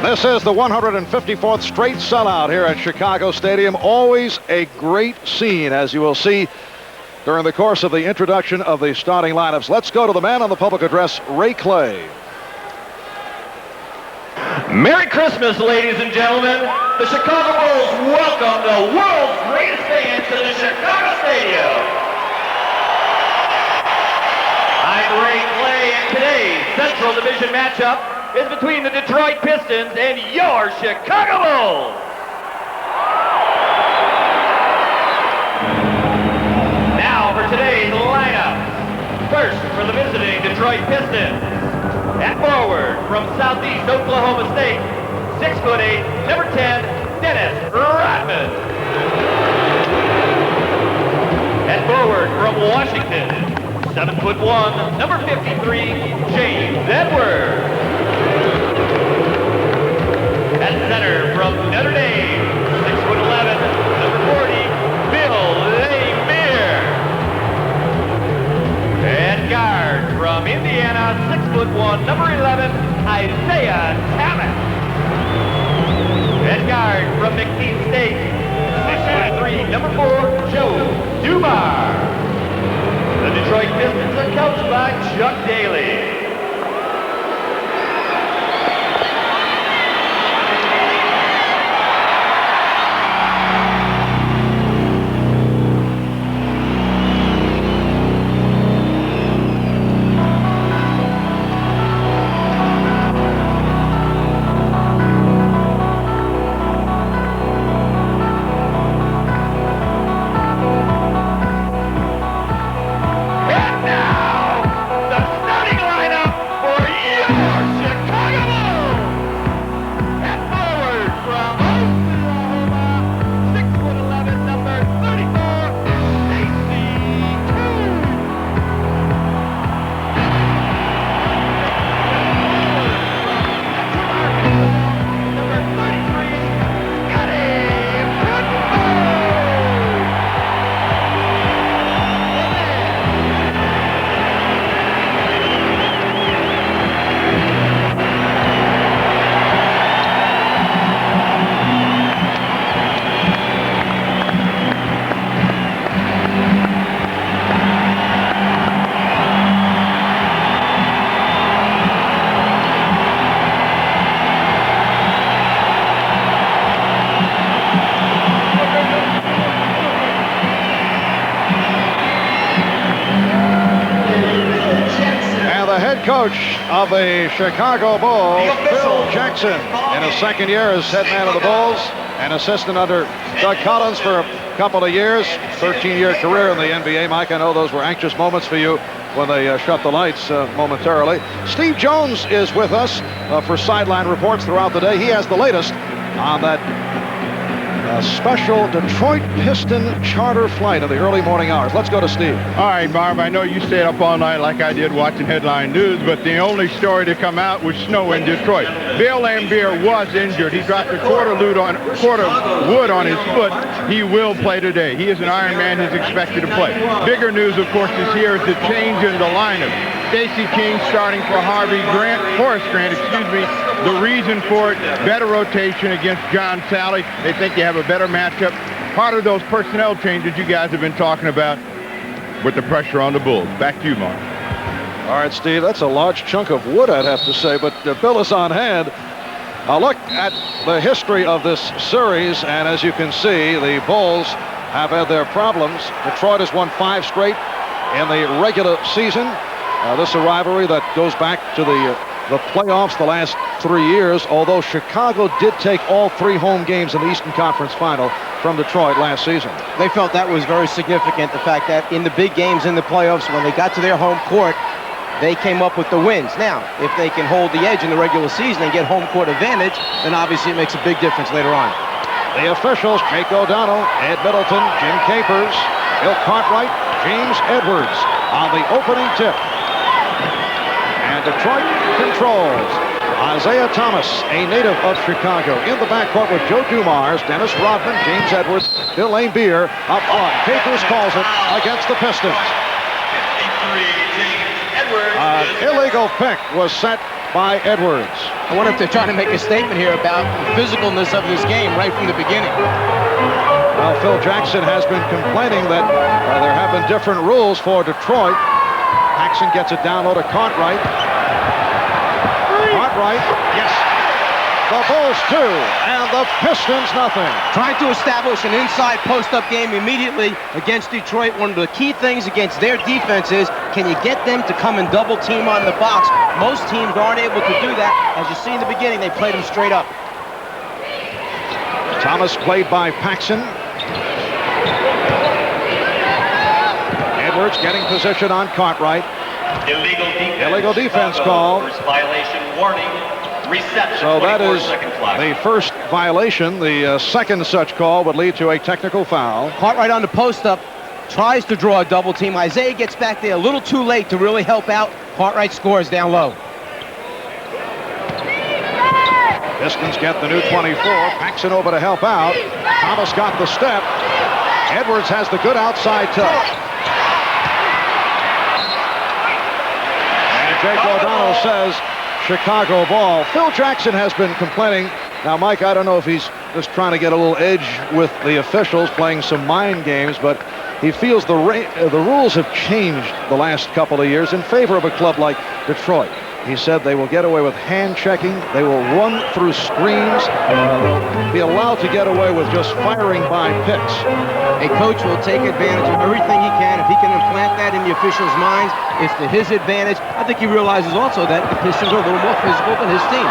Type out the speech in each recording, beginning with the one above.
This is the 154th straight sellout here at Chicago Stadium. Always a great scene, as you will see during the course of the introduction of the starting lineups. Let's go to the man on the public address, Ray Clay. Merry Christmas, ladies and gentlemen. The Chicago Bulls welcome the world's greatest fans to the Chicago Stadium. I'm Ray Clay, and today's Central Division matchup is between the Detroit Pistons and your Chicago Bulls. Now for today's lineup. First, for the visiting Detroit Pistons. At forward, from Southeast Oklahoma State, 6'8", number 10, Dennis Rodman. At forward, from Washington, 7'1", number 53, James Edwards. At center, from Notre Dame, 6'11", number 40, Bill Laimbeer. At guard, from Indiana, 6'1", number 11, Isaiah Thomas. At guard, from McKean State, 6'3", number 4, Joe Dumars. The Detroit Pistons are coached by Chuck Daly. Coach of the Chicago Bulls, Phil Jackson, in his second year as head man of the Bulls, an assistant under Doug Collins for a couple of years, 13-year career in the NBA. Mike, I know those were anxious moments for you when they shut the lights momentarily. Steve Jones is with us for sideline reports throughout the day. He has the latest on that special Detroit Piston charter flight in the early morning hours. Let's go to Steve. All right, Marv, I know you stayed up all night like I did watching headline news, but the only story to come out was snow in Detroit. Bill Laimbeer was injured. He dropped a quarter wood on his foot. He will play today. He is an Iron Man. He's expected to play. Bigger news, of course, is here is the change in the lineup. Stacey King starting for Horace Grant, The reason for it, better rotation against John Sally. They think they have a better matchup. Part of those personnel changes you guys have been talking about with the pressure on the Bulls. Back to you, Mark. All right, Steve, that's a large chunk of wood, I'd have to say, but Bill is on hand. A look at the history of this series, and as you can see, the Bulls have had their problems. Detroit has won 5 straight in the regular season. This is a rivalry that goes back to the playoffs the last 3 years, although Chicago did take all 3 home games in the Eastern Conference Final from Detroit last season. They felt that was very significant, the fact that in the big games in the playoffs, when they got to their home court, they came up with the wins. Now, if they can hold the edge in the regular season and get home court advantage, then obviously it makes a big difference later on. The officials, Jake O'Donnell, Ed Middleton, Jim Capers, Bill Cartwright, James Edwards on the opening tip. And Detroit controls. Isaiah Thomas, a native of Chicago, in the backcourt with Joe Dumars, Dennis Rodman, James Edwards, Bill Laimbeer up front. Capers calls it against the Pistons. An illegal pick was set by Edwards. I wonder if they're trying to make a statement here about the physicalness of this game right from the beginning. Well, Phil Jackson has been complaining that there have been different rules for Detroit. Paxson gets it down low to Cartwright. Cartwright, yes. The Bulls 2, and the Pistons nothing. Trying to establish an inside post-up game immediately against Detroit. One of the key things against their defense is, can you get them to come and double team on the box? Most teams aren't able to do that. As you see in the beginning, they played them straight up. Thomas played by Paxson. Edwards getting position on Cartwright. Illegal defense call. First violation warning. Reset. So that is the first violation. The second such call would lead to a technical foul. Cartwright on the post-up, tries to draw a double team. Isaiah gets back there a little too late to really help out. Cartwright scores down low. Pistons get the new 24. Paxson over to help out. Thomas got the step. Edwards has the good outside touch. And Jake O'Donnell says Chicago ball. Phil Jackson has been complaining. Now, Mike, I don't know if he's just trying to get a little edge with the officials, playing some mind games, but he feels the rules have changed the last couple of years in favor of a club like Detroit. He said they will get away with hand checking. They will run through screens. They'll be allowed to get away with just firing by picks. A coach will take advantage of everything he can. If he can implant that in the officials' minds, it's to his advantage. I think he realizes also that the Pistons are a little more physical than his team.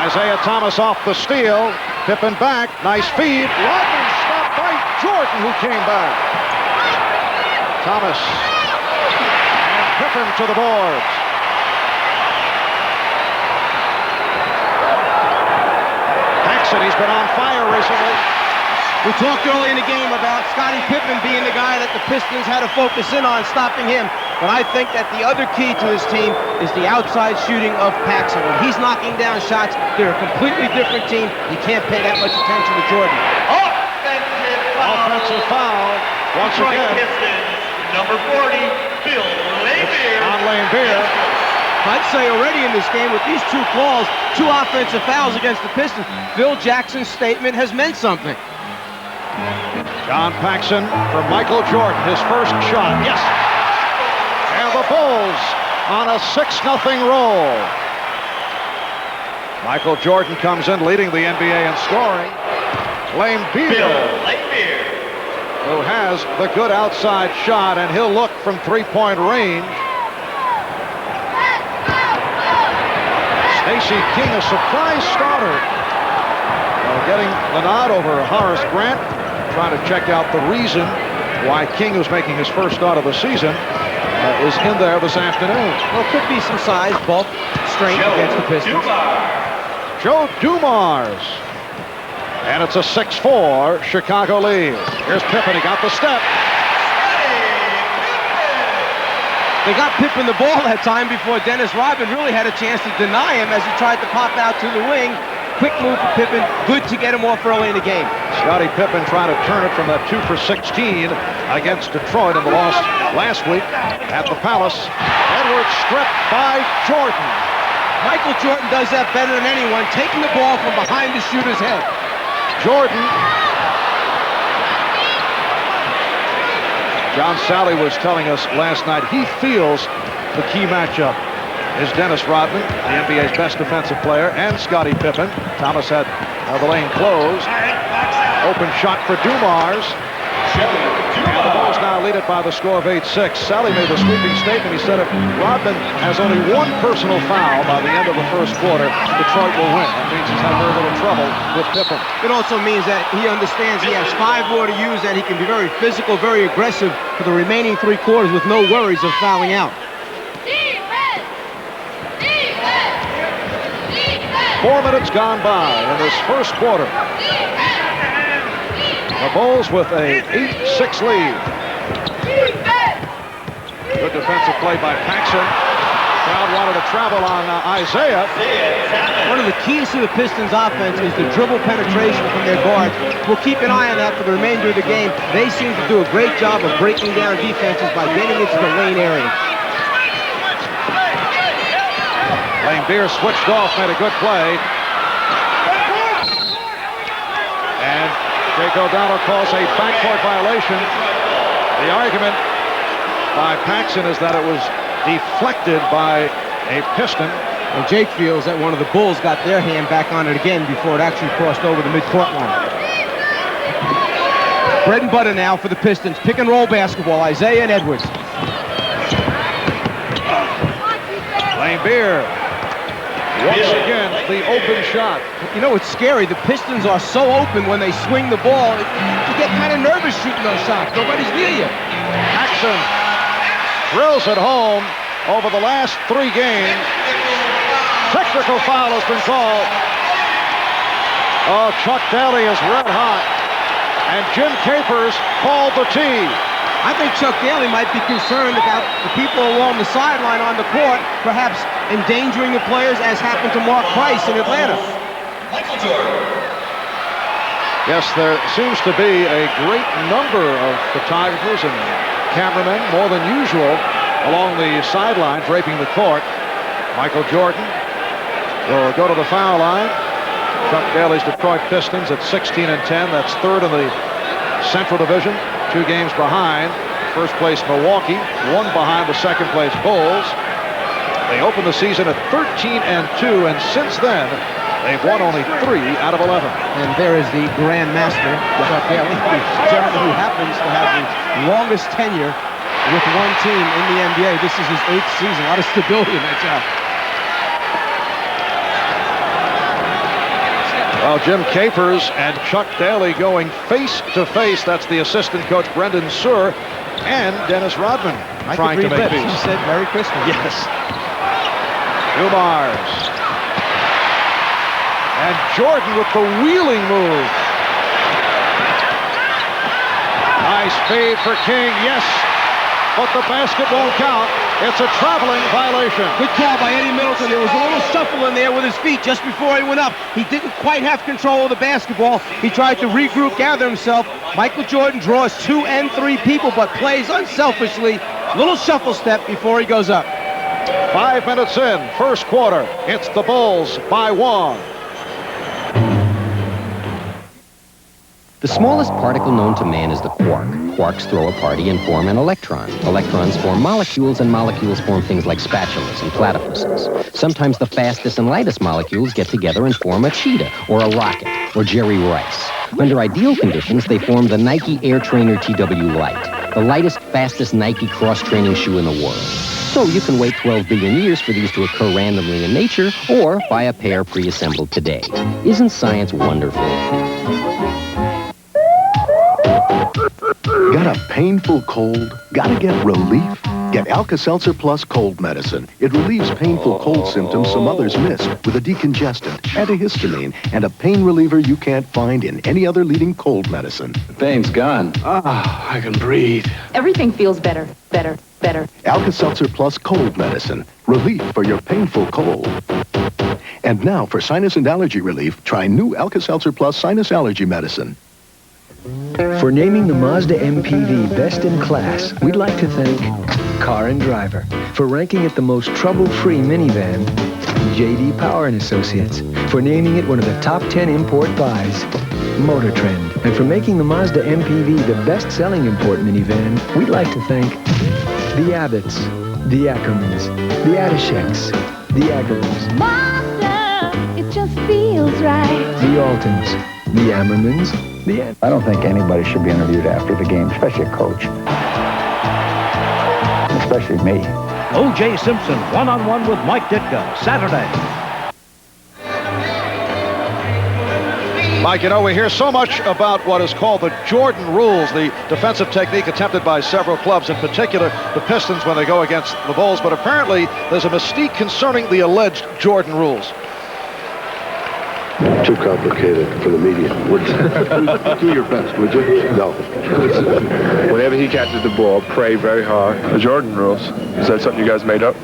Isaiah Thomas off the steal. Pippen back. Nice feed. Rodman stopped by Jordan, who came back. Thomas and Pippen to the boards. He's been on fire recently. We talked early in the game about Scottie Pippen being the guy that the Pistons had to focus in on, stopping him. But I think that the other key to this team is the outside shooting of Paxson. When he's knocking down shots, they're a completely different team. You can't pay that much attention to Jordan. Offensive foul. Once again. Pistons, number 40, Bill Laimbeer. On Laimbeer. I'd say already in this game with these two calls, 2 offensive fouls against the Pistons, Phil Jackson's statement has meant something. John Paxson for Michael Jordan, his first shot. Yes! And the Bulls on a 6-0 roll. Michael Jordan comes in leading the NBA in scoring. Laimbeer, who has the good outside shot, and he'll look from three-point range. Stacey King, a surprise starter. Getting the nod over Horace Grant. Trying to check out the reason why King, who's making his first start of the season, is in there this afternoon. Well, could be some size, bulk, strength against the Pistons. Joe Dumars. And it's a 6-4 Chicago lead. Here's Pippen. He got the step. They got Pippen the ball that time before Dennis Rodman really had a chance to deny him as he tried to pop out to the wing. Quick move for Pippen. Good to get him off early in the game. Scottie Pippen trying to turn it from that 2 for 16 against Detroit in the loss last week at the Palace. Edwards stripped by Jordan. Michael Jordan does that better than anyone, taking the ball from behind the shooter's head. Jordan. John Sally was telling us last night he feels the key matchup is Dennis Rodman, the NBA's best defensive player, and Scottie Pippen. Thomas had the lane closed. Open shot for Dumars. And the Bulls now lead it by the score of 8-6. Sally made the sweeping statement. He said if Rodman has only 1 personal foul by the end of the first quarter, Detroit will win. That means he's had very little trouble with Pippen. It also means that he understands he has 5 more to use, and he can be very physical, very aggressive for the remaining 3 quarters with no worries of fouling out. 4 minutes gone by in this first quarter. The Bulls with a 8-6 lead. Good defensive play by Paxson. Crowd wanted to travel on Isaiah. One of the keys to the Pistons offense is the dribble penetration from their guards. We'll keep an eye on that for the remainder of the game. They seem to do a great job of breaking down defenses by getting into the lane area. Lane Beer switched off, made a good play. And Jake O'Donnell calls a backcourt violation. The argument by Paxson is that it was deflected by a Piston. And Jake feels that one of the Bulls got their hand back on it again before it actually crossed over the midcourt line. Bread and butter now for the Pistons. Pick and roll basketball. Isaiah and Edwards. Lane Beer. Once again, the open shot. You know, it's scary. The Pistons are so open when they swing the ball. You get kind of nervous shooting those shots. Nobody's near you. Paxson drills it home over the last 3 games. Technical foul has been called. Oh, Chuck Daly is red hot. And Jim Capers called the tee. I think Chuck Daly might be concerned about the people along the sideline on the court, perhaps endangering the players, as happened to Mark Price in Atlanta. Yes, there seems to be a great number of photographers and cameramen, more than usual, along the sideline, draping the court. Michael Jordan will go to the foul line. Chuck Daly's Detroit Pistons at 16-10. That's 3rd in the Central Division. 2 games behind first place Milwaukee, 1 behind the second place Bulls. They opened the season at 13-2, and since then they've won only 3 out of 11. And there is the Grand Master, Chuck Daly, the gentleman who happens to have the longest tenure with one team in the NBA. This is his 8th season. A lot of stability in that job. Well, Jim Capers and Chuck Daly going face-to-face. That's the assistant coach, Brendan Suhr, and Dennis Rodman trying to make peace. He said, Merry Christmas. Yes. Dumars. And Jordan with the wheeling move. Nice fade for King. Yes, but the basket won't count. It's a traveling violation. Good call by Eddie Middleton. There was a little shuffle in there with his feet just before he went up. He didn't quite have control of the basketball. He tried to regroup, gather himself. Michael Jordan draws 2 and 3 people, but plays unselfishly. Little shuffle step before he goes up. 5 minutes in, first quarter. It's the Bulls by 1. The smallest particle known to man is the quark. Quarks throw a party and form an electron. Electrons form molecules, and molecules form things like spatulas and platypuses. Sometimes the fastest and lightest molecules get together and form a cheetah, or a rocket, or Jerry Rice. Under ideal conditions, they form the Nike Air Trainer TW Lite, the lightest, fastest Nike cross-training shoe in the world. So you can wait 12 billion years for these to occur randomly in nature, or buy a pair pre-assembled today. Isn't science wonderful? Got a painful cold? Gotta get relief? Get Alka-Seltzer Plus cold medicine. It relieves painful cold symptoms some others miss with a decongestant, antihistamine, and a pain reliever you can't find in any other leading cold medicine. The pain's gone. Ah, I can breathe. Everything feels better, better, better. Alka-Seltzer Plus cold medicine. Relief for your painful cold. And now for sinus and allergy relief, try new Alka-Seltzer Plus sinus allergy medicine. For naming the Mazda MPV best in class, we'd like to thank Car and Driver. For ranking it the most trouble-free minivan, J.D. Power & Associates. For naming it one of the top 10 import buys, Motor Trend. And for making the Mazda MPV the best-selling import minivan, we'd like to thank the Abbotts, the Ackermans, the Adisheks, the Ackermans. Mazda, it just feels right. The Altons, the Ammermans, I don't think anybody should be interviewed after the game, especially a coach. Especially me. O.J. Simpson, one-on-one with Mike Ditka, Saturday. Mike, you know, we hear so much about what is called the Jordan rules, the defensive technique attempted by several clubs, in particular the Pistons when they go against the Bulls, but apparently there's a mystique concerning the alleged Jordan rules. Too complicated for the media. Do your best, would you? No. Whenever he catches the ball, pray very hard. The Jordan rules. Is that something you guys made up?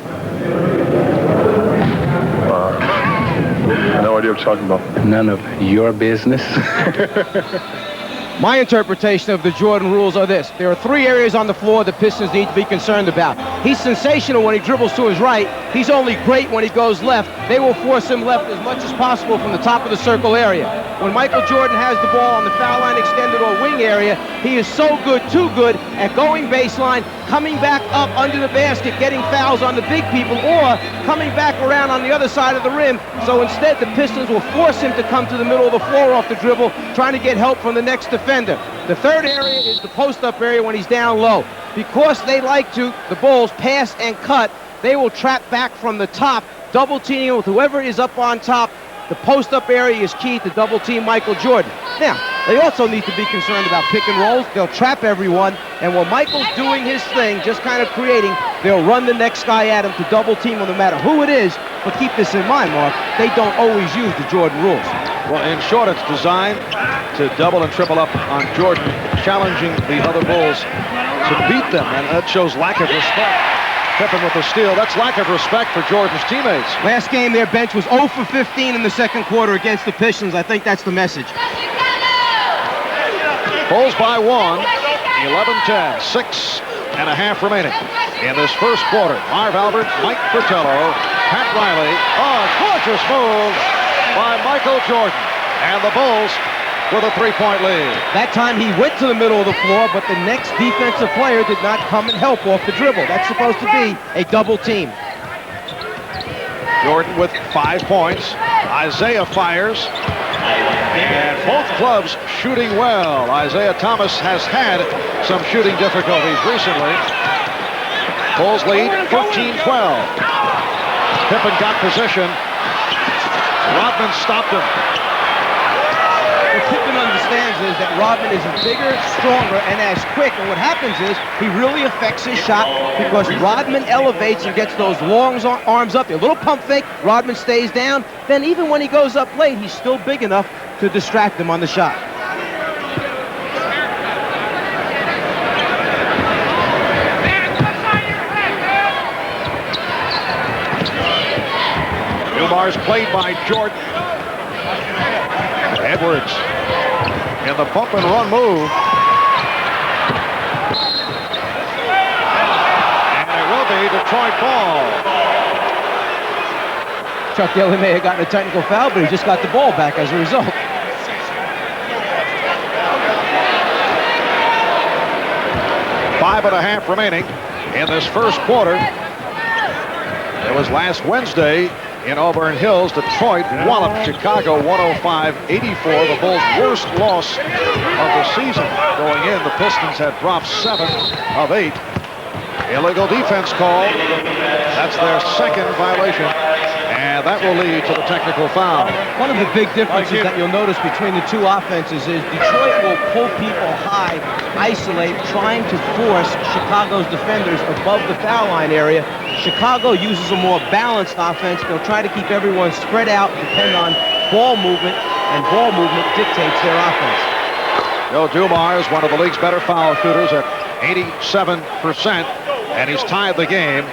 No idea what you're talking about. None of your business. My interpretation of the Jordan rules are this. There are 3 areas on the floor the Pistons need to be concerned about. He's sensational when he dribbles to his right. He's only great when he goes left. They will force him left as much as possible from the top of the circle area. When Michael Jordan has the ball on the foul line extended or wing area, he is so good, too good, at going baseline, coming back up under the basket, getting fouls on the big people, or coming back around on the other side of the rim. So instead, the Pistons will force him to come to the middle of the floor off the dribble, trying to get help from the next defender. The third area is the post-up area when he's down low. Because they like to, the Bulls, pass and cut, they will trap back from the top, double teaming with whoever is up on top. The post-up area is key to double team Michael Jordan. Now, they also need to be concerned about pick and rolls. They'll trap everyone, and when Michael's doing his thing, just kind of creating, they'll run the next guy at him to double team him no matter who it is. But keep this in mind, Mark, they don't always use the Jordan rules. Well, in short, it's designed to double and triple up on Jordan, challenging the other Bulls to beat them, and that shows lack of respect. Pippen with the steal. That's lack of respect for Jordan's teammates. Last game, their bench was 0 for 15 in the second quarter against the Pistons. I think that's the message. Bulls by 1, 11-10, 6.5 remaining in this first quarter. Marv Albert, Mike Fratello, Pat Riley. Oh, gorgeous move by Michael Jordan. And the Bulls with a 3-point lead. That time he went to the middle of the floor, but the next defensive player did not come and help off the dribble. That's supposed to be a double team. Jordan with 5 points. Isaiah fires. And both clubs shooting well. Isaiah Thomas has had some shooting difficulties recently. Bulls lead 13-12. Pippen got position. Rodman stopped him. What Pippen understands is that Rodman is bigger, stronger, and as quick. And what happens is he really affects his shot because Rodman elevates and gets those long arms up. A little pump fake, Rodman stays down. Then even when he goes up late, he's still big enough to distract him on the shot. Dumars played by Jordan. Edwards in the bump and run move. And it will be Detroit ball. Chuck Daly may have gotten a technical foul, but he just got the ball back as a result. Five and a half remaining in this first quarter. It was last Wednesday in Auburn Hills. Detroit walloped Chicago 105-84, the Bulls' worst loss of the season. Going in, the Pistons had dropped 7 of 8. Illegal defense call. That's their second violation, and that will lead to the technical foul. One of the big differences that you'll notice between the two offenses is Detroit will pull people high, isolate, trying to force Chicago's defenders above the foul line area. Chicago uses a more balanced offense. They'll try to keep everyone spread out, depend on ball movement, and ball movement dictates their offense. Joe Dumars, one of the league's better foul shooters at 87%, and he's tied the game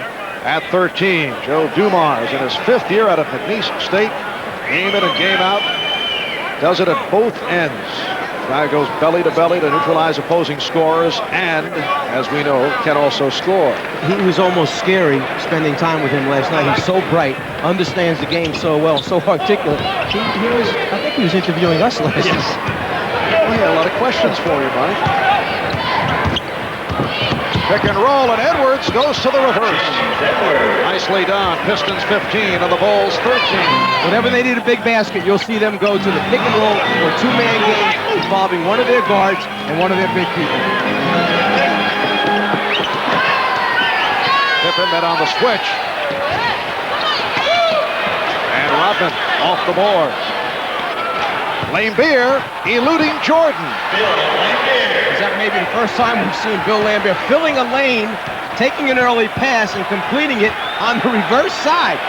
at 13. Joe Dumars in his 5th year out of McNeese State, game in and game out, does it at both ends. Guy goes belly to belly to neutralize opposing scorers, and, as we know, can also score. He was almost scary spending time with him last night. He's so bright, understands the game so well, so articulate. I think he was interviewing us last night. We had a lot of questions for you, Mike. Pick and roll, and Edwards goes to the reverse. Nicely done. Pistons 15 and the Bulls 13. Whenever they need a big basket, you'll see them go to the pick and roll or two-man game involving one of their guards and one of their big people. Pippen then on the switch. And Rodman off the board. Laimbeer eluding Jordan. Is that maybe the first time we've seen Bill Laimbeer filling a lane, taking an early pass, and completing it on the reverse side?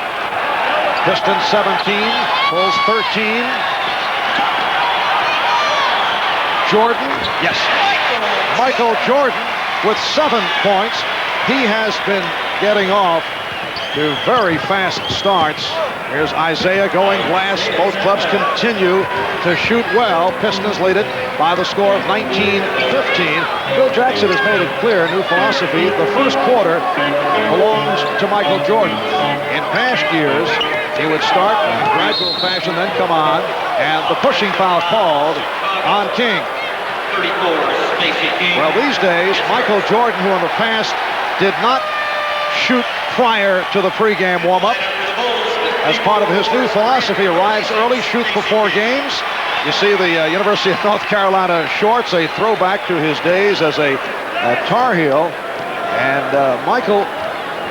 Pistons 17, Bulls 13. Jordan, yes. Michael Jordan with 7 points. He has been getting off to very fast starts. Here's Isaiah going glass. Both clubs continue to shoot well. Pistons lead it by the score of 19-15. Bill Jackson has made it clear, new philosophy, the first quarter belongs to Michael Jordan. In past years, he would start in gradual fashion, then come on, and the pushing foul called on King. Well, these days, Michael Jordan, who in the past did not shoot prior to the pregame warm-up, as part of his new philosophy, arrives early, shoots before games. You see the University of North Carolina shorts, a throwback to his days as a Tar Heel. And Michael,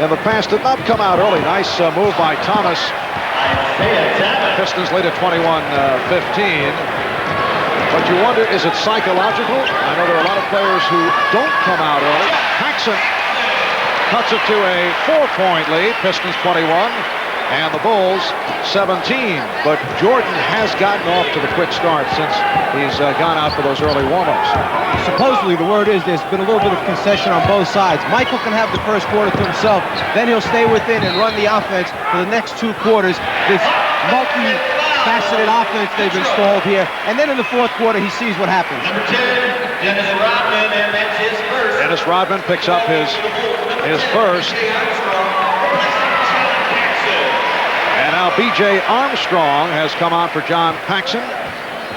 in the past, did not come out early. Nice move by Thomas. Pistons lead at 21-15. But you wonder, is it psychological? I know there are a lot of players who don't come out early. Paxson cuts it to a 4-point lead. Pistons 21. And the Bulls 17, but Jordan has gotten off to the quick start since he's gone out for those early warm-ups. Supposedly, the word is there's been a little bit of concession on both sides. Michael can have the first quarter to himself, then he'll stay within and run the offense for the next 2 quarters. This multi-faceted offense they've installed here, and then in the fourth quarter, he sees what happens. Number 10, Dennis Rodman, and that's his first. Dennis Rodman picks up his first. And now B.J. Armstrong has come on for John Paxson.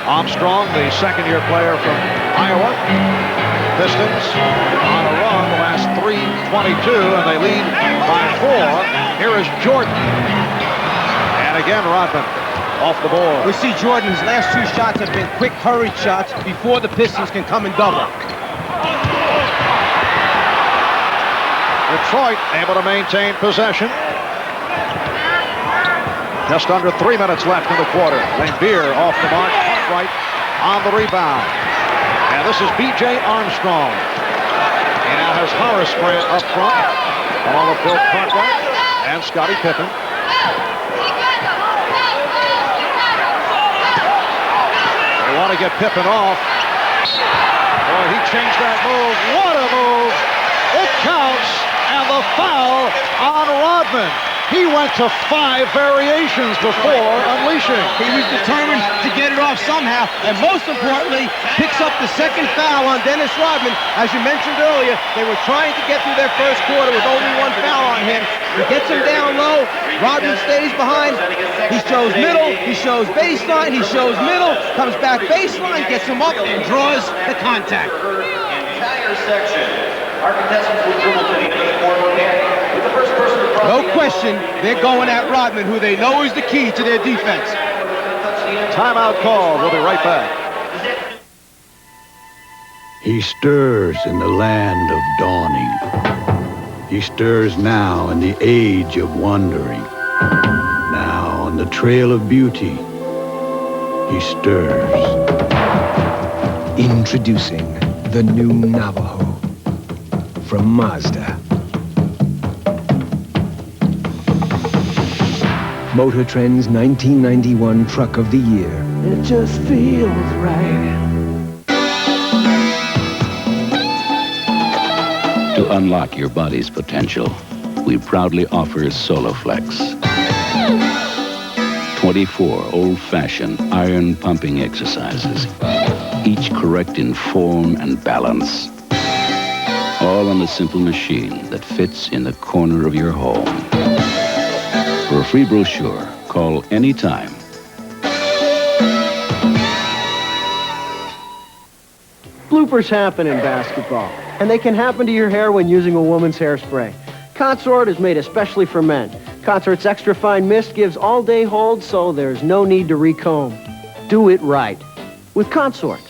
Armstrong, the second-year player from Iowa. Pistons on a run the last 3:22, and they lead by 4. Here is Jordan. And again, Rodman off the board. We see Jordan's last 2 shots have been quick, hurried shots before the Pistons can come and double. Detroit able to maintain possession. Just under 3 minutes left in the quarter. Lambeer off the mark, Cartwright on the rebound. And this is B.J. Armstrong. He now has Horace Grant up front, along with Bill Cartwright and Scottie Pippen. They want to get Pippen off. Boy, he changed that move. What a move! It counts, and the foul on Rodman. He went to 5 variations before unleashing. He was determined to get it off somehow, and most importantly, picks up the second foul on Dennis Rodman. As you mentioned earlier, they were trying to get through their first quarter with only 1 foul on him. He gets him down low. Rodman stays behind. He shows middle. He shows baseline. He shows middle. Comes back baseline, gets him up, and draws the contact. Entire section. Our contestants will dribble to the end of the court with the first person to cross. No question, they're going at Rodman, who they know is the key to their defense. Timeout call. We'll be right back. He stirs in the land of dawning. He stirs now in the age of wandering. Now on the trail of beauty, he stirs. Introducing the new Navajo from Mazda. Motor Trend's 1991 Truck of the Year. It just feels right. To unlock your body's potential, we proudly offer Soloflex. 24 old-fashioned iron pumping exercises, each correct in form and balance. All on a simple machine that fits in the corner of your home. For a free brochure, call anytime. Bloopers happen in basketball, and they can happen to your hair when using a woman's hairspray. Consort is made especially for men. Consort's extra fine mist gives all-day hold, so there's no need to recomb. Do it right with Consort.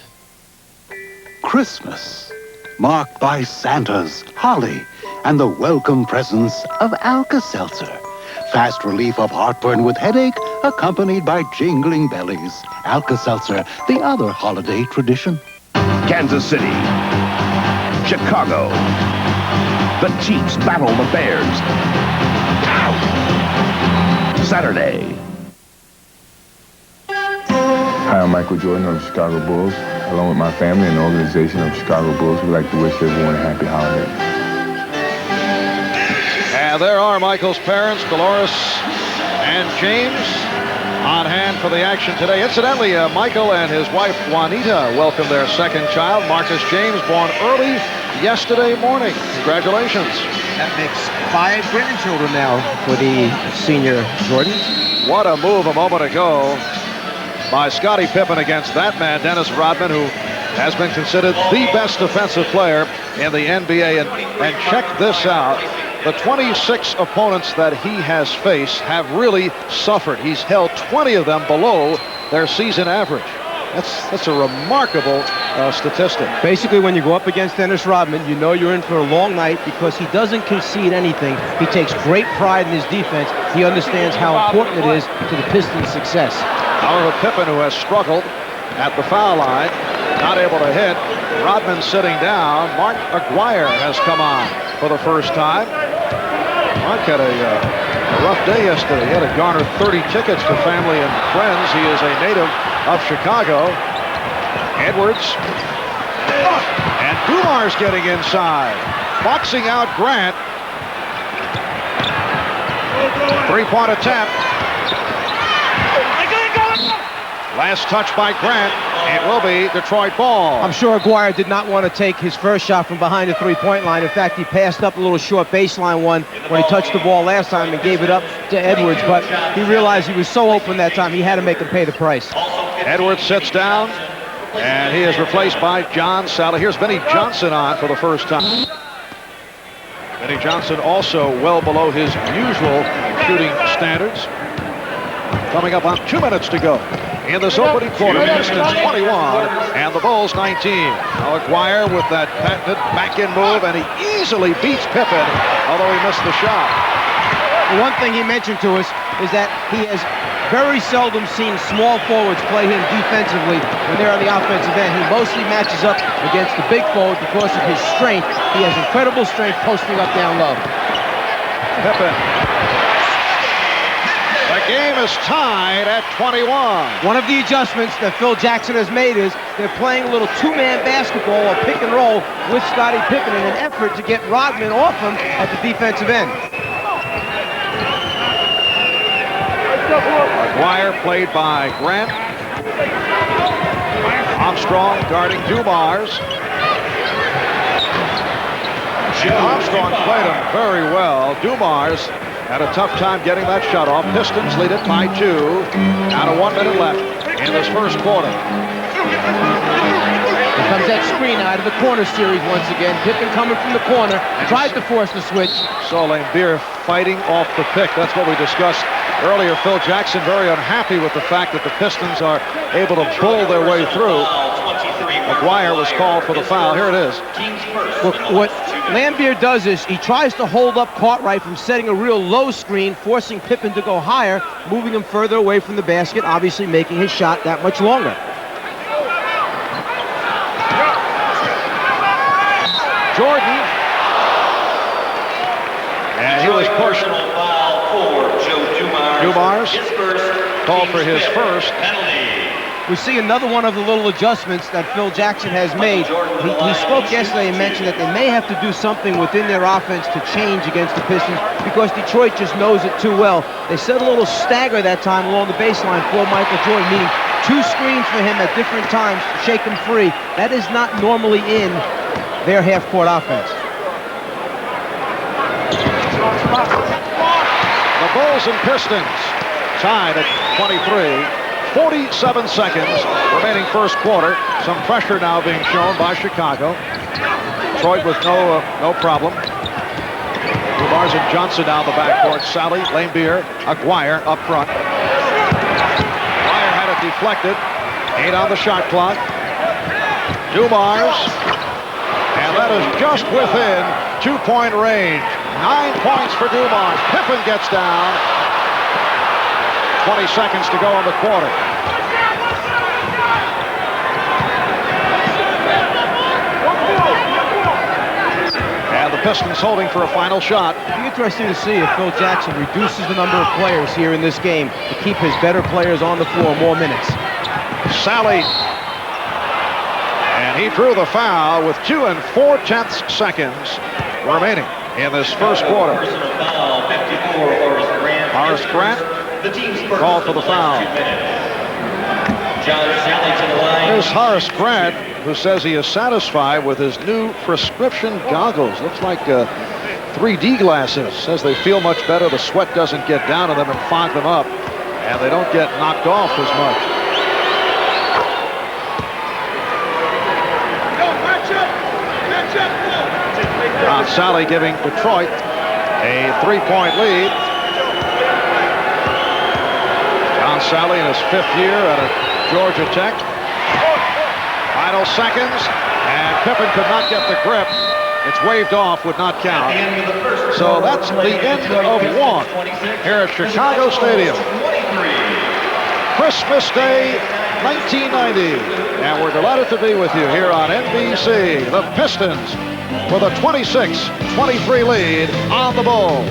Christmas, marked by Santas, holly, and the welcome presence of Alka-Seltzer. Fast relief of heartburn with headache, accompanied by jingling bellies. Alka-Seltzer, the other holiday tradition. Kansas City, Chicago. The Chiefs battle the Bears. Ow! Saturday. Hi, I'm Michael Jordan of the Chicago Bulls. Along with my family and the organization of Chicago Bulls, we'd like to wish everyone a happy holiday. And And there are Michael's parents, Dolores and James, on hand for the action today. Incidentally, Michael and his wife, Juanita, welcomed their second child, Marcus James, born early yesterday morning. Congratulations. That makes 5 grandchildren now for the senior Jordan. What a move a moment ago by Scottie Pippen against that man, Dennis Rodman, who has been considered the best defensive player in the NBA. And check this out. The 26 opponents that he has faced have really suffered. He's held 20 of them below their season average. That's a remarkable statistic. Basically, when you go up against Dennis Rodman, you know you're in for a long night because he doesn't concede anything. He takes great pride in his defense. He understands how important it is to the Pistons' success. However, Pippen, who has struggled at the foul line, not able to hit. Rodman sitting down. Mark Aguirre has come on for the first time. Mark had a rough day yesterday. He had to garner 30 tickets for family and friends. He is a native of Chicago. Edwards. And Dumar's getting inside. Boxing out Grant. 3-point attempt. Last touch by Grant. It will be Detroit ball. I'm sure Aguirre did not want to take his first shot from behind the 3-point line. In fact, he passed up a little short baseline one when he touched the ball last time and gave it up to Edwards. But he realized he was so open that time, he had to make him pay the price. Edwards sits down, and he is replaced by John Sally. Here's Benny Johnson on for the first time. Benny Johnson also well below his usual shooting standards. Coming up on 2 minutes to go in this opening quarter. Pistons 21 and the Bulls 19. Now Aguirre with that patented back-in move, and he easily beats Pippen, although he missed the shot. The one thing he mentioned to us is that he has very seldom seen small forwards play him defensively when they're on the offensive end. He mostly matches up against the big forward because of his strength. He has incredible strength posting up down low. Pippen. The game is tied at 21. One of the adjustments that Phil Jackson has made is they're playing a little two-man basketball or pick and roll with Scottie Pippen in an effort to get Rodman off him at the defensive end. Aguirre played by Grant. Armstrong guarding Dumars. Armstrong played him very well. Dumars had a tough time getting that shot off. Pistons lead it by 2. Out of 1 minute left in this first quarter. Here comes that screen out of the corner series once again. Pippen coming from the corner, tried to force the switch. So Lambeer fighting off the pick. That's what we discussed earlier. Phil Jackson very unhappy with the fact that the Pistons are able to bull their way through. Aguirre was called for the foul. Here it is. Look, what Lambeer does is he tries to hold up Cartwright from setting a real low screen, forcing Pippen to go higher, moving him further away from the basket, obviously making his shot that much longer. Jordan. And he was pushed. Dumars called for his first. We see another one of the little adjustments that Phil Jackson has made. He spoke yesterday and mentioned that they may have to do something within their offense to change against the Pistons because Detroit just knows it too well. They set a little stagger that time along the baseline for Michael Jordan, meaning 2 screens for him at different times to shake him free. That is not normally in their half-court offense. The Bulls and Pistons tied at 23. 47 seconds remaining first quarter. Some pressure now being shown by Chicago. Detroit with no problem. Dumars and Johnson down the backcourt. Sally, Lambeer, Aguirre up front. Aguirre had it deflected. 8 on the shot clock. Dumars. And that is just within 2-point range. 9 points for Dumars. Pippen gets down. 20 seconds to go in the quarter. And the Pistons holding for a final shot. It'll be interesting to see if Phil Jackson reduces the number of players here in this game to keep his better players on the floor more minutes. Sally. And he drew the foul with 2 4/10 seconds remaining. in this first quarter. Horace Grant called for the foul. Here's Horace Grant, who says he is satisfied with his new prescription goggles. Looks like 3D glasses. Says they feel much better. The sweat doesn't get down to them and fog them up, and they don't get knocked off as much. John Sally giving Detroit a 3-point lead. John Sally in his 5th year at Georgia Tech. Final seconds, and Pippen could not get the grip. It's waved off, would not count. So that's the end of one here at Chicago Stadium. Christmas Day 1990. And we're delighted to be with you here on NBC. The Pistons with a 26-23 lead on the Bulls.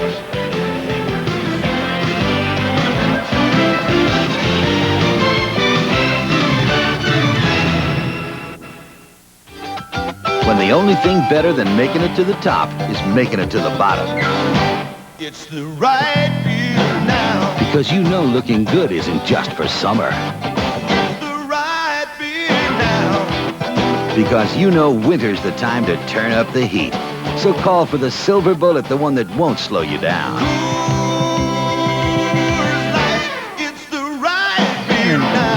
When the only thing better than making it to the top is making it to the bottom. It's the right beer now. Because you know looking good isn't just for summer. The right beer now. Because you know winter's the time to turn up the heat. So call for the Silver Bullet, the one that won't slow you down. It's the right beer now.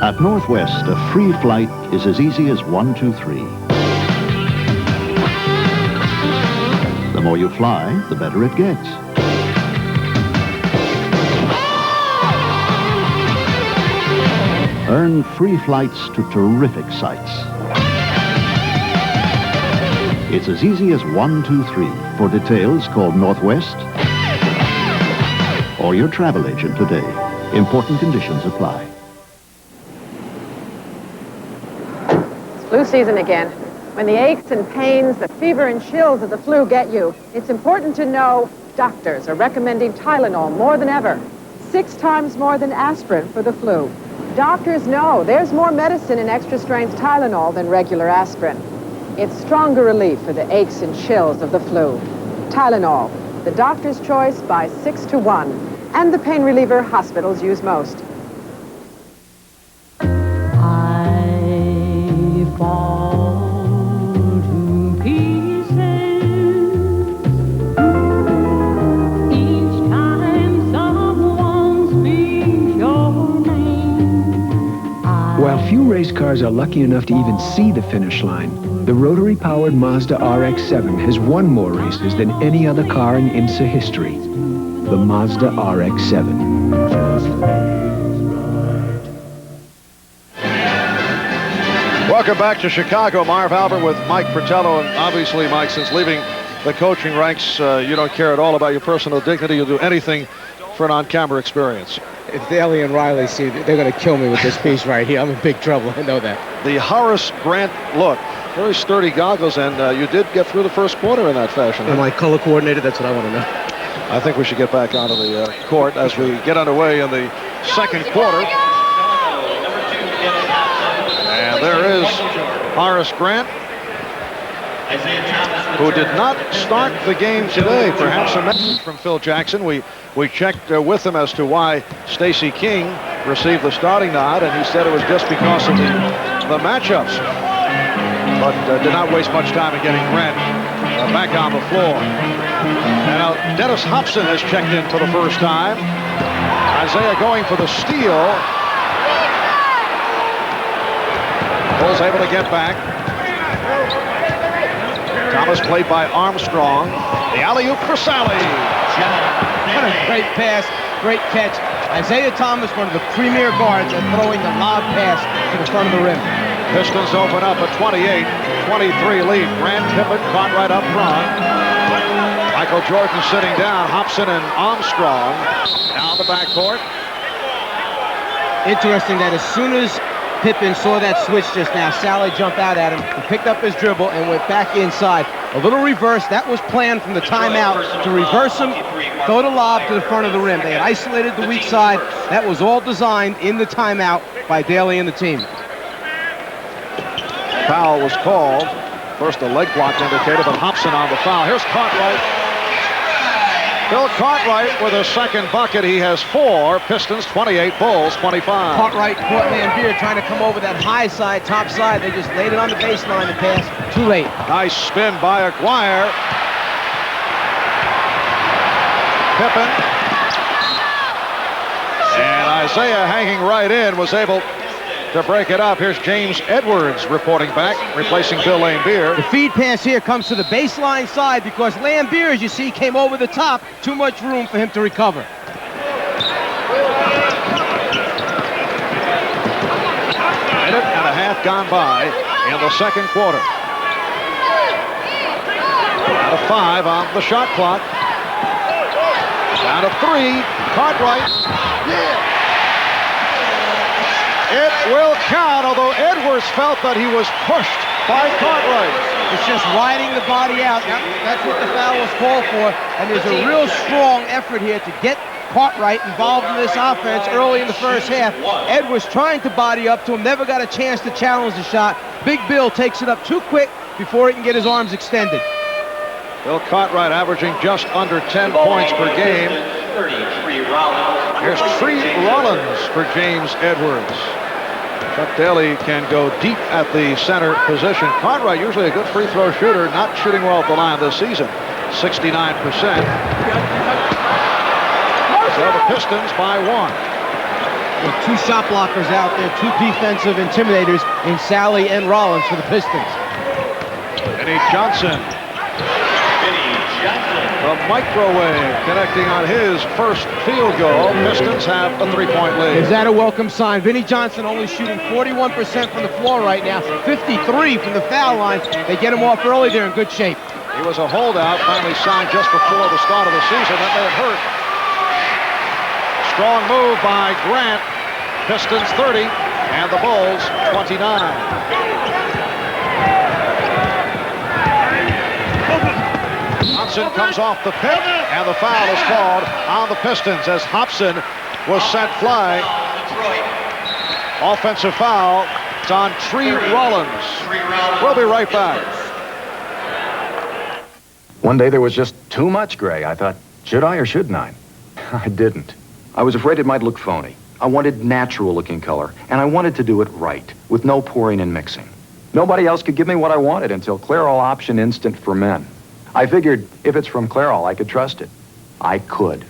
At Northwest, a free flight is as easy as 1, 2, 3. The more you fly, the better it gets. Earn free flights to terrific sites. It's as easy as 1, 2, 3. For details, call Northwest or your travel agent today. Important conditions apply. Flu season again. When the aches and pains, the fever and chills of the flu get you, it's important to know doctors are recommending Tylenol more than ever. 6 times more than aspirin for the flu. Doctors know there's more medicine in extra-strength Tylenol than regular aspirin. It's stronger relief for the aches and chills of the flu. Tylenol, the doctor's choice by 6 to 1, and the pain reliever hospitals use most. Fall to pieces each time someone speaks your name. While few race cars are lucky enough to even see the finish line, the rotary-powered Mazda RX-7 has won more races than any other car in IMSA history. The Mazda RX-7. Welcome back to Chicago. Marv Albert with Mike Fratello. And obviously, Mike, since leaving the coaching ranks, you don't care at all about your personal dignity. You'll do anything for an on-camera experience. If Daly and Riley see, they're going to kill me with this piece right here. I'm in big trouble. I know that. The Horace Grant look. Very sturdy goggles, and you did get through the first quarter in that fashion. Am I color coordinated? That's what I want to know. I think we should get back onto the court as we get underway in the second quarter. And there is Horace Grant, who did not start the game today. Perhaps a message from Phil Jackson. We checked with him as to why Stacey King received the starting nod, and he said it was just because of the matchups. But did not waste much time in getting Grant back on the floor. And now Dennis Hobson has checked in for the first time. Isaiah going for the steal. Bulls able to get back. Thomas played by Armstrong. The alley-oop for Sally. What a great pass, great catch. Isaiah Thomas, one of the premier guards, at throwing the lob pass to the front of the rim. Pistons open up a 28-23 lead. Grant Pippen caught right up front. Michael Jordan sitting down. Hobson and Armstrong down the backcourt. Interesting that as soon as Pippen saw that switch just now, Sally jumped out at him. He picked up his dribble and went back inside. A little reverse. That was planned from the timeout to reverse him, throw the lob to the front of the rim. They had isolated the weak side. That was all designed in the timeout by Daly and the team. Foul was called First the leg block indicated, but Hobson on the foul. Here's Cartwright. Bill Cartwright with a second bucket. He has 4. Pistons 28, Bulls 25. Cartwright caught Lambier trying to come over that high side, top side. They just laid it on the baseline and passed. Too late. Nice spin by Aguirre. Pippen. And Isaiah hanging right in was able to break it up. Here's James Edwards reporting back, replacing Bill Lambier. The feed pass here comes to the baseline side because Lambier, as you see, came over the top. Too much room for him to recover. Minute and a half gone by in the second quarter. Out of 5 on the shot clock. Down to 3. Cartwright. It will count, although Edwards felt that he was pushed by Cartwright. It's just riding the body out. That's what the foul was called for. And there's a real strong effort here to get Cartwright involved in this offense early in the first half. Edwards trying to body up to him, never got a chance to challenge the shot. Big Bill takes it up too quick before he can get his arms extended. Bill Cartwright averaging just under 10 points per game. Here's Tree Rollins for James Edwards. Chuck Daly can go deep at the center position. Cartwright, usually a good free throw shooter, not shooting well at the line this season. 69%. So the Pistons by 1. With 2 shot blockers out there, 2 defensive intimidators in Sally and Rollins for the Pistons. Vinnie Johnson. The microwave connecting on his first field goal. Pistons have a 3-point lead. Is that a welcome sign? Vinnie Johnson only shooting 41% from the floor right now, 53 from the foul line. They get him off early, they're in good shape. He was a holdout, finally signed just before the start of the season. That may have hurt. Strong move by Grant. Pistons 30 and the Bulls 29. Johnson comes off the pick, and the foul is called on the Pistons as Hobson was sent flying. Offensive foul. It's on Tree Rollins. We'll be right back. One day there was just too much gray. I thought, should I or shouldn't I? I didn't. I was afraid it might look phony. I wanted natural-looking color, and I wanted to do it right, with no pouring and mixing. Nobody else could give me what I wanted until Clairol Option Instant for Men. I figured if it's from Clairol, I could trust it. I could.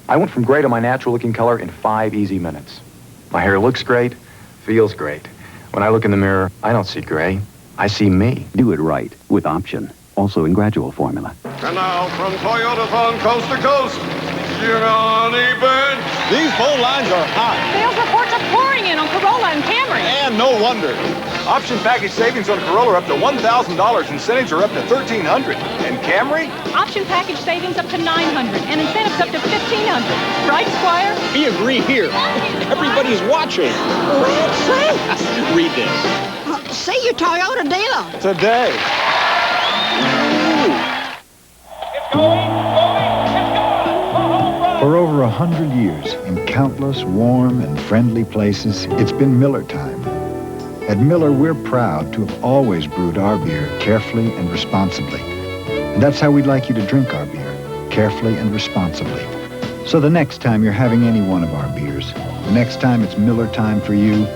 I went from gray to my natural-looking color in 5 easy minutes. My hair looks great, feels great. When I look in the mirror, I don't see gray. I see me. Do it right with Option, also in gradual formula. And now from Toyota from coast to coast, Johnny Burns. These phone lines are hot. Sales reports are pouring in on Corolla and Camry. And no wonder. Option package savings on Corolla are up to $1,000. Incentives are up to $1,300. And Camry? Option package savings up to $900 and incentives up to $1,500. Right, Squire? We agree here. Everybody's watching. Red sakes. Read this. See your Toyota dealer. Today. For over 100 years, in countless warm and friendly places, it's been Miller time. At Miller, we're proud to have always brewed our beer carefully and responsibly. And that's how we'd like you to drink our beer, carefully and responsibly. So the next time you're having any one of our beers, the next time it's Miller time for you,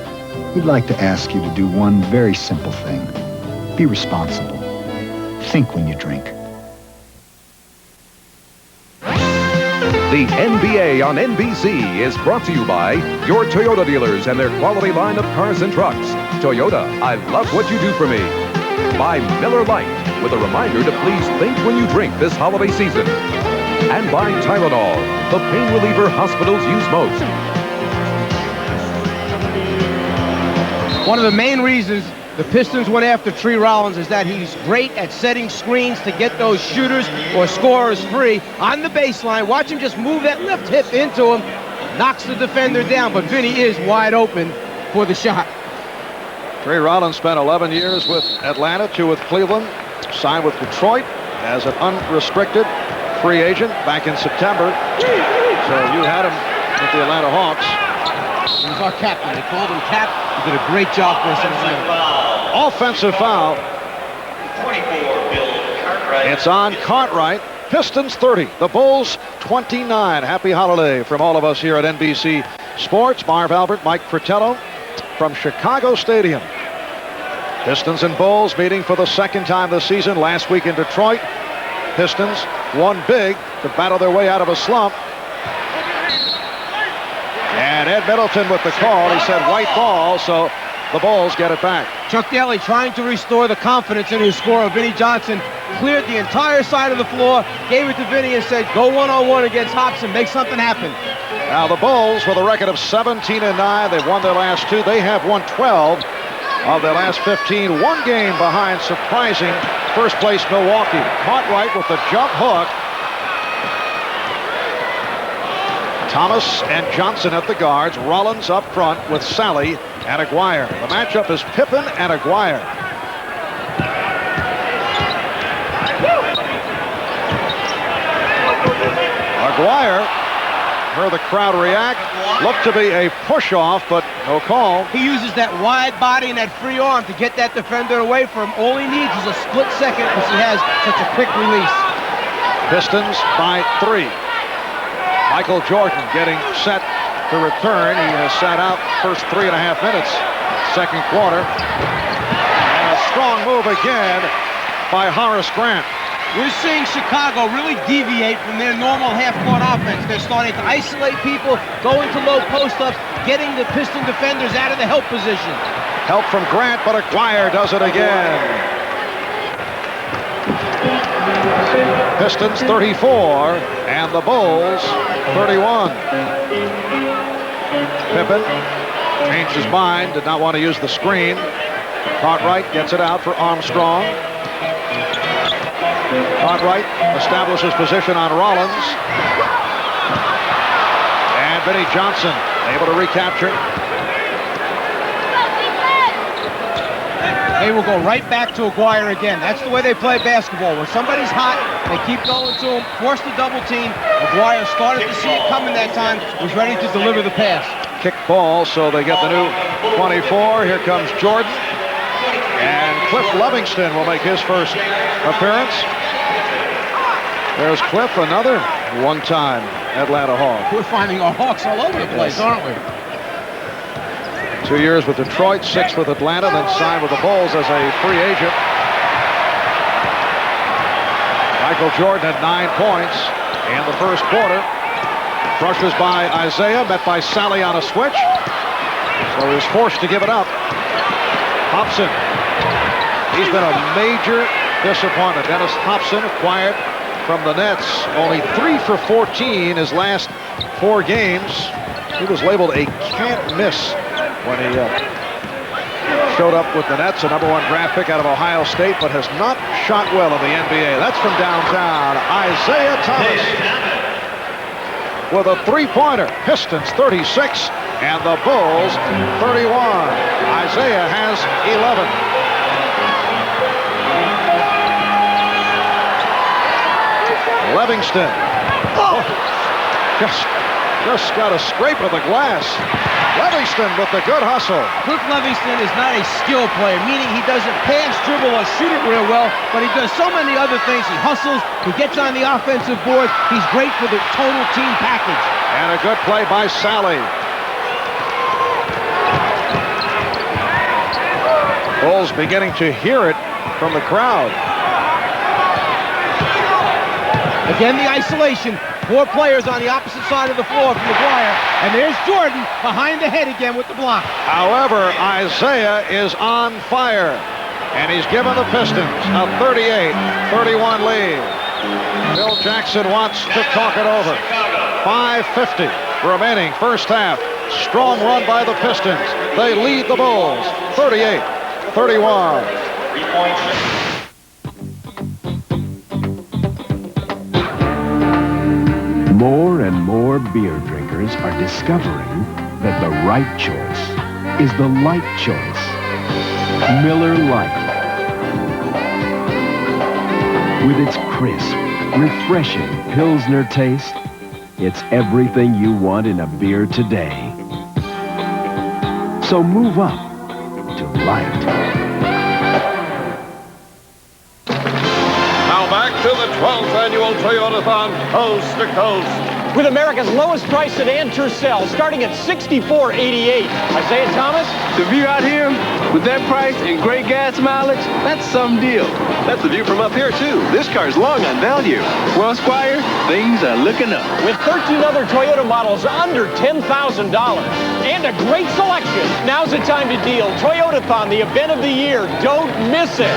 we'd like to ask you to do one very simple thing. Be responsible. Think when you drink. The NBA on NBC is brought to you by your Toyota dealers and their quality line of cars and trucks. Toyota, I love what you do for me. By Miller Lite, with a reminder to please think when you drink this holiday season. And by Tylenol, the pain reliever hospitals use most. One of the main reasons the Pistons went after Tree Rollins is that he's great at setting screens to get those shooters or scorers free on the baseline. Watch him just move that left hip into him, knocks the defender down, but Vinny is wide open for the shot. Tree Rollins spent 11 years with Atlanta, 2 with Cleveland, signed with Detroit as an unrestricted free agent back in September. So you had him with the Atlanta Hawks. He's our captain. They called him Cap. He did a great job for us in Atlanta. Offensive foul. It's on Cartwright. Pistons 30, the Bulls 29. Happy holiday from all of us here at NBC Sports. Marv Albert, Mike Fratello from Chicago Stadium. Pistons and Bulls meeting for the second time this season. Last week in Detroit, Pistons won big to battle their way out of a slump. And Ed Middleton with the call. He said white ball, so the Bulls get it back. Chuck Daly trying to restore the confidence in his scorer, Vinnie Johnson, cleared the entire side of the floor, gave it to Vinnie and said, go one-on-one against Hobson, make something happen. Now the Bulls with a record of 17-9. They've won their last 2. They have won 12 of their last 15. One game behind surprising first place Milwaukee. Cartwright with the jump hook. Thomas and Johnson at the guards. Rollins up front with Sally and Aguirre. The matchup is Pippen and Aguirre. Aguirre heard the crowd react. Looked to be a push-off, but no call. He uses that wide body and that free arm to get that defender away from him. All he needs is a split second because he has such a quick release. Pistons by 3. Michael Jordan getting set to return. He has sat out first 3.5 minutes, second quarter. And a strong move again by Horace Grant. We're seeing Chicago really deviate from their normal half-court offense. They're starting to isolate people, going to low post-ups, getting the Piston defenders out of the help position. Help from Grant, but Aguirre does it again. Pistons 34 and the Bulls 31. Pippen changed his mind, did not want to use the screen. Cartwright gets it out for Armstrong. Cartwright establishes position on Rollins. And Vinnie Johnson able to recapture. They will go right back to Aguirre again. That's the way they play basketball. When somebody's hot, they keep going to him, force the double team. Aguirre started to see it coming that time, was ready to deliver the pass. Kick ball, so they get the new 24. Here comes Jordan. And Cliff Livingston will make his first appearance. There's Cliff, another one-time Atlanta Hawk. We're finding our Hawks all over the place, aren't we? 2 years with Detroit, 6 with Atlanta, then signed with the Bulls as a free agent. Michael Jordan had 9 points in the first quarter. Brushes by Isaiah, met by Sally on a switch. So he was forced to give it up. Hobson. He's been a major disappointment. Dennis Hobson acquired from the Nets. Only 3 for 14 his last 4 games. He was labeled a can't miss when he showed up with the Nets, a #1 draft pick out of Ohio State, but has not shot well in the NBA. That's from downtown. Isaiah Thomas with a 3-pointer. Pistons 36 and the Bulls 31. Isaiah has 11. Livingston. Oh, just got a scrape of the glass. Livingston with the good hustle. Cliff Livingston is not a skill player, meaning he doesn't pass, dribble, or shoot it real well, but he does so many other things. He hustles, he gets on the offensive board. He's great for the total team package. And a good play by Sally. Bulls beginning to hear it from the crowd. Again, the isolation. 4 players on the opposite side of the floor from Aguirre. And there's Jordan behind the head again with the block. However, Isaiah is on fire. And he's given the Pistons a 38-31 lead. Bill Jackson wants to talk it over. 5:50 remaining first half. Strong run by the Pistons. They lead the Bulls 38-31. More and more beer drinkers are discovering that the right choice is the light choice. Miller Lite. With its crisp, refreshing Pilsner taste, it's everything you want in a beer today. So move up to light. to the 12th annual Toyotathon Coast to Coast. With America's lowest price sedan Tercel, starting at $64.88. Isaiah Thomas? The view out here, with that price and great gas mileage, that's some deal. That's the view from up here, too. This car's long on value. Well, Squire, things are looking up. With 13 other Toyota models under $10,000 and a great selection, now's the time to deal. Toyotathon, the event of the year. Don't miss it.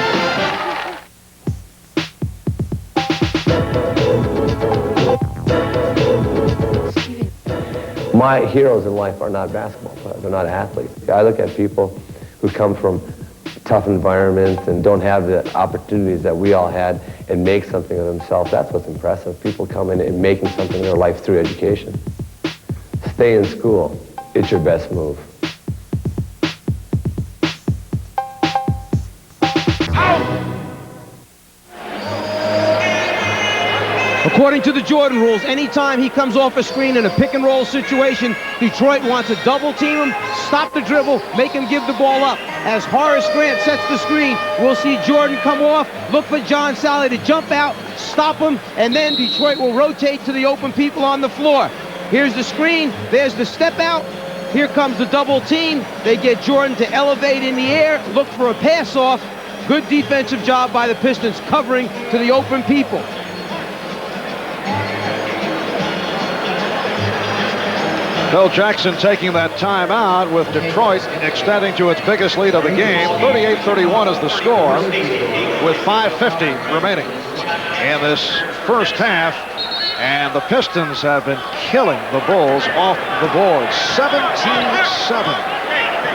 My heroes in life are not basketball players. They're not athletes. I look at people who come from tough environments and don't have the opportunities that we all had and make something of themselves. That's what's impressive. People coming and making something in their life through education. Stay in school. It's your best move. According to the Jordan rules, anytime he comes off a screen in a pick-and-roll situation, Detroit wants to double-team him, stop the dribble, make him give the ball up. As Horace Grant sets the screen, we'll see Jordan come off, look for John Sally to jump out, stop him, and then Detroit will rotate to the open people on the floor. Here's the screen, there's the step out, here comes the double team. They get Jordan to elevate in the air, look for a pass-off. Good defensive job by the Pistons covering to the open people. Phil Jackson taking that timeout with Detroit extending to its biggest lead of the game. 38-31 is the score with 5:50 remaining in this first half. And the Pistons have been killing the Bulls off the board. 17-7.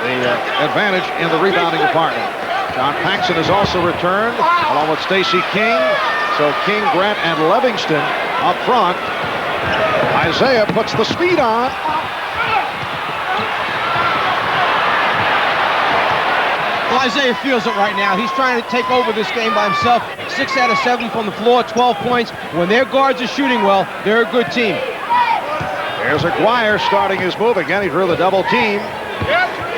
The advantage in the rebounding department. John Paxson has also returned along with Stacey King. So King, Grant, and Livingston up front. Isaiah puts the speed on. Well, Isaiah feels it right now. He's trying to take over this game by himself. 6 out of 7 from the floor, 12 points. When their guards are shooting well, they're a good team. There's Aguirre starting his move. Again, he drew the double team.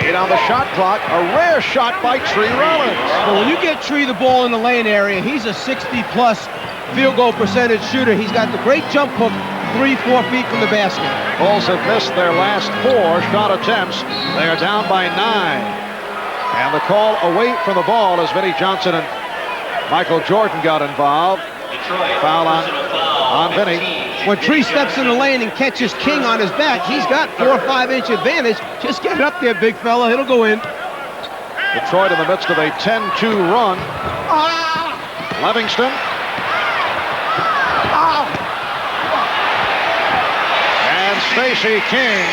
8 on the shot clock. A rare shot by Tree Rollins. Well, when you get Tree the ball in the lane area, he's a 60-plus field goal percentage shooter. He's got the great jump hook 3-4 feet from the basket. Bulls have missed their last 4 shot attempts. They are down by 9. And the call away from the ball as Vinnie Johnson and Michael Jordan got involved. Foul on Vinnie. When Tree steps in the lane and catches King on his back, he's got 4 or 5 inch advantage. Just get it up there, big fella. It'll go in. Detroit in the midst of a 10-2 run. Livingston. And Stacey King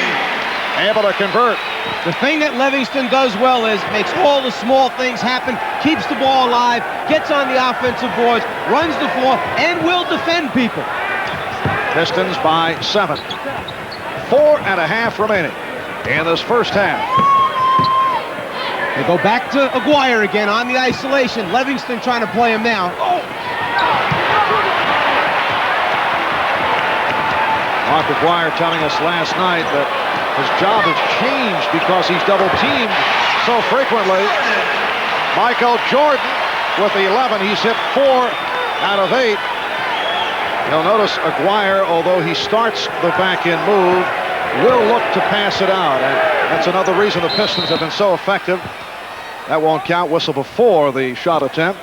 able to convert. The thing that Livingston does well is makes all the small things happen, keeps the ball alive, gets on the offensive boards, runs the floor, and will defend people. Pistons by 7. 4.5 remaining in this first half. They go back to Aguirre again on the isolation. Livingston trying to play him now. Mark Aguirre telling us last night that his job has changed because he's double-teamed so frequently. Michael Jordan with 11. He's hit 4 out of 8. You'll notice Aguirre, although he starts the back-end move, will look to pass it out. And that's another reason the Pistons have been so effective. That won't count. Whistle before the shot attempt.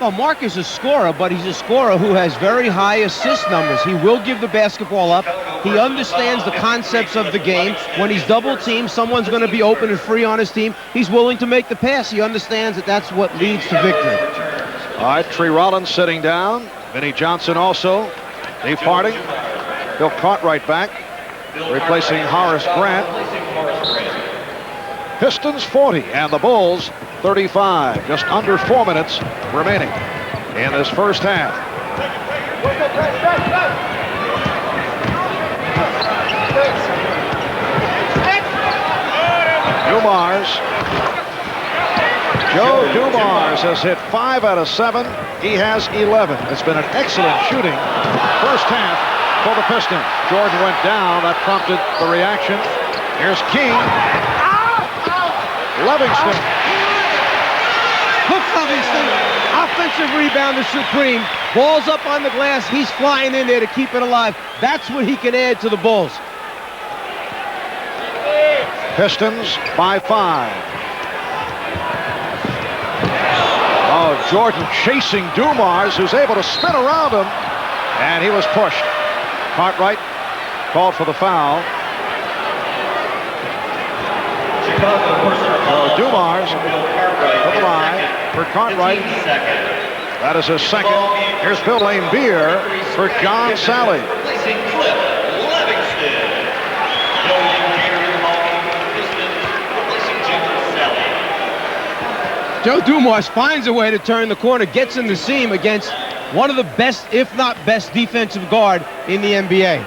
Well, Mark is a scorer, but he's a scorer who has very high assist numbers. He will give the basketball up. He understands the concepts of the game. When he's double-teamed, someone's going to be open and free on his team. He's willing to make the pass. He understands that that's what leads to victory. All right, Tree Rollins sitting down. Vinnie Johnson also departing. Bill Cartwright back, replacing Horace Grant. Pistons 40 and the Bulls 35. Just under 4 minutes remaining in this first half. Joe Dumars has hit 5 out of 7. He has 11. It's been an excellent shooting first half for the Pistons. Jordan went down. That prompted the reaction. Here's King. Livingston. Hook Livingston. Up offensive rebounder supreme. Ball's up on the glass. He's flying in there to keep it alive. That's what he can add to the Bulls. Pistons by 5. Oh, Jordan chasing Dumars, who's able to spin around him, and he was pushed. Cartwright called for the foul. So Dumars to the line for Cartwright. That is his second. Here's Bill Laimbeer for John Sally. Joe Dumars finds a way to turn the corner, gets in the seam against one of the best, if not best, defensive guard in the NBA.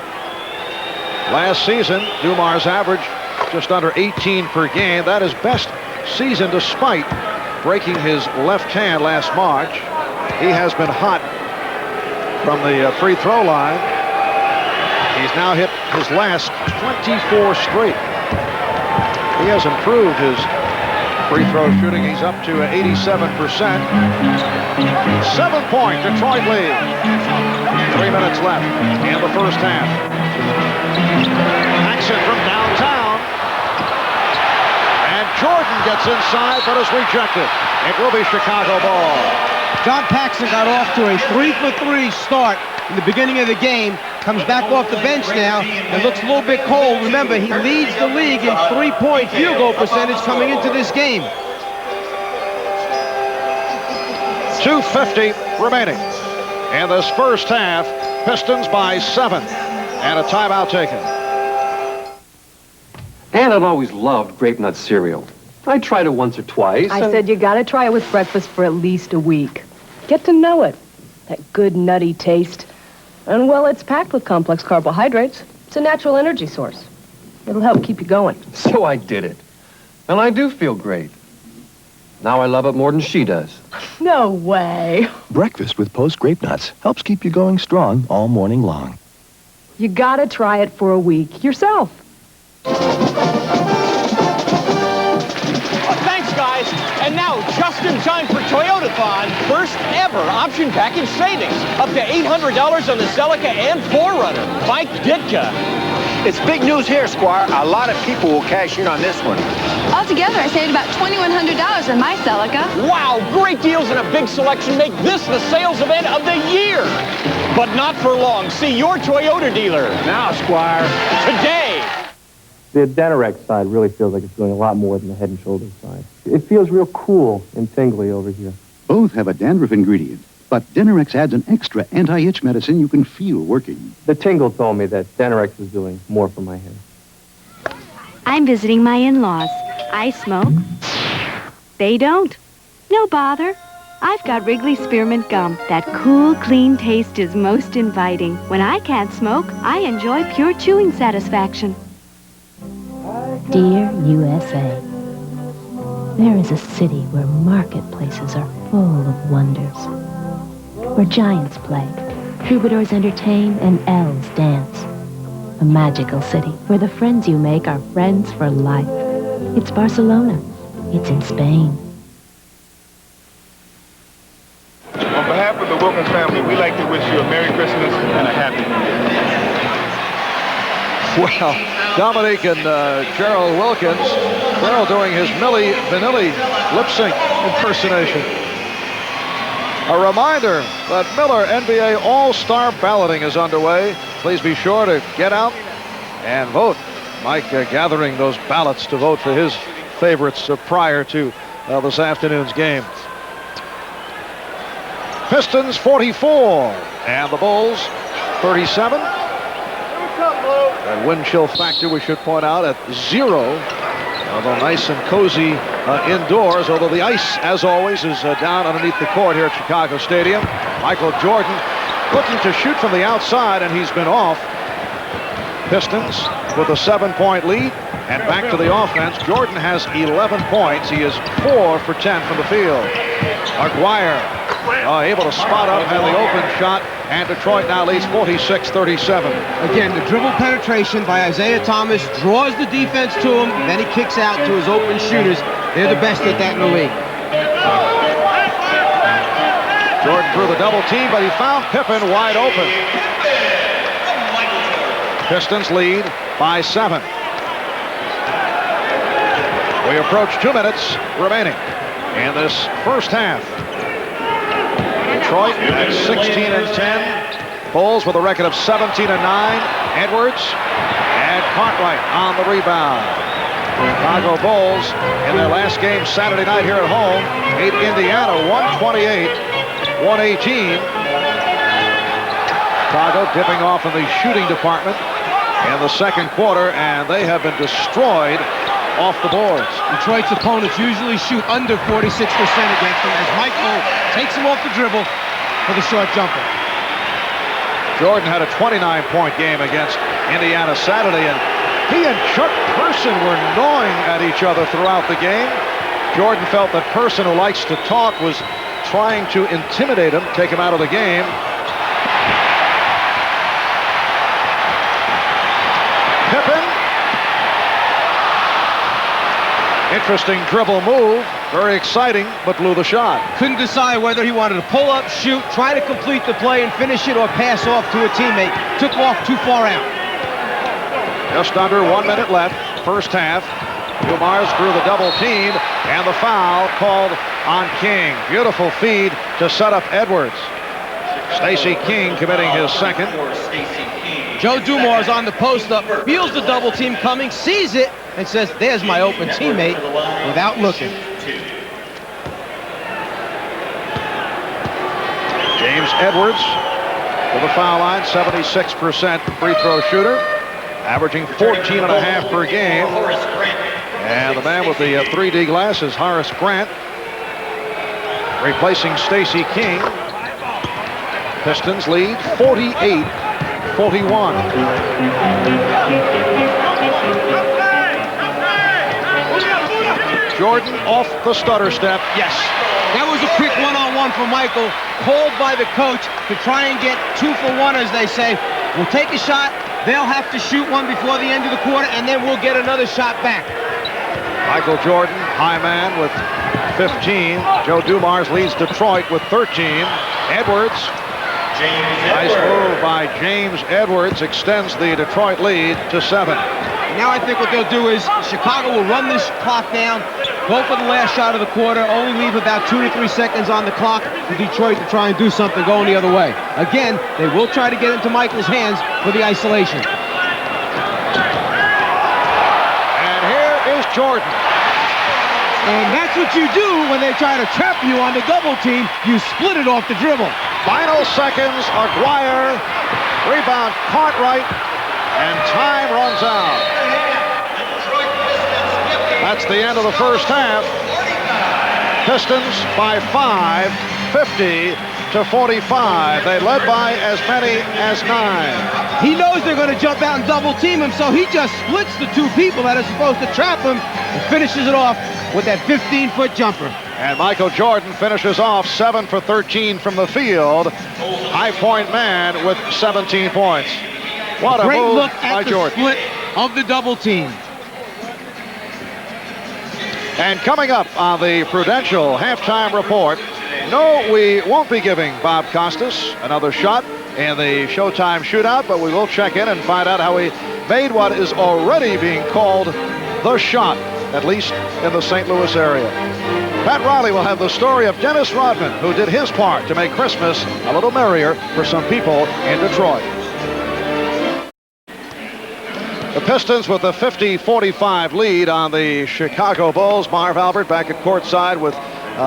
Last season, Dumars averaged just under 18 per game. That is best season despite breaking his left hand last March. He has been hot from the free throw line. He's now hit his last 24 straight. He has improved his free throw shooting. He's up to 87%. 7-point Detroit lead. 3 minutes left in the first half. Paxson from downtown. And Jordan gets inside but is rejected. It will be Chicago ball. John Paxson got off to a 3-for-3 start in the beginning of the game. Comes back off the bench now and looks a little bit cold. Remember, he leads the league in three-point field goal percentage coming into this game. 2:50 remaining in this first half. Pistons by 7 and a timeout taken. And I've always loved grape nut cereal. I tried it once or twice. I said you gotta try it with breakfast for at least a week. Get to know it. That good nutty taste. And well, it's packed with complex carbohydrates. It's a natural energy source. It'll help keep you going. So I did it. And I do feel great. Now I love it more than she does. No way. Breakfast with Post Grape Nuts helps keep you going strong all morning long. You gotta try it for a week yourself. Thanks, guys. And now, just in time for Toyotathon, first ever option package savings. Up to $800 on the Celica and 4Runner. Mike Ditka. It's big news here, Squire. A lot of people will cash in on this one. Altogether, I saved about $2,100 on my Celica. Wow, great deals and a big selection make this the sales event of the year. But not for long. See your Toyota dealer. Now, Squire. Today. The Denorex side really feels like it's doing a lot more than the Head and Shoulders side. It feels real cool and tingly over here. Both have a dandruff ingredient, but Denorex adds an extra anti-itch medicine you can feel working. The tingle told me that Denorex is doing more for my hair. I'm visiting my in-laws. I smoke. They don't. No bother. I've got Wrigley Spearmint Gum. That cool, clean taste is most inviting. When I can't smoke, I enjoy pure chewing satisfaction. Dear USA, there is a city where marketplaces are full of wonders, where giants play, troubadours entertain, and elves dance. A magical city where the friends you make are friends for life. It's Barcelona. It's in Spain. On behalf of the Wilkins family, we'd like to wish you a Merry Christmas and a Happy New Year. Well, Dominique and Gerald Wilkins, Gerald doing his Milli Vanilli lip sync impersonation. A reminder that Miller NBA All-Star balloting is underway. Please be sure to get out and vote. Mike gathering those ballots to vote for his favorites prior to this afternoon's game. Pistons 44 and the Bulls 37. That wind chill factor, we should point out, at 0. Although nice and cozy indoors, although the ice, as always, is down underneath the court here at Chicago Stadium. Michael Jordan looking to shoot from the outside, and he's been off. Pistons with a 7-point lead, and back to the offense. Jordan has 11 points. He is 4 for 10 from the field. Aguirre able to spot up and the open shot, and Detroit now leads 46-37. Again, the dribble penetration by Isaiah Thomas draws the defense to him, then he kicks out to his open shooters. They're the best at that in the league. Jordan threw the double team, but he found Pippen wide open. Pistons lead by 7. We approach 2 minutes remaining in this first half. Detroit at 16-10. Bulls with a record of 17-9. Edwards and Cartwright on the rebound. Chicago Bulls in their last game Saturday night here at home beat Indiana 128-118. Chicago dipping off in the shooting department in the second quarter, and they have been destroyed off the boards. Detroit's opponents usually shoot under 46% against them as Michael takes him off the dribble for the short jumper. Jordan had a 29-point game against Indiana Saturday, and he and Chuck Person were gnawing at each other throughout the game. Jordan felt that Person, who likes to talk, was trying to intimidate him, take him out of the game. Pippen. Interesting dribble move. Very exciting, but blew the shot. Couldn't decide whether he wanted to pull up, shoot, try to complete the play and finish it, or pass off to a teammate. Took off too far out. Just under 1 minute left, first half. Dumars drew the double team, and the foul called on King. Beautiful feed to set up Edwards. Stacey King committing his second. Joe Dumars on the post-up, feels the double team coming, sees it, and says, there's my open teammate, without looking. James Edwards to the foul line, 76% free throw shooter, averaging 14.5 per game. And the man with the 3D glasses, Horace Grant, replacing Stacey King. Pistons lead 48-41. Jordan off the stutter step. Yes. That was a quick one-on-one for Michael, called by the coach to try and get 2 for 1, as they say. We'll take a shot, they'll have to shoot one before the end of the quarter, and then we'll get another shot back. Michael Jordan, high man with 15. Joe Dumars leads Detroit with 13. Edwards, nice move by James Edwards, extends the Detroit lead to 7. Now I think what they'll do is Chicago will run this clock down, go for the last shot of the quarter, only leave about 2 to 3 seconds on the clock for Detroit to try and do something going the other way. Again, they will try to get into Michael's hands for the isolation. And here is Jordan. And that's what you do when they try to trap you on the double team. You split it off the dribble. Final seconds, Aguirre, rebound Cartwright, and time runs out. That's the end of the first half. Pistons by 5, 50-45. They led by as many as 9. He knows they're going to jump out and double team him, so he just splits the 2 people that are supposed to trap him and finishes it off with that 15-foot jumper. And Michael Jordan finishes off 7 for 13 from the field. High point man with 17 points. What a great move look by at the Jordan. split of the double team. And coming up on the Prudential halftime report, no, we won't be giving Bob Costas another shot in the Showtime shootout, but we will check in and find out how he made what is already being called the shot, at least in the St. Louis area. Pat Riley will have the story of Dennis Rodman, who did his part to make Christmas a little merrier for some people in Detroit. The Pistons with a 50-45 lead on the Chicago Bulls. Marv Albert back at courtside with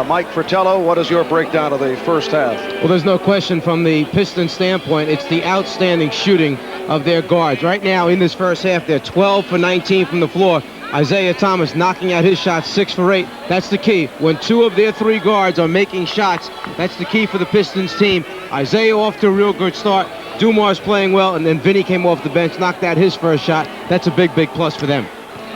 Mike Fratello. What is your breakdown of the first half? Well, there's no question from the Pistons standpoint, it's the outstanding shooting of their guards. Right now in this first half, they're 12 for 19 from the floor. Isaiah Thomas knocking out his shots 6 for 8. That's the key. When 2 of their 3 guards are making shots, that's the key for the Pistons team. Isaiah off to a real good start. Dumars playing well, and then Vinny came off the bench, knocked out his first shot. That's a big, big plus for them.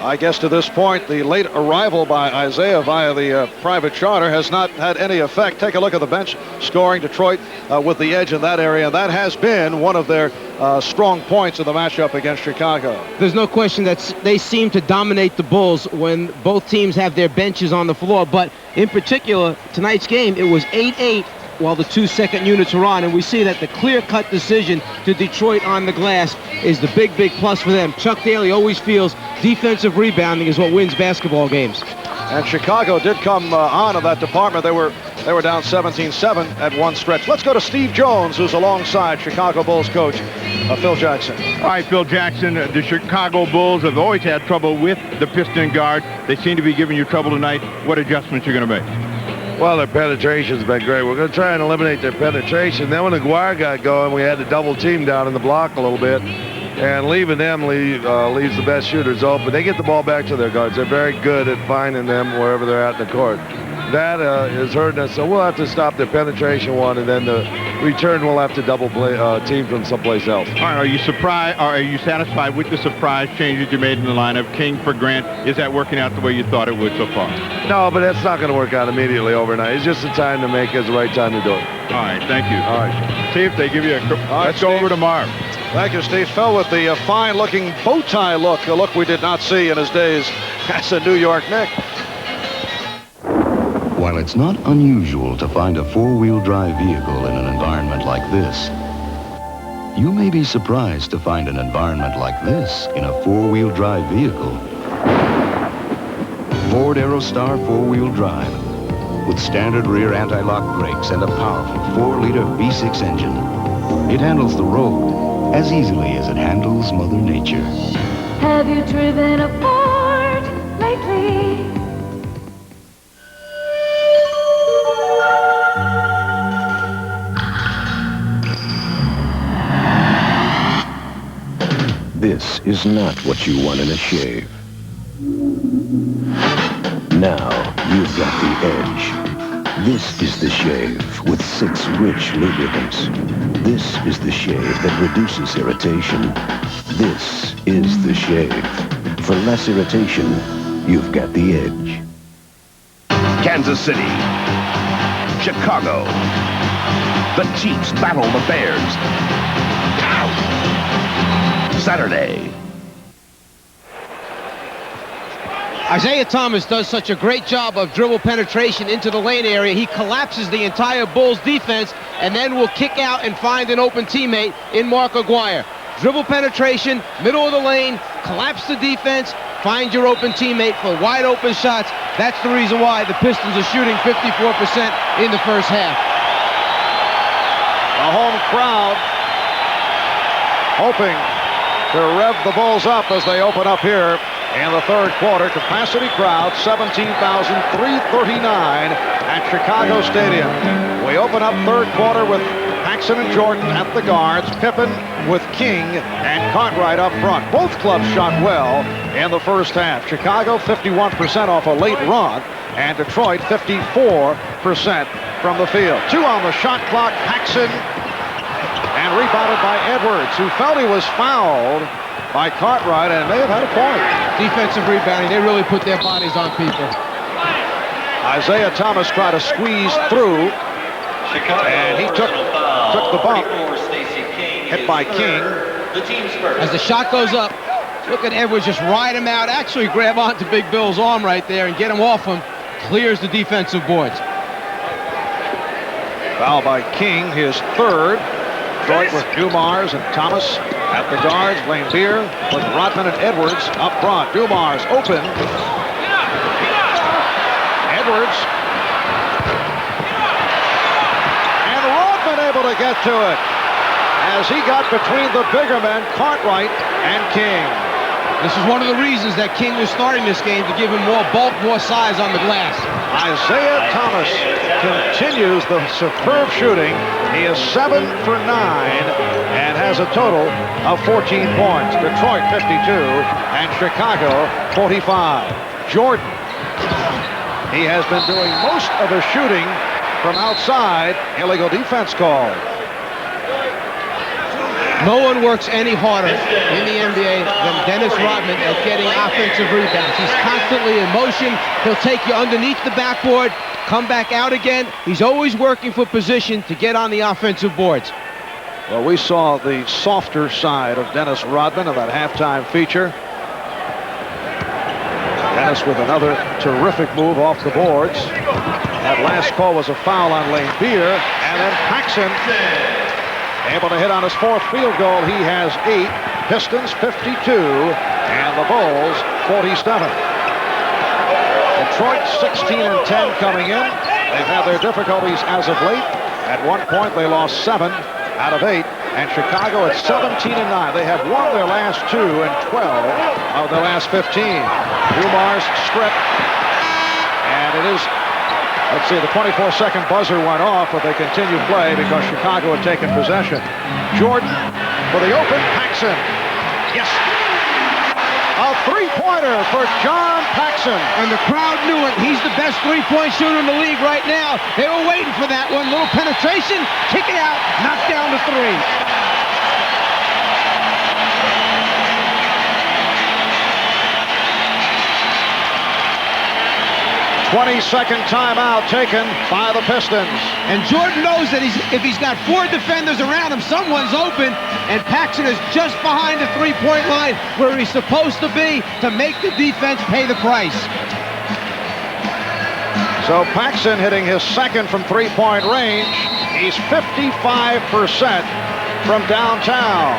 I guess to this point, the late arrival by Isaiah via the private charter has not had any effect. Take a look at the bench scoring. Detroit with the edge in that area. That has been one of their strong points in the matchup against Chicago. There's no question that they seem to dominate the Bulls when both teams have their benches on the floor. But in particular, tonight's game, it was 8-8 while the 2 second units are on, and we see that the clear-cut decision to Detroit on the glass is the big, big plus for them. Chuck Daly always feels defensive rebounding is what wins basketball games. And Chicago did come on in that department. They were down 17-7 at one stretch. Let's go to Steve Jones, who's alongside Chicago Bulls coach Phil Jackson. All right, Phil Jackson, the Chicago Bulls have always had trouble with the Piston guard. They seem to be giving you trouble tonight. What adjustments are you going to make? Well, their penetration's been great. We're going to try and eliminate their penetration. Then when Aguirre got going, we had to double team down in the block a little bit. And leaving them leaves the best shooters open. They get the ball back to their guards. They're very good at finding them wherever they're at in the court. That is hurting us, so we'll have to stop the penetration one, and then the return we'll have to double play team from someplace else. All right, are you surprised, or are you satisfied with the surprise changes you made in the lineup? King for Grant, is that working out the way you thought it would so far? No, but that's not going to work out immediately overnight. It's just the time to make it. It's the right time to do it. All right, thank you. All right. See if they give you a... Let's go over to Marv. Thank you, Steve. Phil with the fine-looking bow tie look, a look we did not see in his days as a New York Knick. While it's not unusual to find a four-wheel drive vehicle in an environment like this, you may be surprised to find an environment like this in a four-wheel drive vehicle. Ford Aerostar four-wheel drive with standard rear anti-lock brakes and a powerful 4-liter V6 engine. It handles the road as easily as it handles Mother Nature. Have you driven a Ford lately? This is not what you want in a shave. Now you've got the edge. This is the shave with 6 rich lubricants. This is the shave that reduces irritation. This is the shave. For less irritation, you've got the edge. Kansas City, Chicago. The Chiefs battle the Bears. Saturday. Isaiah Thomas does such a great job of dribble penetration into the lane area. He collapses the entire Bulls defense and then will kick out and find an open teammate in Mark Aguirre. Dribble penetration, middle of the lane, collapse the defense, find your open teammate for wide open shots. That's the reason why the Pistons are shooting 54% in the first half. The home crowd hoping to rev the Bulls up as they open up here in the third quarter. Capacity crowd 17,339 at Chicago Stadium. We open up third quarter with Paxson and Jordan at the guards, Pippen with King and Cartwright up front. Both clubs shot well in the first half. Chicago 51% off a late run, and Detroit 54% from the field. 2 on the shot clock. Paxson, and rebounded by Edwards, who felt he was fouled by Cartwright and may have had a point. Defensive rebounding, they really put their bodies on people. Isaiah Thomas tried to squeeze through, and he took the bump, hit by King. As the shot goes up, look at Edwards just ride him out, actually grab onto Big Bill's arm right there and get him off him, clears the defensive boards. Foul by King, his third. Detroit with Dumars and Thomas at the guards. Blaine Beer with Rodman and Edwards up front. Dumars open. Edwards. And Rodman able to get to it as he got between the bigger men, Cartwright and King. This is one of the reasons that King was starting this game, to give him more bulk, more size on the glass. Isaiah Thomas continues the superb shooting. He is 7 for 9 and has a total of 14 points. Detroit 52 and Chicago 45. Jordan, he has been doing most of the shooting from outside. Illegal defense call. No one works any harder in the NBA than Dennis Rodman at getting offensive rebounds. He's constantly in motion. He'll take you underneath the backboard, come back out again. He's always working for position to get on the offensive boards. Well, we saw the softer side of Dennis Rodman in that halftime feature. Dennis with another terrific move off the boards. That last call was a foul on Lane Beer. And then Paxson able to hit on his 4th field goal. He has 8. Pistons 52 and the Bulls 47. Detroit 16-10 coming in. They've had their difficulties as of late. At one point they lost 7 out of 8. And Chicago at 17-9. They have won their last 2 and 12 of their last 15. Dumar's strip. And it is, let's see, the 24-second buzzer went off, but they continue play because Chicago had taken possession. Jordan for the open Paxson. Yes. A 3-pointer for John Paxson. And the crowd knew it. He's the best 3-point shooter in the league right now. They were waiting for that one. Little penetration, kick it out, knock down the 3. 22nd timeout taken by the Pistons. And Jordan knows that if he's got 4 defenders around him, someone's open, and Paxson is just behind the 3-point line where he's supposed to be to make the defense pay the price. So Paxson hitting his 2nd from 3-point range. He's 55% from downtown.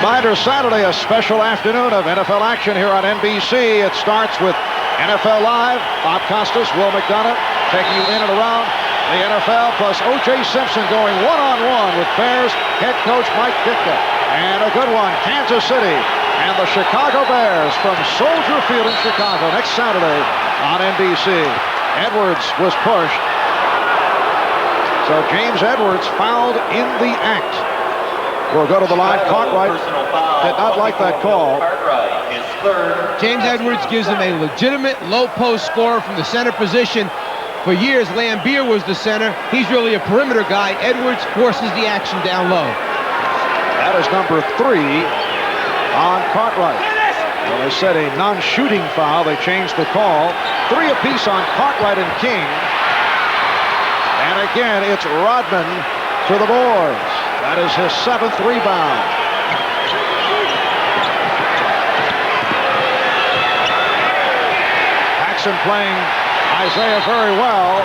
Reminder, Saturday, a special afternoon of NFL action here on NBC. It starts with NFL Live. Bob Costas, Will McDonough taking you in and around the NFL, plus O.J. Simpson going one-on-one with Bears head coach Mike Ditka. And a good one, Kansas City and the Chicago Bears from Soldier Field in Chicago next Saturday on NBC. Edwards was pushed. So James Edwards fouled in the act. We'll go to the line. Cartwright did not like that call. James Edwards gives him a legitimate low post scorer from the center position. For years, Lambeer was the center. He's really a perimeter guy. Edwards forces the action down low. That is number 3 on Cartwright. Well, they said a non-shooting foul. They changed the call. 3 apiece on Cartwright and King. And again, it's Rodman to the boards. That is his 7th rebound. Paxson playing Isaiah very well.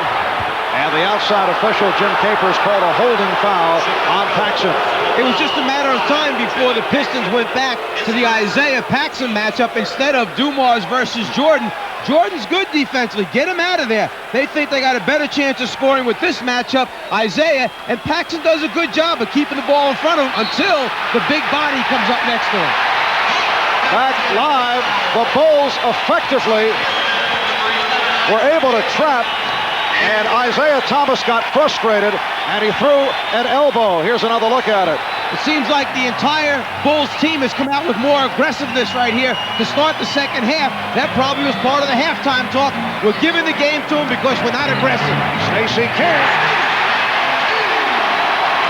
And the outside official, Jim Capers, called a holding foul on Paxson. It was just a matter of time before the Pistons went back to the Isaiah-Paxson matchup instead of Dumars versus Jordan. Jordan's good defensively. Get him out of there. They think they got a better chance of scoring with this matchup, Isaiah, and Paxson does a good job of keeping the ball in front of him until the big body comes up next to him. Back live, the Bulls effectively were able to trap, and Isaiah Thomas got frustrated, and he threw an elbow. Here's another look at it. It seems like the entire Bulls team has come out with more aggressiveness right here to start the second half. That probably was part of the halftime talk. We're giving the game to them because we're not aggressive. Stacey King.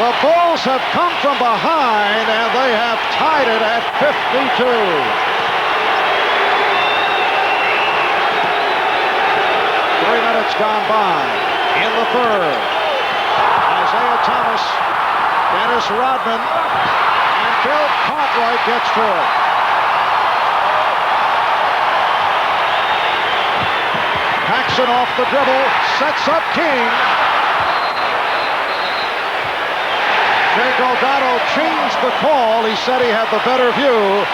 The Bulls have come from behind, and they have tied it at 52. 3 minutes gone by in the third. Isaiah Thomas, Dennis Rodman, and Bill Cartwright gets to it. Paxson off the dribble, sets up King. Jake O'Donnell changed the call. He said he had the better view,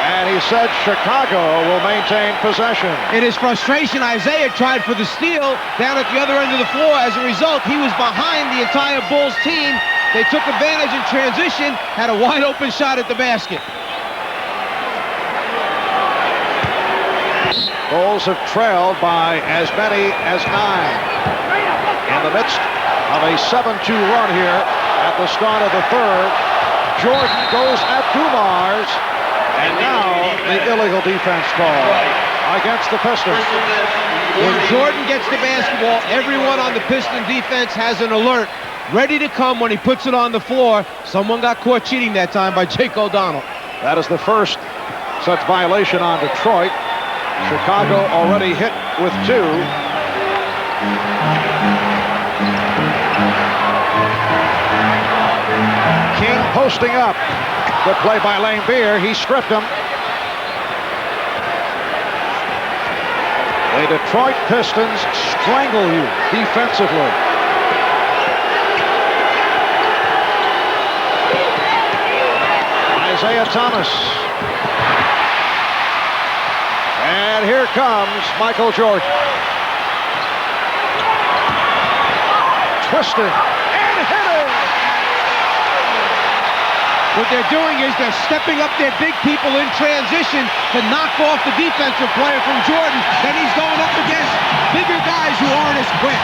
and he said Chicago will maintain possession. In his frustration, Isaiah tried for the steal down at the other end of the floor. As a result, he was behind the entire Bulls team. They took advantage in transition, had a wide open shot at the basket. Bulls have trailed by as many as 9. In the midst of a 7-2 run here at the start of the third, Jordan goes at Dumars, and now the illegal defense call against the Pistons. When Jordan gets the basketball, everyone on the Piston defense has an alert, ready to come when he puts it on the floor. Someone got caught cheating that time by Jake O'Donnell. That is the first such violation on Detroit. Chicago already hit with 2. King posting up. Good play by Lane Beer. He stripped him. The Detroit Pistons strangle you defensively. Isaiah Thomas. And here comes Michael Jordan. Twisted and hitting. What they're doing is they're stepping up their big people in transition to knock off the defensive player from Jordan. Then he's going up against bigger guys who aren't as quick.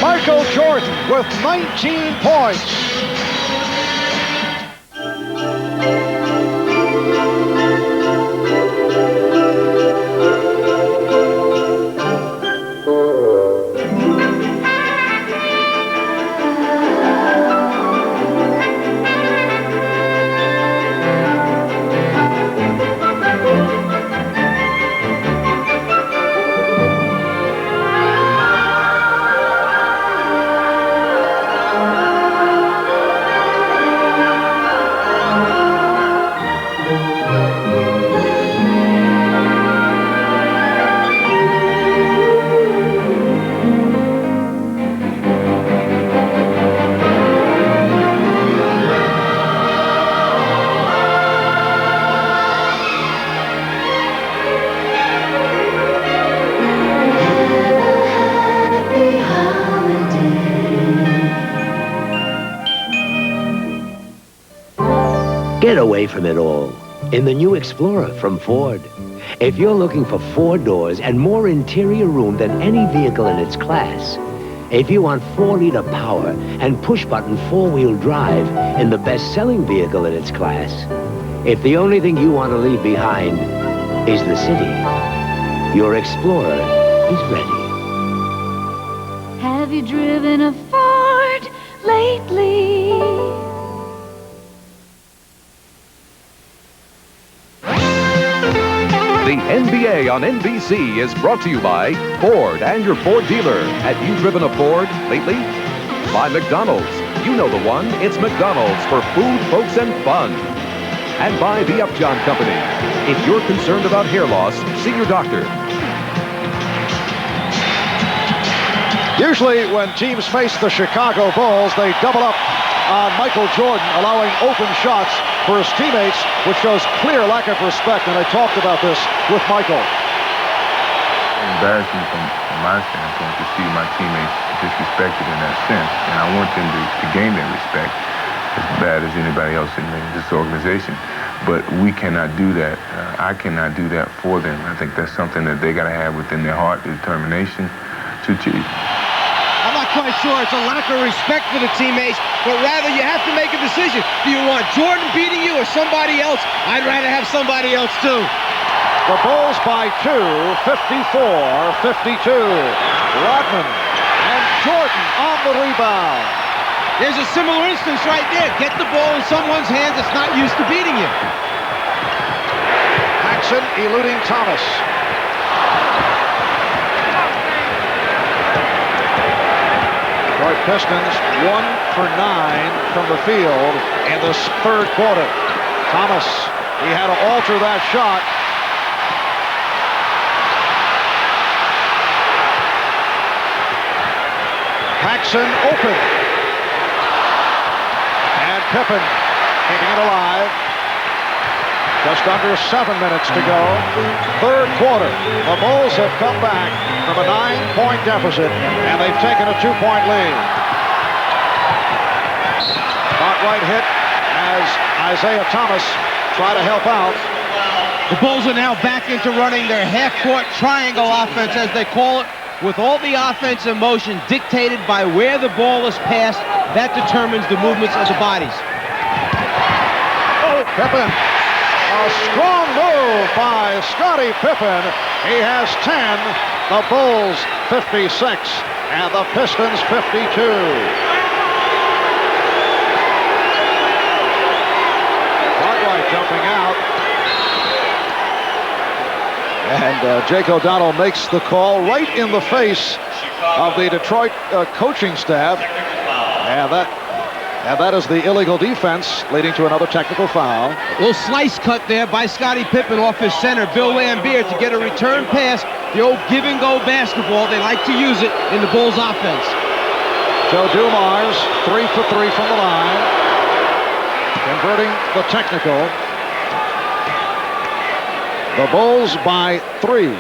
Michael Jordan with 19 points. Get away from it all in the new Explorer from Ford. If you're looking for 4 doors and more interior room than any vehicle in its class, if you want 4-liter power and push-button 4-wheel drive in the best-selling vehicle in its class, if the only thing you want to leave behind is the city, your Explorer is ready. Have you driven a Ford lately? The NBA on NBC is brought to you by Ford and your Ford dealer. Have you driven a Ford lately? By McDonald's. You know the one. It's McDonald's for food, folks, and fun. And by the Upjohn Company. If you're concerned about hair loss, see your doctor. Usually when teams face the Chicago Bulls, they double up on Michael Jordan, allowing open shots for his teammates, which shows clear lack of respect, and I talked about this with Michael. Embarrassing from my standpoint to see my teammates disrespected in that sense, and I want them to gain their respect as bad as anybody else in this organization. But we cannot do that. I cannot do that for them. I think that's something that they got to have within their heart, the determination to achieve. I'm not quite sure it's a lack of respect for the teammates, but rather you have to make a decision. Do you want Jordan beating you or somebody else? I'd rather have somebody else too. The Bulls by 2, 54-52. Rodman and Jordan on the rebound. There's a similar instance right there. Get the ball in someone's hands that's not used to beating you. Paxson eluding Thomas. Detroit Pistons 1 for 9 from the field in this third quarter. Thomas, he had to alter that shot. Paxson open. And Pippen keeping it alive. Just under 7 minutes to go. Third quarter. The Bulls have come back from a 9-point deficit, and they've taken a 2-point lead. Spot right hit as Isaiah Thomas tried to help out. The Bulls are now back into running their half-court triangle offense, as they call it, with all the offense in motion dictated by where the ball is passed. That determines the movements of the bodies. Oh, Pippen. A strong move by Scottie Pippen. He has 10. The Bulls 56 and the Pistons 52. jumping out. And Jake O'Donnell makes the call right in the face of the Detroit coaching staff. And that is the illegal defense, leading to another technical foul. A little slice cut there by Scottie Pippen off his center, Bill Laimbeer, to get a return pass. The old give-and-go basketball. They like to use it in the Bulls offense. Joe Dumars, 3 for 3 from the line, converting the technical. The Bulls by 3.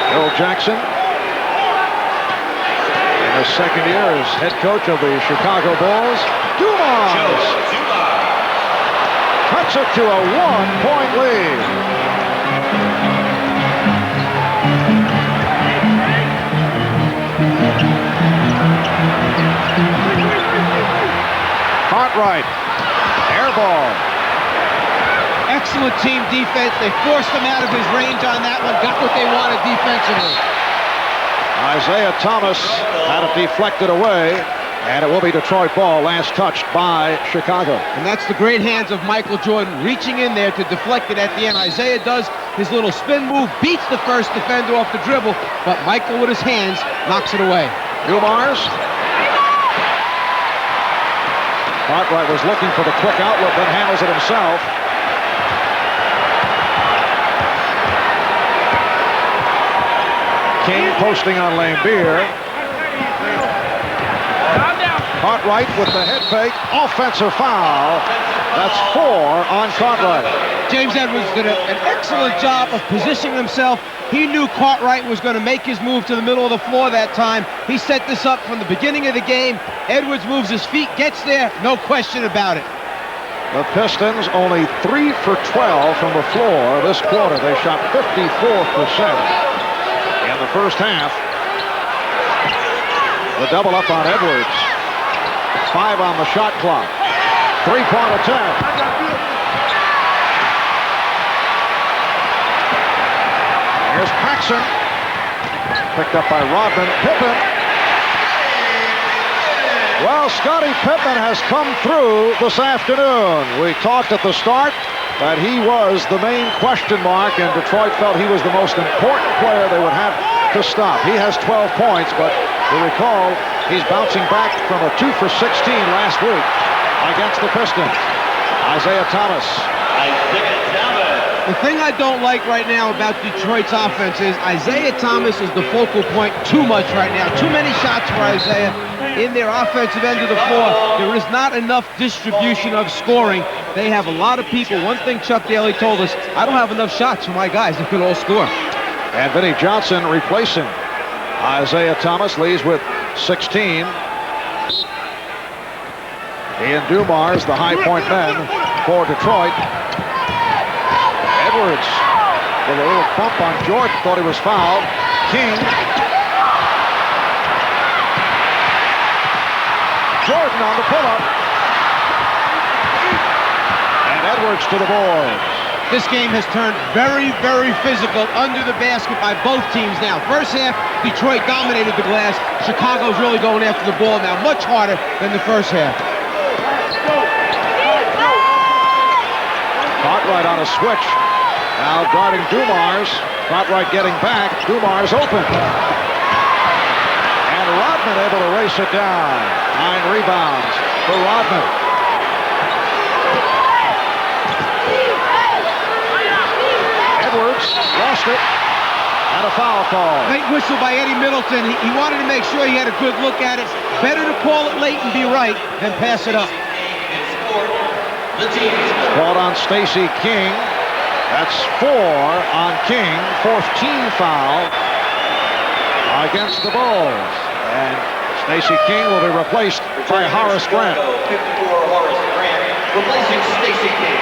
Bill Jackson, in his second year as head coach of the Chicago Bulls. Dumars cuts it to a 1-point lead. Cartwright, air ball. Excellent team defense. They forced him out of his range on that one. Got what they wanted defensively. Isaiah Thomas had it deflected away, and it will be Detroit ball, last touched by Chicago. And that's the great hands of Michael Jordan, reaching in there to deflect it at the end. Isaiah does his little spin move, beats the first defender off the dribble, but Michael with his hands knocks it away. Dumars. Cartwright was looking for the quick outlet, then handles it himself. King posting on Laimbeer. Cartwright with the head fake, offensive foul. That's 4 on Cartwright. James Edwards did an excellent job of positioning himself. He knew Cartwright was going to make his move to the middle of the floor that time. He set this up from the beginning of the game. Edwards moves his feet, gets there, no question about it. The Pistons only 3 for 12 from the floor this quarter. They shot 54%. In the first half. The double up on Edwards. 5 on the shot clock. 3-point attempt. Here's Paxson. Picked up by Rodman. Pippen. Well, Scottie Pippen has come through this afternoon. We talked at the start that he was the main question mark, and Detroit felt he was the most important player they would have to stop. He has 12 points, but you recall he's bouncing back from a 2 for 16 last week against the Pistons. Isaiah Thomas. The thing I don't like right now about Detroit's offense is Isaiah Thomas is the focal point too much right now. Too many shots for Isaiah in their offensive end of the floor. There is not enough distribution of scoring. They have a lot of people. One thing Chuck Daly told us, I don't have enough shots for my guys that can all score. And Vinnie Johnson replacing Isaiah Thomas, leaves with 16. Ian Dumars, the high point men for Detroit. Edwards with a little bump on Jordan, thought he was fouled. King. Jordan on the pull-up. And Edwards to the boards. This game has turned very, very physical under the basket by both teams now. First half, Detroit dominated the glass. Chicago's really going after the ball now, much harder than the first half. Cartwright on a switch. Now guarding Dumars. Cartwright getting back. Dumars open. And Rodman able to race it down. 9 rebounds for Rodman. Edwards lost it. And a foul call. Late whistle by Eddie Middleton. He wanted to make sure he had a good look at it. Better to call it late and be right than pass it up. Called on Stacey King. That's 4 on King. 4th team foul against the Bulls. And Stacey King will be replaced by Horace Grant. 54 Horace Grant, replacing Stacey King.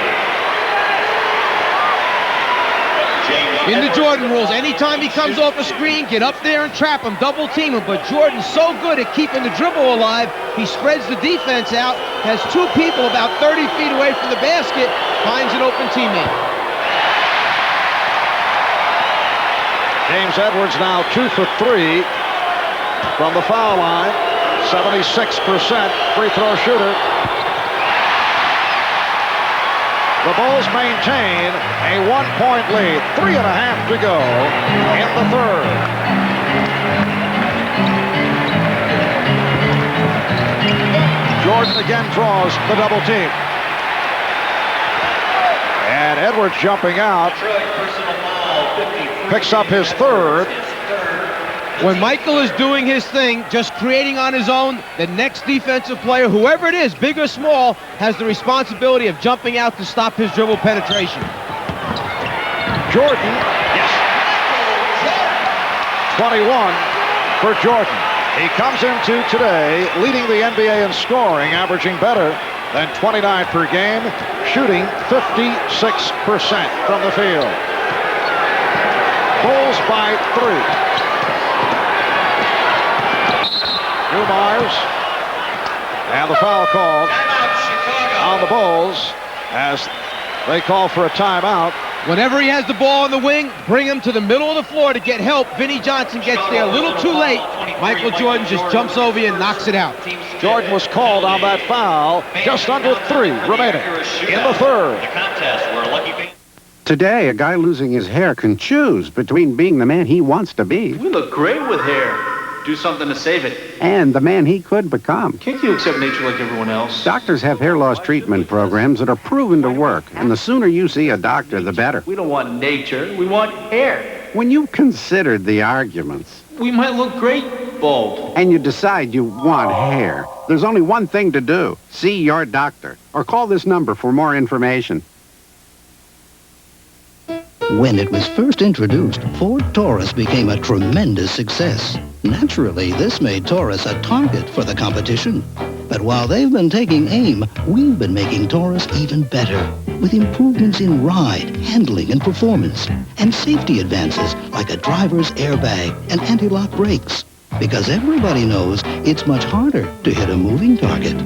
In the Jordan rules, anytime he comes off a screen, get up there and trap him, double team him. But Jordan's so good at keeping the dribble alive, he spreads the defense out, has 2 people about 30 feet away from the basket, finds an open teammate. James Edwards now 2 for 3 from the foul line. 76% free throw shooter. The Bulls maintain a 1-point lead. 3.5 to go in the third. Jordan again draws the double team. And Edwards jumping out. Picks up his third. When Michael is doing his thing, just creating on his own, the next defensive player, whoever it is, big or small, has the responsibility of jumping out to stop his dribble penetration. Jordan. Yes. 21 for Jordan. He comes into today leading the NBA in scoring, averaging better than 29 per game, shooting 56% from the field. Bulls by 3. Myers, and the foul called on the Bulls as they call for a timeout. Whenever he has the ball on the wing, bring him to the middle of the floor to get help. Vinnie Johnson gets there a little too late. Michael Jordan just jumps over you and knocks it out. Jordan was called on that foul. Just under 3 remaining in the third. Today, a guy losing his hair can choose between being the man he wants to be We look great with hair. Do something to save it. and the man he could become. Can't you accept nature like everyone else? Doctors have hair loss treatment programs that are proven to work, and the sooner you see a doctor, the better. We don't want nature. We want hair. When you've considered the arguments, We might look great bald. and you decide you want hair, there's only one thing to do. See your doctor, or call this number for more information. When it was first introduced, Ford Taurus became a tremendous success. Naturally, this made Taurus a target for the competition. But while they've been taking aim, we've been making Taurus even better, with improvements in ride, handling, and performance, and safety advances like a driver's airbag and anti-lock brakes. Because everybody knows it's much harder to hit a moving target.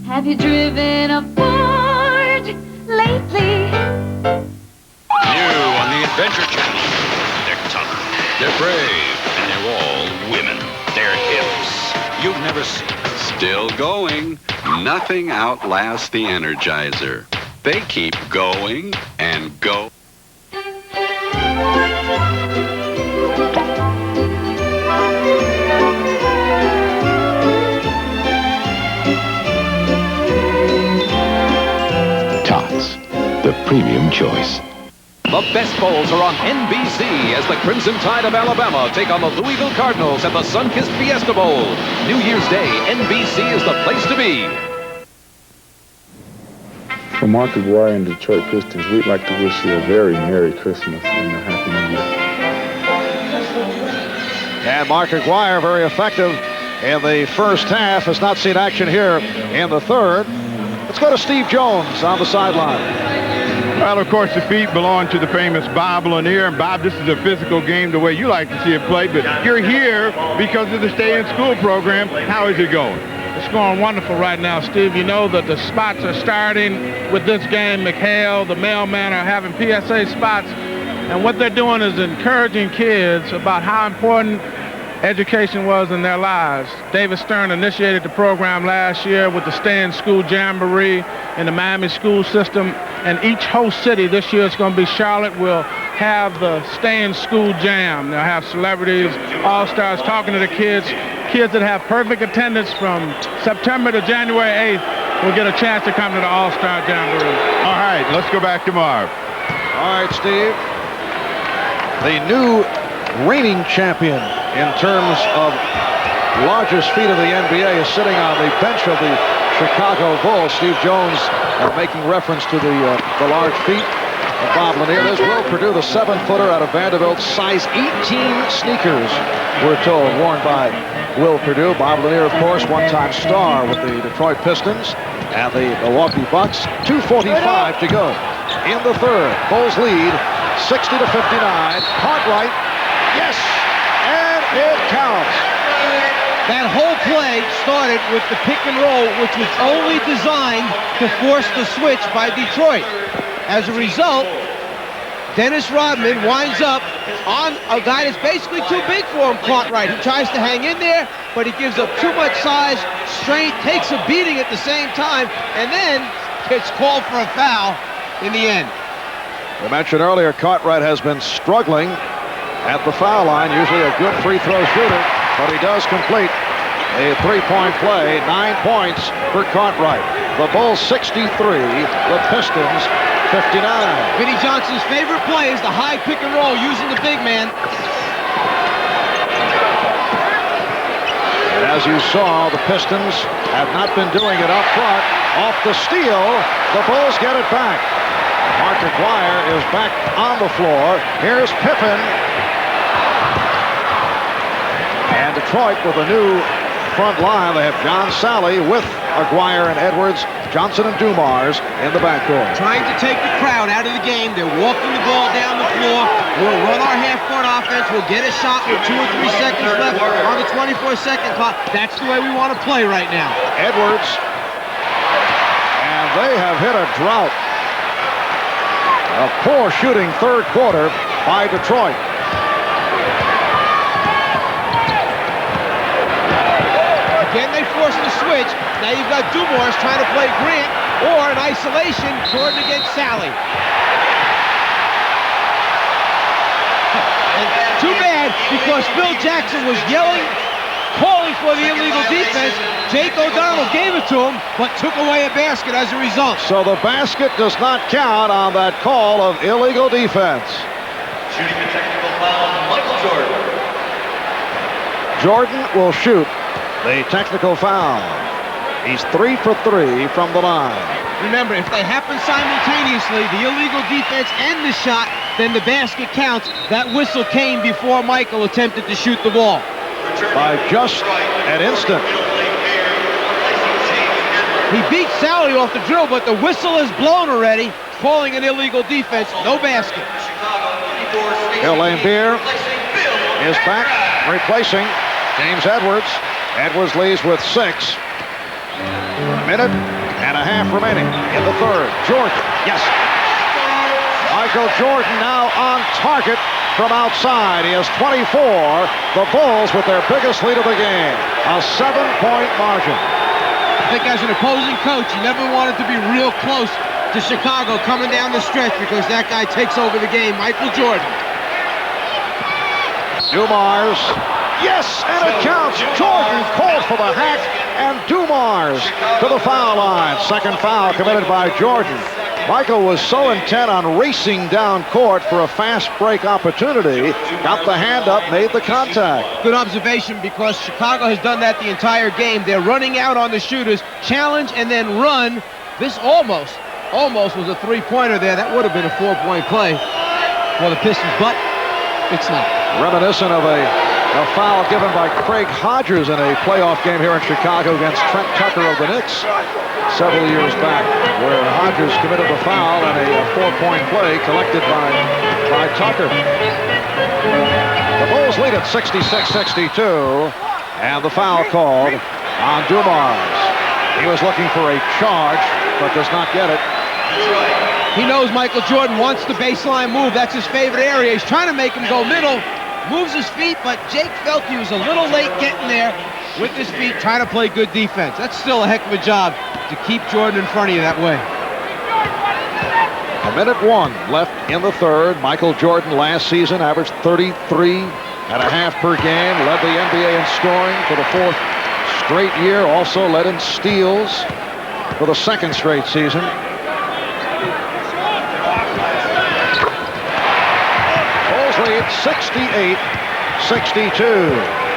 Have you driven a Ford lately? New on the Adventure Channel. They're tough, they're brave, and they're all women. They're hips. You've never seen them. Still going. Nothing outlasts the Energizer. They keep going and go. Tots, the premium choice. The best bowls are on NBC as the Crimson Tide of Alabama take on the Louisville Cardinals at the Sunkist Fiesta Bowl. New Year's Day, NBC is the place to be. For Mark Aguirre and Detroit Pistons, we'd like to wish you a very Merry Christmas and a Happy New Year. And Mark Aguirre, very effective in the first half, has not seen action here in the third. Let's go to Steve Jones on the sideline. Well, of course, the feet belong to the famous Bob Lanier. And Bob, this is a physical game the way you like to see it played, but you're here because of the Stay in School program. How is it going? It's going wonderful right now, Steve. You know that the spots are starting with this game. McHale, the mailman, are having PSA spots. And what they're doing is encouraging kids about how important education was in their lives. David Stern initiated the program last year with the Stay in School Jamboree in the Miami school system. And each host city, this year it's going to be Charlotte, will have the Stay in School Jam. They'll have celebrities, all-stars talking to the kids. Kids that have perfect attendance from September to January 8th will get a chance to come to the All-Star Jamboree. All right, let's go back to Marv. All right, Steve. The new reigning champion in terms of largest feet of the NBA is sitting on the bench of the Chicago Bulls. Steve Jones making reference to the large feet of Bob Lanier. There's Will Perdue, the 7-footer out of Vanderbilt. Size 18 sneakers, we're told, worn by Will Perdue. Bob Lanier, of course, one-time star with the Detroit Pistons and the Milwaukee Bucks. 2:45 to go in the third. Bulls lead 60-59. Cartwright, yes, and it counts. That whole play started with the pick and roll, which was only designed to force the switch by Detroit. As a result, Dennis Rodman winds up on a guy that's basically too big for him, Cartwright. He tries to hang in there, but he gives up too much size, strength, takes a beating at the same time, and then gets called for a foul in the end. We mentioned earlier, Cartwright has been struggling at the foul line, usually a good free throw shooter, but he does complete a three-point play, 9 points for Cartwright. The Bulls 63, the Pistons 59. Vinnie Johnson's favorite play is the high pick and roll using the big man. And as you saw, the Pistons have not been doing it up front. Off the steal, the Bulls get it back. Mark Aguirre is back on the floor. Here's Pippen. And Detroit with a new front line. They have John Sally with Aguirre and Edwards, Johnson and Dumars in the backcourt. Trying to take the crowd out of the game. They're walking the ball down the floor. We'll run our half-court offense. We'll get a shot with 2 or 3 seconds left on the 24-second clock. That's the way we want to play right now. Edwards. And they have hit a drought. A poor shooting third quarter by Detroit. Again, they forced the switch. Now you've got Dumars trying to play Grant or in isolation, Jordan against Sally. And too bad because Phil Jackson was yelling, calling for the illegal defense. Jake O'Donnell gave it to him, but took away a basket as a result. So the basket does not count on that call of illegal defense. Shooting a technical foul, Michael Jordan. Jordan will shoot the technical foul. He's 3 for 3 from the line. Remember, if they happen simultaneously, the illegal defense and the shot, then the basket counts. That whistle came before Michael attempted to shoot the ball. By just an instant. He beat Sally off the drill, but the whistle is blown already, calling an illegal defense. No basket. Bill Laimbeer is back, replacing James Edwards. Edwards leads with 6. A minute and a half remaining in the third. Jordan, yes. Michael Jordan now on target from outside. He has 24. The Bulls with their biggest lead of the game. A 7-point margin. I think as an opposing coach, you never wanted to be real close to Chicago coming down the stretch because that guy takes over the game. Michael Jordan. Dumars. Yes, and it counts. Jordan called for the hack, and Dumars to the foul line. Second foul committed by Jordan. Michael was so intent on racing down court for a fast break opportunity, got the hand up, made the contact. Good observation because Chicago has done that the entire game. They're running out on the shooters, challenge and then run. This almost was a three-pointer there. That would have been a 4-point play for the Pistons, but it's not. Reminiscent of a foul given by Craig Hodges in a playoff game here in Chicago against Trent Tucker of the Knicks several years back, where Hodges committed the foul and a 4-point play collected by Tucker. The Bulls lead at 66-62, and the foul called on Dumars. He was looking for a charge, but does not get it. He knows Michael Jordan wants the baseline move. That's his favorite area. He's trying to make him go middle. Moves his feet, but Jake felt he was a little late getting there with his feet, trying to play good defense. That's still a heck of a job to keep Jordan in front of you that way. A minute 1 left in the third. Michael Jordan last season averaged 33.5 per game, led the NBA in scoring for the 4th straight year, also led in steals for the 2nd straight season. Lead 68-62,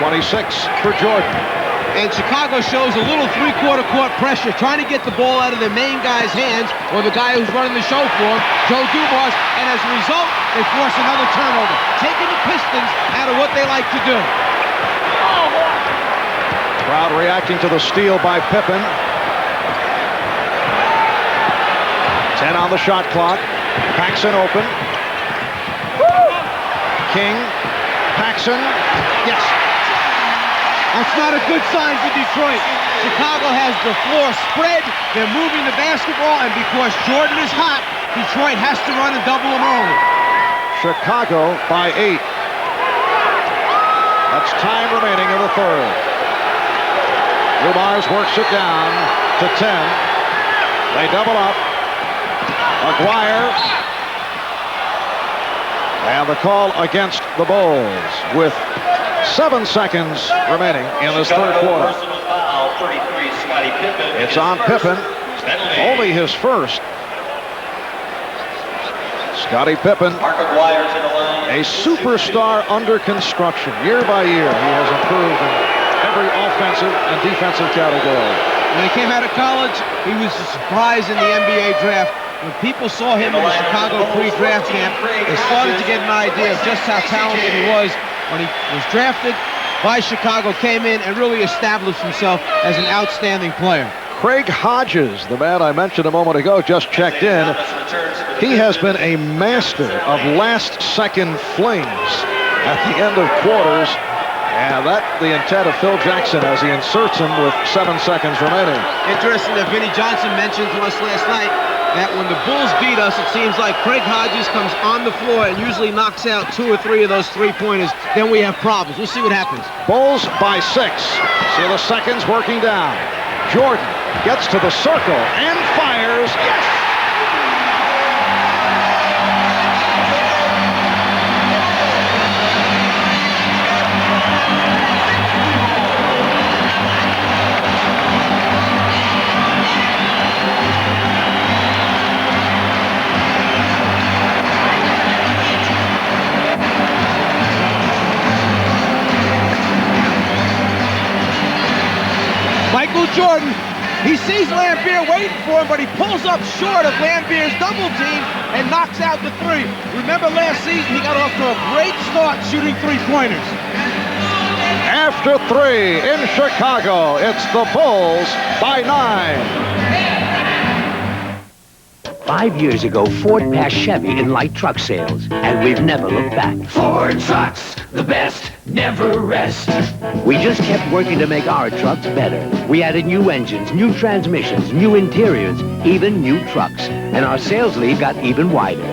26 for Jordan. And Chicago shows a little three-quarter court pressure, trying to get the ball out of the main guy's hands, or the guy who's running the show for him, Joe Dumars, and as a result, they force another turnover, taking the Pistons out of what they like to do. Crowd reacting to the steal by Pippen. 10 on the shot clock. Paxson open. King, Paxson, yes. That's not a good sign for Detroit. Chicago has the floor spread. They're moving the basketball, and because Jordan is hot, Detroit has to run and double him early. Chicago by 8. That's time remaining in the third. Lumars works it down to 10. They double up. Aguirre. And the call against the Bulls with 7 seconds remaining in this third quarter. It's on Pippen. Only his first. Scottie Pippen, a superstar under construction. Year by year, he has improved in every offensive and defensive category. When he came out of college, he was a surprise in the NBA draft. When people saw him in the Chicago pre-draft camp, they started to get an idea of just how talented he was. When he was drafted by Chicago, came in and really established himself as an outstanding player. Craig Hodges, the man I mentioned a moment ago, just checked in. He has been a master of last-second flings at the end of quarters. And that's the intent of Phil Jackson as he inserts him with 7 seconds remaining. Interesting that Vinnie Johnson mentioned to us last night that when the Bulls beat us, it seems like Craig Hodges comes on the floor and usually knocks out 2 or 3 of those three-pointers. Then we have problems. We'll see what happens. Bulls by 6. See the seconds working down. Jordan gets to the circle and fires. Yes! Michael Jordan, he sees Lambier waiting for him, but he pulls up short of Lambier's double team and knocks out the 3. Remember last season, he got off to a great start shooting three-pointers. After 3 in Chicago, it's the Bulls by 9. 5 years ago, Ford passed Chevy in light truck sales, and we've never looked back. Ford trucks, the best, never rest. We just kept working to make our trucks better. We added new engines, new transmissions, new interiors, even new trucks. And our sales lead got even wider.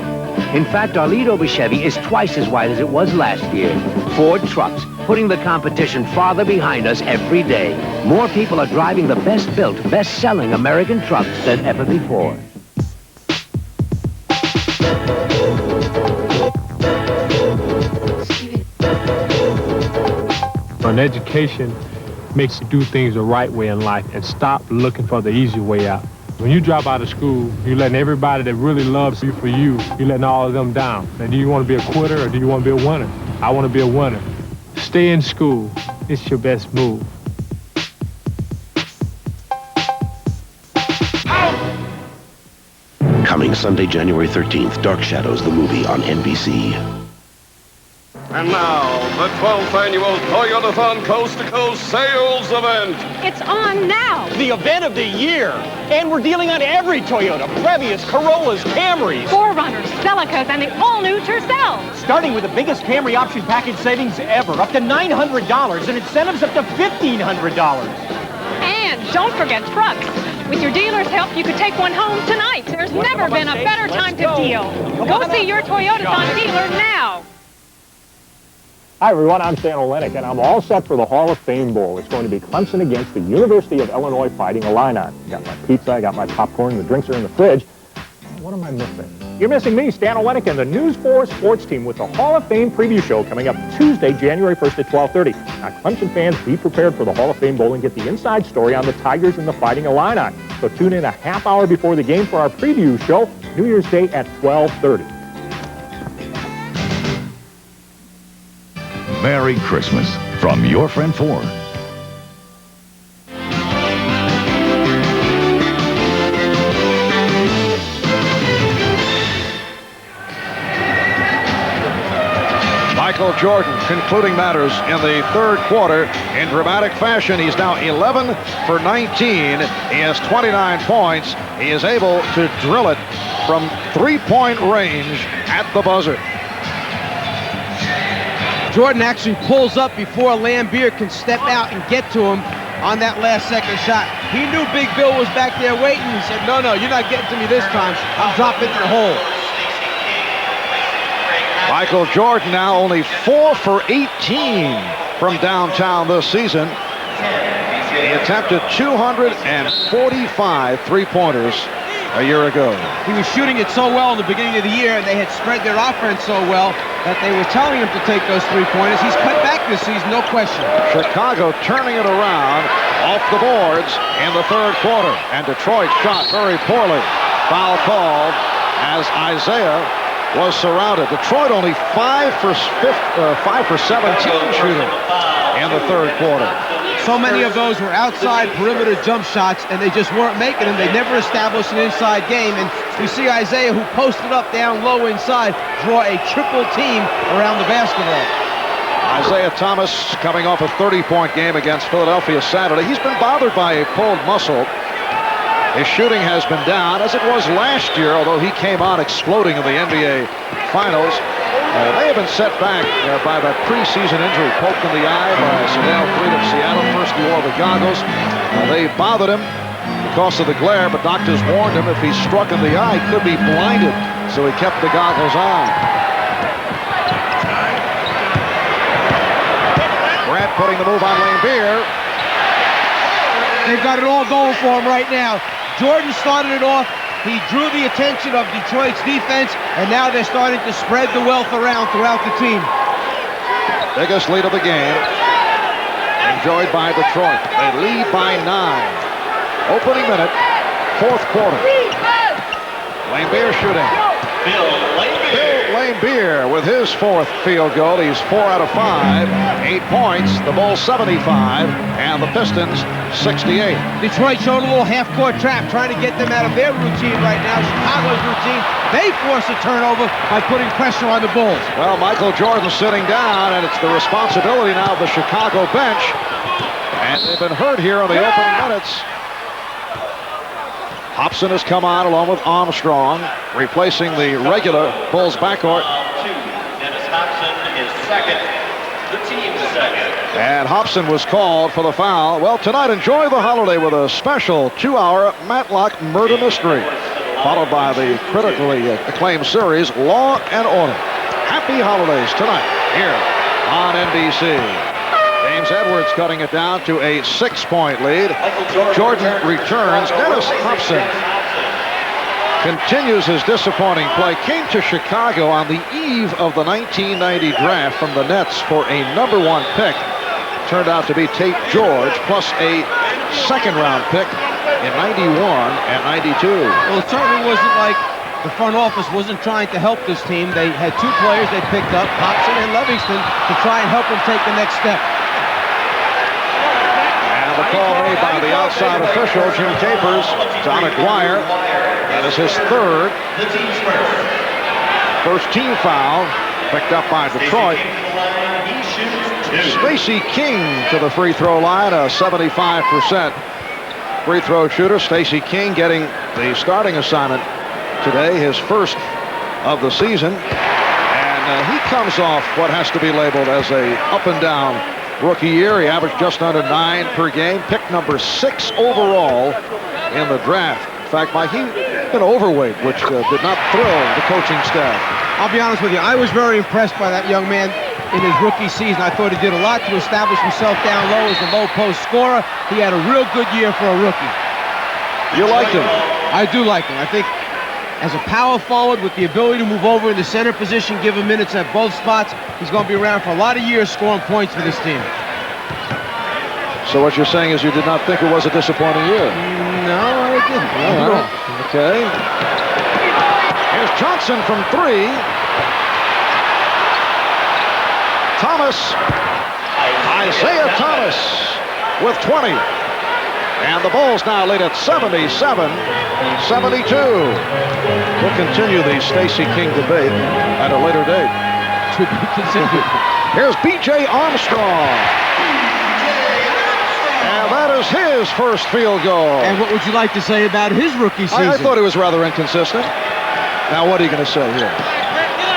In fact, our lead over Chevy is twice as wide as it was last year. Ford trucks, putting the competition farther behind us every day. More people are driving the best-built, best-selling American trucks than ever before. An education makes you do things the right way in life and stop looking for the easy way out. When you drop out of school, you're letting everybody that really loves you for you, you're letting all of them down. Now, do you want to be a quitter or do you want to be a winner? I want to be a winner. Stay in school. It's your best move. Coming Sunday, January 13th, Dark Shadows, the movie on NBC. And now, the 12th annual Toyotathon Coast-to-Coast Sales Event. It's on now. The event of the year. And we're dealing on every Toyota, Previous, Corollas, Camrys, 4Runners, Celicas, and the all-new Tercel. Starting with the biggest Camry option package savings ever, up to $900, and incentives up to $1,500. And don't forget trucks. With your dealer's help, you could take one home tonight. There's never been a better time to deal. Go see your Toyotathon dealer now. Hi, everyone. I'm Stan Olenek, and I'm all set for the Hall of Fame Bowl. It's going to be Clemson against the University of Illinois Fighting Illini. I got my pizza, I got my popcorn, the drinks are in the fridge. What am I missing? You're missing me, Stan Olenek, and the News 4 sports team with the Hall of Fame preview show coming up Tuesday, January 1st at 12:30. Now, Clemson fans, be prepared for the Hall of Fame Bowl and get the inside story on the Tigers and the Fighting Illini. So tune in a half hour before the game for our preview show, New Year's Day at 12:30. Merry Christmas from your friend Ford. Michael Jordan concluding matters in the third quarter in dramatic fashion. He's now 11 for 19. He has 29 points. He is able to drill it from three-point range at the buzzer. Jordan actually pulls up before Lambier can step out and get to him on that last second shot. He knew Big Bill was back there waiting. He said, no, you're not getting to me this time. I'm dropping in the hole. Michael Jordan now only 4 for 18 from downtown this season. He attempted 245 three-pointers a year ago. He was shooting it so well in the beginning of the year, and they had spread their offense so well that they were telling him to take those three-pointers. He's cut back this season, no question. Chicago turning it around off the boards in the third quarter, and Detroit shot very poorly. Foul called as Isaiah was surrounded. Detroit only 5 for 17 shooting in the third quarter. So many of those were outside perimeter jump shots, and they just weren't making them. They never established an inside game, and we see Isaiah, who posted up down low inside, draw a triple team around the basketball. Isaiah Thomas coming off a 30-point game against Philadelphia Saturday. He's been bothered by a pulled muscle. His shooting has been down, as it was last year, although he came on exploding in the NBA Finals. They have been set back by that preseason injury, poked in the eye by Sedale Freed of Seattle. First he wore the goggles. They bothered him because of the glare, but doctors warned him if he struck in the eye, he could be blinded, so he kept the goggles on. Grant putting the move on Lane Beer. They've got it all going for him right now. Jordan started it off. He drew the attention of Detroit's defense, and now they're starting to spread the wealth around throughout the team. Biggest lead of the game, enjoyed by Detroit. They lead by 9. Opening minute, fourth quarter. Lane Beer shooting. Bill Lane Beer with his fourth field goal. He's 4 out of 5, 8 points. The Bulls 75, and the Pistons 68. Detroit showed a little half-court trap, trying to get them out of their routine right now. Chicago's routine. They force a turnover by putting pressure on the Bulls. Well, Michael Jordan sitting down, and it's the responsibility now of the Chicago bench. And they've been hurt here in the opening minutes. Hobson has come on along with Armstrong, replacing the regular Bulls backcourt. Dennis Hobson is second. The team second. And Hobson was called for the foul. Well, tonight, enjoy the holiday with a special 2-hour Matlock murder mystery, followed by the critically acclaimed series, Law and Order. Happy holidays tonight here on NBC. James Edwards cutting it down to a 6-point lead. Jordan returns. Dennis Hobson continues his disappointing play. Came to Chicago on the eve of the 1990 draft from the Nets for a #1 pick. Turned out to be Tate George, plus a second-round pick in 91 and 92. Well, it certainly wasn't like the front office wasn't trying to help this team. They had 2 players they picked up, Hobson and Livingston, to try and help them take the next step. The call made by the outside official, Jim Capers, John Aguirre. That is his third. First team foul picked up by Detroit. Stacey King to the free throw line, a 75% free throw shooter. Stacey King getting the starting assignment today, his first of the season. And he comes off what has to be labeled as a up and down rookie year. He averaged just under 9 per game, picked number 6 overall in the draft. In fact, he's been overweight, which did not thrill the coaching staff. I'll be honest with you, I was very impressed by that young man in his rookie season. I thought he did a lot to establish himself down low as a low post scorer. He had a real good year for a rookie. You liked him? I do like him. I think as a power forward with the ability to move over in the center position, give him minutes at both spots, he's going to be around for a lot of years scoring points for this team. So what you're saying is you did not think it was a disappointing year? No, I didn't. All right. Okay. Here's Johnson from 3. Thomas. Isaiah Thomas with 20. And the Bulls now lead at 77-72. We'll continue the Stacey King debate at a later date. To be continued. Here's B.J. Armstrong. And that is his first field goal. And what would you like to say about his rookie season? I thought he was rather inconsistent. Now, what are you going to say here?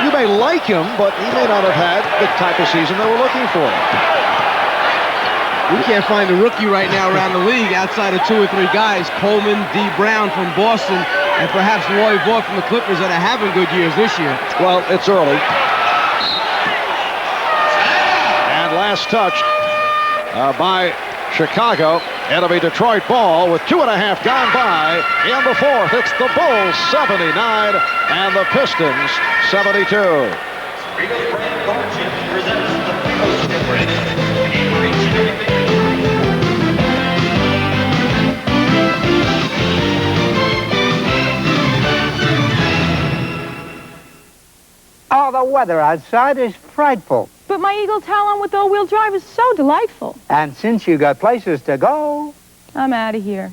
You may like him, but he may not have had the type of season they were looking for. We can't find a rookie right now around the league outside of 2 or 3 guys, Coleman, D. Brown from Boston, and perhaps Roy Vaught from the Clippers that are having good years this year. Well, it's early. pass touched by Chicago. It'll be Detroit ball with 2.5 gone by in the fourth. It's the Bulls 79 and the Pistons 72. Oh, the weather outside is frightful. But my Eagle Talon with all-wheel drive is so delightful. And since you got places to go... I'm out of here.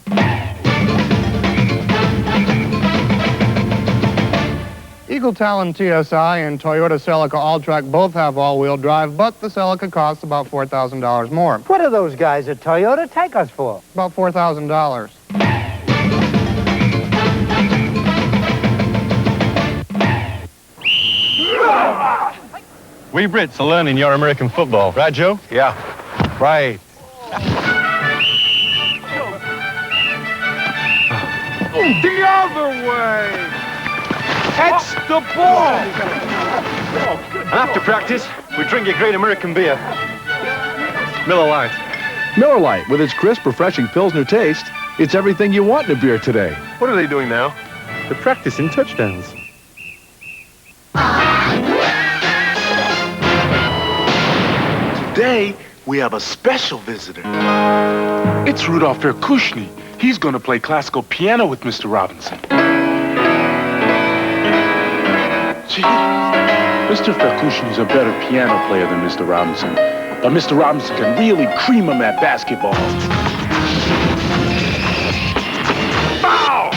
Eagle Talon TSI and Toyota Celica All-Track both have all-wheel drive, but the Celica costs about $4,000 more. What do those guys at Toyota take us for? About $4,000. We Brits are learning your American football, right, Joe? Yeah. Right. The other way! Catch the ball! After practice, we drink a great American beer. Miller Lite. Miller Lite, with its crisp, refreshing Pilsner taste, it's everything you want in a beer today. What are they doing now? They're practicing touchdowns. Today, we have a special visitor. It's Rudolph Verkushny. He's going to play classical piano with Mr. Robinson. See, Mr. Verkushny's a better piano player than Mr. Robinson. But Mr. Robinson can really cream him at basketball. Foul!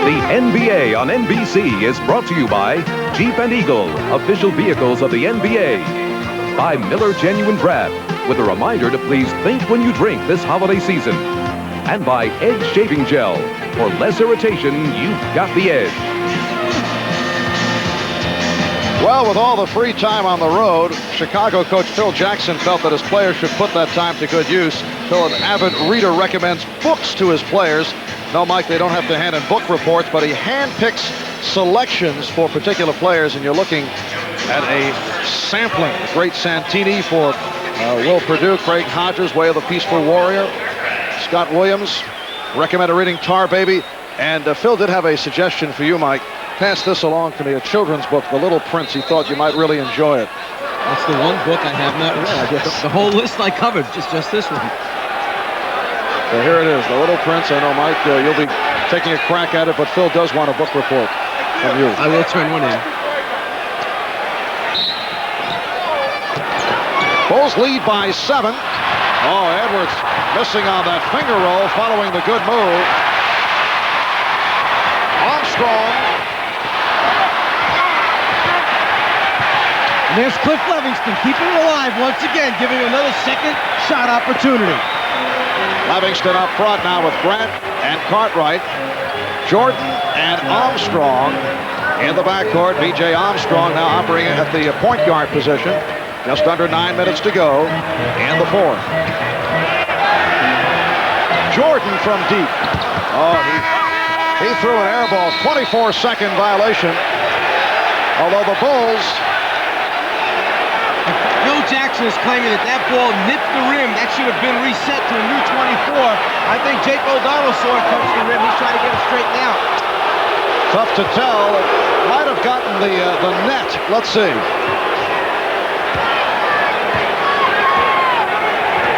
The NBA on NBC is brought to you by Jeep and Eagle, official vehicles of the NBA. By Miller Genuine Draft, with a reminder to please think when you drink this holiday season. And by Edge Shaving Gel. For less irritation, you've got the edge. Well, with all the free time on the road, Chicago coach Phil Jackson felt that his players should put that time to good use. Phil, an avid reader, recommends books to his players. No, Mike, they don't have to hand in book reports, but he handpicks selections for particular players, and you're looking at a sampling. The great Santini for Will Perdue, Craig Hodges, Way of the Peaceful Warrior, Scott Williams, recommended reading Tar Baby, and Phil did have a suggestion for you, Mike. Pass this along to me, a children's book, The Little Prince. He thought you might really enjoy it. That's the one book I have not read. The whole list I covered, just this one. So here it is, The Little Prince. I know, Mike, you'll be taking a crack at it, but Phil does want a book report from you. I will turn one in. Bulls lead by 7. Oh, Edwards missing on that finger roll following the good move. Armstrong. And there's Cliff Levingston keeping it alive once again, giving another second shot opportunity. Livingston up front now with Grant and Cartwright. Jordan and Armstrong in the backcourt. B.J. Armstrong now operating at the point guard position. Just under 9 minutes to go in the fourth. Jordan from deep. Oh, he threw an air ball. 24-second violation. Although the Bulls... Bill Jackson is claiming that ball nipped the rim. That should have been reset to a new 24. I think Jake O'Donnell saw it touch the rim. He's trying to get it straightened out. Tough to tell. It might have gotten the net. Let's see.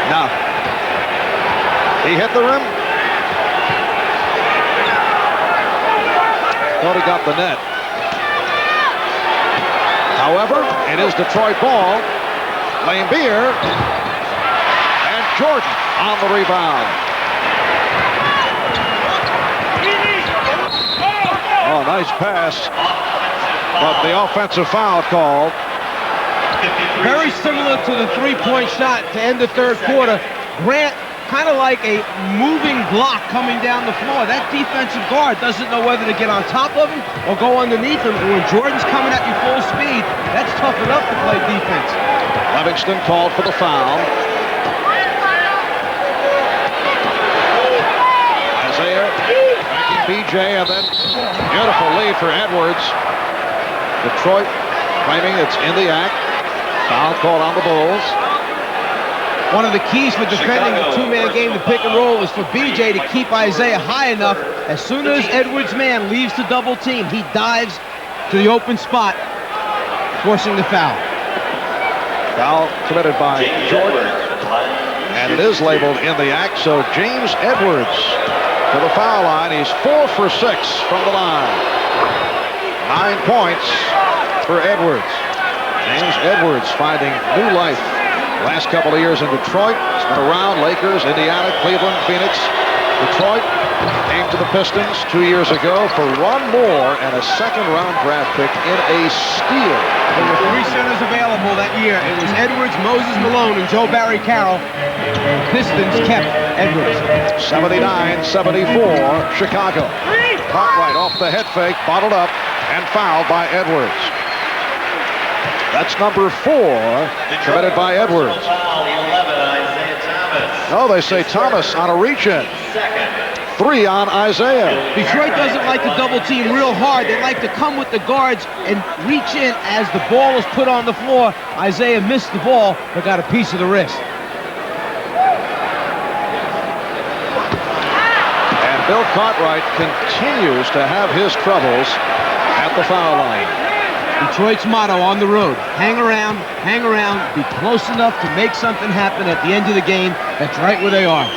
Now, he hit the rim. Thought he got the net. However, it is Detroit ball. Lane Beer and Jordan on the rebound. Oh, nice pass, but the offensive foul called. Very similar to the three-point shot to end the third quarter. Grant kind of like a moving block coming down the floor. That defensive guard doesn't know whether to get on top of him or go underneath him. And when Jordan's coming at you full speed, that's tough enough to play defense. Livingston called for the foul. Isaiah backing B.J. and then beautiful lead for Edwards. Detroit claiming it's in the act. Foul called on the Bulls. One of the keys for defending the two-man game, the pick and roll, is for B.J. to keep Isaiah high enough. As soon as Edwards' man leaves the double team, he dives to the open spot, forcing the foul. Foul committed by Jordan, and it is labeled in the act, so James Edwards to the foul line. He's 4 for 6 from the line. 9 points for Edwards. James Edwards finding new life. Last couple of years in Detroit. He's been around Lakers, Indiana, Cleveland, Phoenix. Detroit came to the Pistons 2 years ago for one more and a second-round draft pick in a steal. There were 3 centers available that year. It was Edwards, Moses Malone, and Joe Barry Carroll. Pistons kept Edwards. 79-74, Chicago. Cartwright off the head fake, bottled up, and fouled by Edwards. That's number 4, committed by Edwards. No, they say Thomas on a reach-in. 3 on Isaiah. Detroit doesn't like to double team real hard. They like to come with the guards and reach in as the ball is put on the floor. Isaiah missed the ball, but got a piece of the wrist. And Bill Cartwright continues to have his troubles at the foul line. Detroit's motto on the road: hang around, be close enough to make something happen at the end of the game. That's right where they are.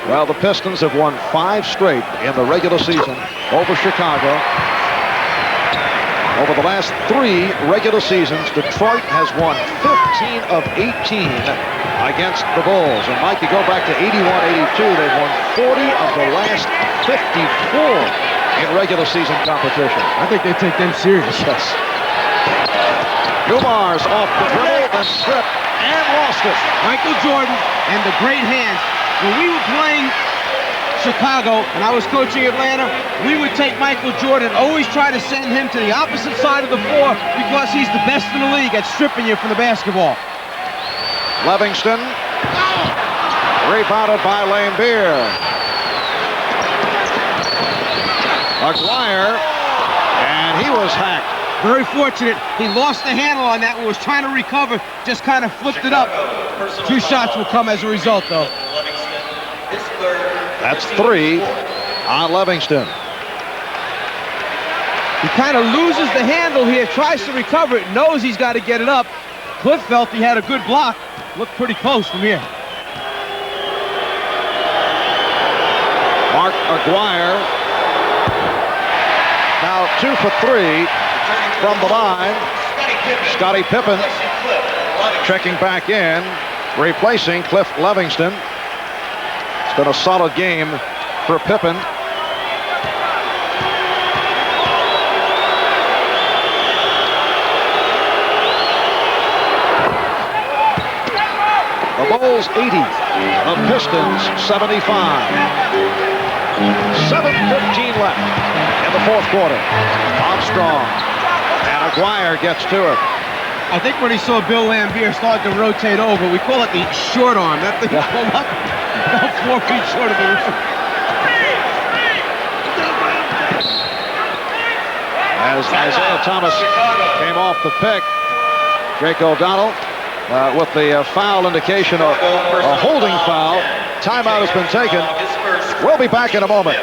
Well, the Pistons have won 5 straight in the regular season over Chicago. Over the last 3 regular seasons, Detroit has won 15 of 18 against the Bulls. And Mike, you go back to 81-82, they've won 40 of the last 54 in regular season competition. I think they take them serious. Yes. Dumars off the dribble, then stripped, and lost it. Michael Jordan and the great hands. When we were playing Chicago and I was coaching Atlanta, we would take Michael Jordan, always try to send him to the opposite side of the floor because he's the best in the league at stripping you from the basketball. Livingston, rebounded by Lambeer. Aguirre, and he was hacked. Very fortunate. He lost the handle on that and was trying to recover, just kind of flipped it up. 2 shots will come as a result, though. That's 3 on Livingston. He kind of loses the handle here, tries to recover it, knows he's got to get it up. Cliff felt he had a good block. Looked pretty close from here. Mark Aguirre. Now 2 for 3 from the line. Scottie Pippen checking back in, replacing Cliff Livingston. It's been a solid game for Pippen. The Bulls 80, the Pistons 75. 7:15 left in the 4th quarter. Armstrong and Aguirre gets to it. I think when he saw Bill Lambeer start to rotate over, we call it the short arm. That thing pulled up about 4 feet short of the rim. As Isaiah Thomas came off the pick, Jake O'Donnell with the foul indication, a holding foul. Timeout has been taken. We'll be back in a moment.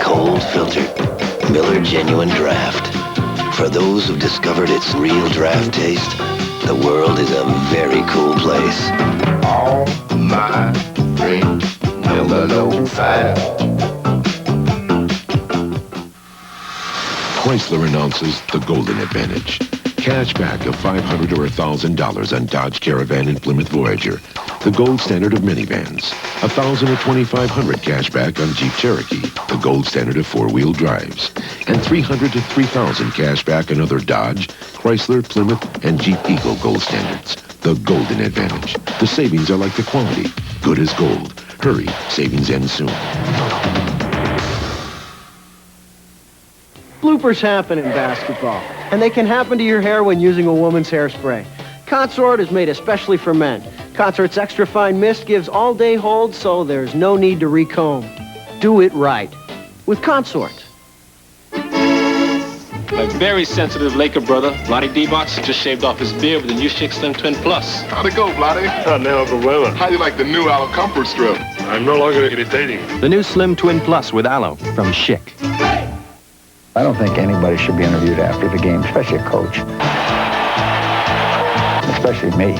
Cold filtered Miller Genuine Draft. For those who've discovered its real draft taste, the world is a very cool place. All my friends, Miller Low 5. Chrysler announces the Golden Advantage. Cash back of $500 or $1,000 on Dodge Caravan and Plymouth Voyager, the gold standard of minivans. $1,000 or $2,500 cash back on Jeep Cherokee, the gold standard of 4-wheel drives. And $300 to $3,000 cash back on other Dodge, Chrysler, Plymouth, and Jeep Eagle gold standards. The Golden Advantage. The savings are like the quality. Good as gold. Hurry, savings end soon. Bloopers happen in basketball, and they can happen to your hair when using a woman's hairspray. Consort is made especially for men. Consort's extra fine mist gives all-day hold, so there's no need to recomb. Do it right with Consort. My very sensitive Laker brother, Vlade Divac, just shaved off his beard with the new Schick Slim Twin Plus. How'd it go, Vlade? Now overwhelming. How do you like the new Aloe Comfort Strip? I'm no longer irritating. The new Slim Twin Plus with Aloe from Schick. I don't think anybody should be interviewed after the game, especially a coach. Especially me.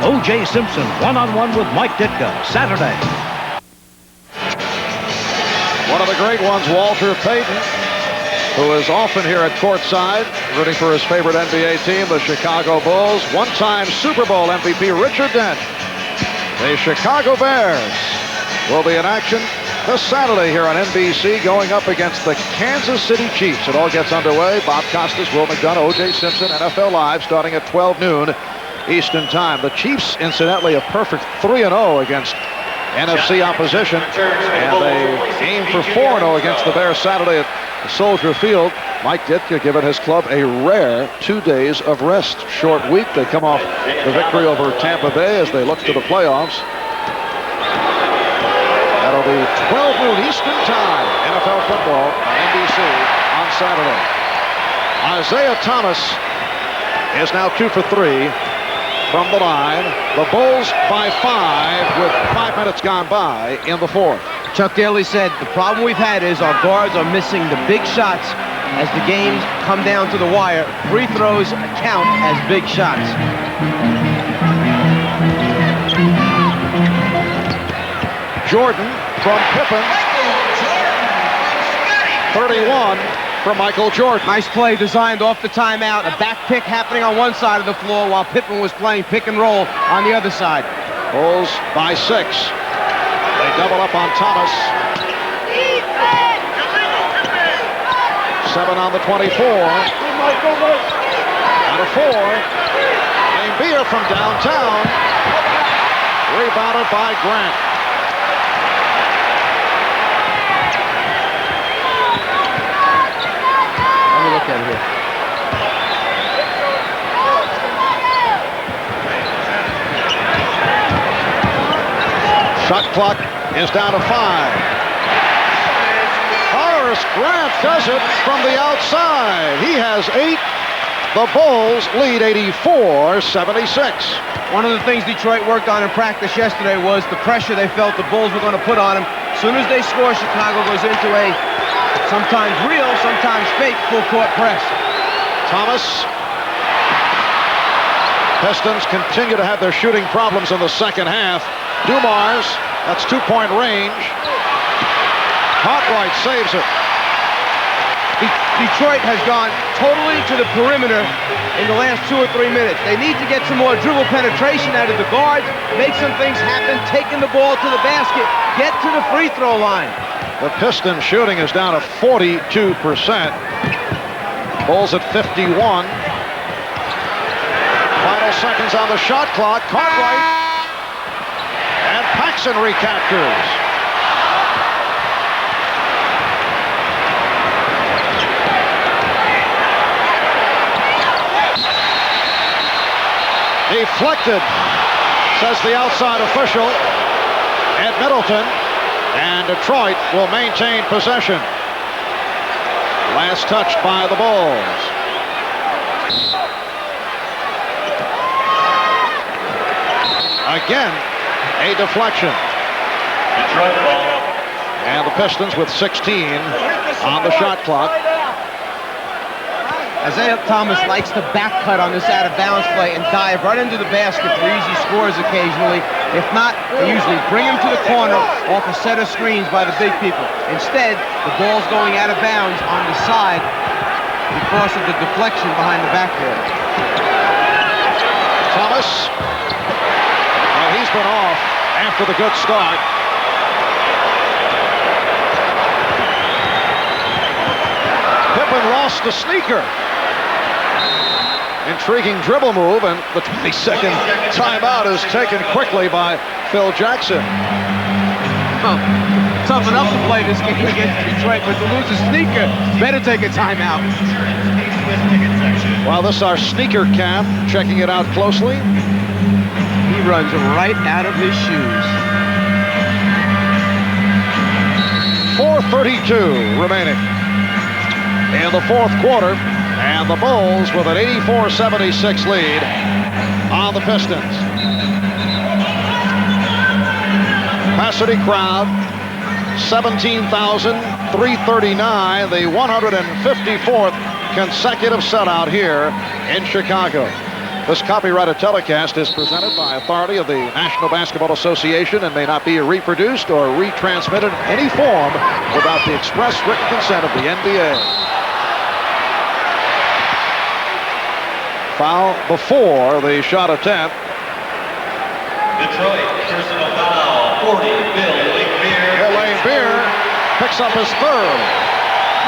O.J. Simpson, one-on-one with Mike Ditka, Saturday. One of the great ones, Walter Payton, who is often here at courtside, rooting for his favorite NBA team, the Chicago Bulls. One-time Super Bowl MVP Richard Dent. The Chicago Bears will be in action this Saturday here on NBC, going up against the Kansas City Chiefs. It all gets underway. Bob Costas, Will McDonough, O.J. Simpson, NFL Live, starting at 12 noon Eastern Time. The Chiefs, incidentally, a perfect 3-0 against NFC opposition, and they aim for 4-0 against the Bears Saturday at Soldier Field. Mike Ditka giving his club a rare 2 days of rest. Short week. They come off the victory over Tampa Bay as they look to the playoffs. That'll be 12 noon Eastern Time, NFL football on NBC on Saturday. Isaiah Thomas is now 2 for 3 from the line. The Bulls by 5 with 5 minutes gone by in the fourth. Chuck Daly said the problem we've had is our guards are missing the big shots as the games come down to the wire. Free throws count as big shots. Jordan from Pippen. 31 from Michael Jordan. Nice play designed off the timeout. A back pick happening on one side of the floor while Pippen was playing pick and roll on the other side. Bulls by 6. They double up on Thomas. 7 on the 24. Out of 4. Lane Beer from downtown. Rebounded by Grant. Let me look at it here. Shot clock is down to 5. Horace Grant does it from the outside. He has 8. The Bulls lead 84-76. One of the things Detroit worked on in practice yesterday was the pressure they felt the Bulls were going to put on them. As soon as they score, Chicago goes into a sometimes real, sometimes fake full court press. Thomas. Pistons continue to have their shooting problems in the second half. Dumars, that's 2-point range. Cartwright saves it. Detroit has gone totally to the perimeter in the last 2 or 3 minutes. They need to get some more dribble penetration out of the guards, make some things happen, taking the ball to the basket, get to the free throw line. The Pistons shooting is down to 42%. Bulls at 51. Final seconds on the shot clock. Cartwright and Paxson recaptures. Deflected, says the outside official, Ed Middleton, and Detroit will maintain possession. Last touch by the Bulls. Again, a deflection. And the Pistons with 16 on the shot clock. Isaiah Thomas likes to back cut on this out-of-bounds play and dive right into the basket for easy scores occasionally. If not, they usually bring him to the corner off a set of screens by the big people. Instead, the ball's going out of bounds on the side because of the deflection behind the backboard. Thomas. Well, he's been off after the good start. Pippen lost the sneaker. Intriguing dribble move, and the 22nd timeout is taken quickly by Phil Jackson. Tough enough to play this game against Detroit, but to lose a sneaker, better take a timeout. Well, this is our sneaker cap, checking it out closely. He runs right out of his shoes. 4:32 remaining in the fourth quarter, and the Bulls with an 84-76 lead on the Pistons. Capacity crowd, 17,339, the 154th consecutive sellout here in Chicago. This copyrighted telecast is presented by authority of the National Basketball Association and may not be reproduced or retransmitted in any form without the express written consent of the NBA. Foul before the shot attempt. Detroit, personal foul, 40, Bill Beer picks up his third.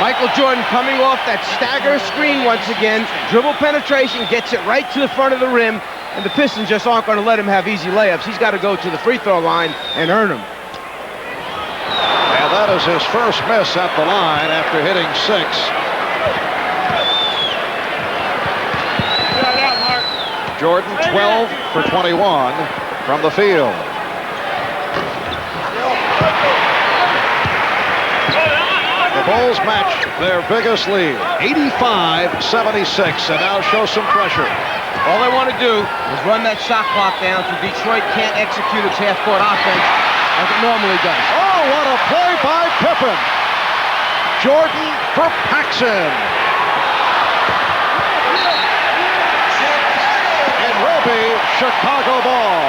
Michael Jordan coming off that stagger screen once again. Dribble penetration, gets it right to the front of the rim, and the Pistons just aren't going to let him have easy layups. He's got to go to the free throw line and earn them. And that is his first miss at the line after hitting 6. Jordan 12 for 21 from the field. The Bulls match their biggest lead, 85-76, and now show some pressure. All they want to do is run that shot clock down so Detroit can't execute its half-court offense like it normally does. Oh, what a play by Pippen. Jordan for Paxson. It will be Chicago ball.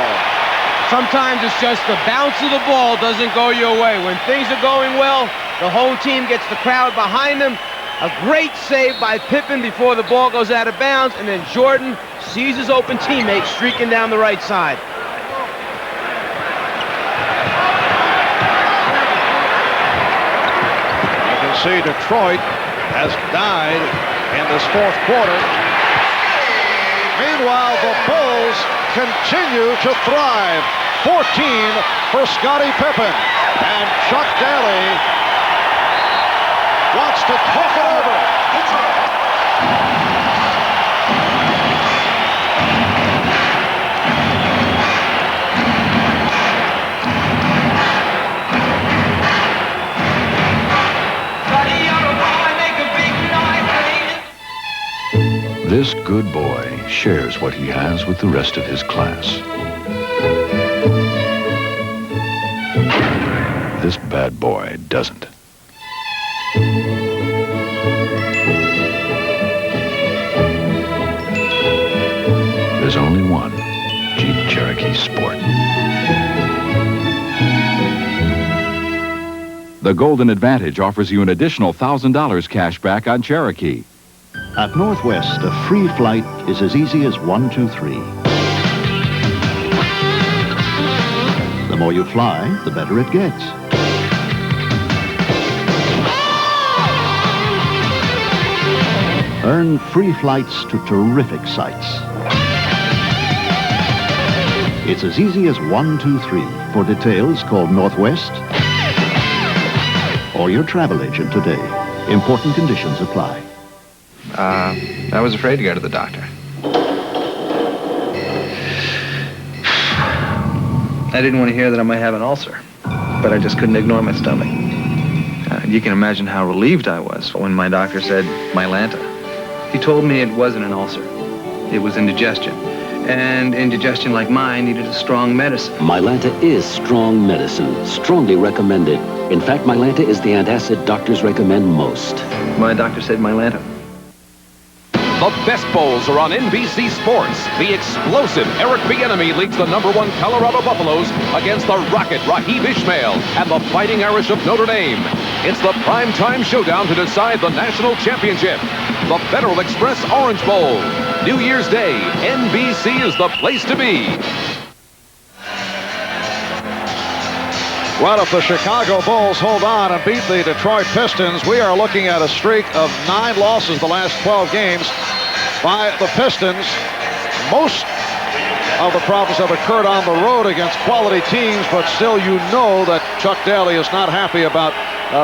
Sometimes it's just the bounce of the ball doesn't go your way. When things are going well, the home team gets the crowd behind them. A great save by Pippen before the ball goes out of bounds, and then Jordan sees his open teammate streaking down the right side. You can see Detroit has died in this fourth quarter. Meanwhile, the Bulls continue to thrive. 14 for Scottie Pippen. And Chuck Daly wants to talk it over. This good boy shares what he has with the rest of his class. This bad boy doesn't. There's only one Jeep Cherokee Sport. The Golden Advantage offers you an additional $1,000 cash back on Cherokee. At Northwest, a free flight is as easy as 1, 2, 3. The more you fly, the better it gets. Earn free flights to terrific sites. It's as easy as 1, 2, 3. For details, call Northwest or your travel agent today. Important conditions apply. I was afraid to go to the doctor. I didn't want to hear that I might have an ulcer, but I just couldn't ignore my stomach. You can imagine how relieved I was when my doctor said Mylanta. He told me it wasn't an ulcer. It was indigestion. And indigestion like mine needed a strong medicine. Mylanta is strong medicine, strongly recommended. In fact, Mylanta is the antacid doctors recommend most. My doctor said Mylanta. The best bowls are on NBC Sports. The explosive Eric Bieniemy leads the #1 Colorado Buffaloes against the Rocket Raheem Ishmael and the Fighting Irish of Notre Dame. It's the primetime showdown to decide the national championship. The Federal Express Orange Bowl. New Year's Day, NBC is the place to be. Well, if the Chicago Bulls hold on and beat the Detroit Pistons, we are looking at a streak of 9 losses the last 12 games by the Pistons. Most of the problems have occurred on the road against quality teams, but still you know that Chuck Daly is not happy about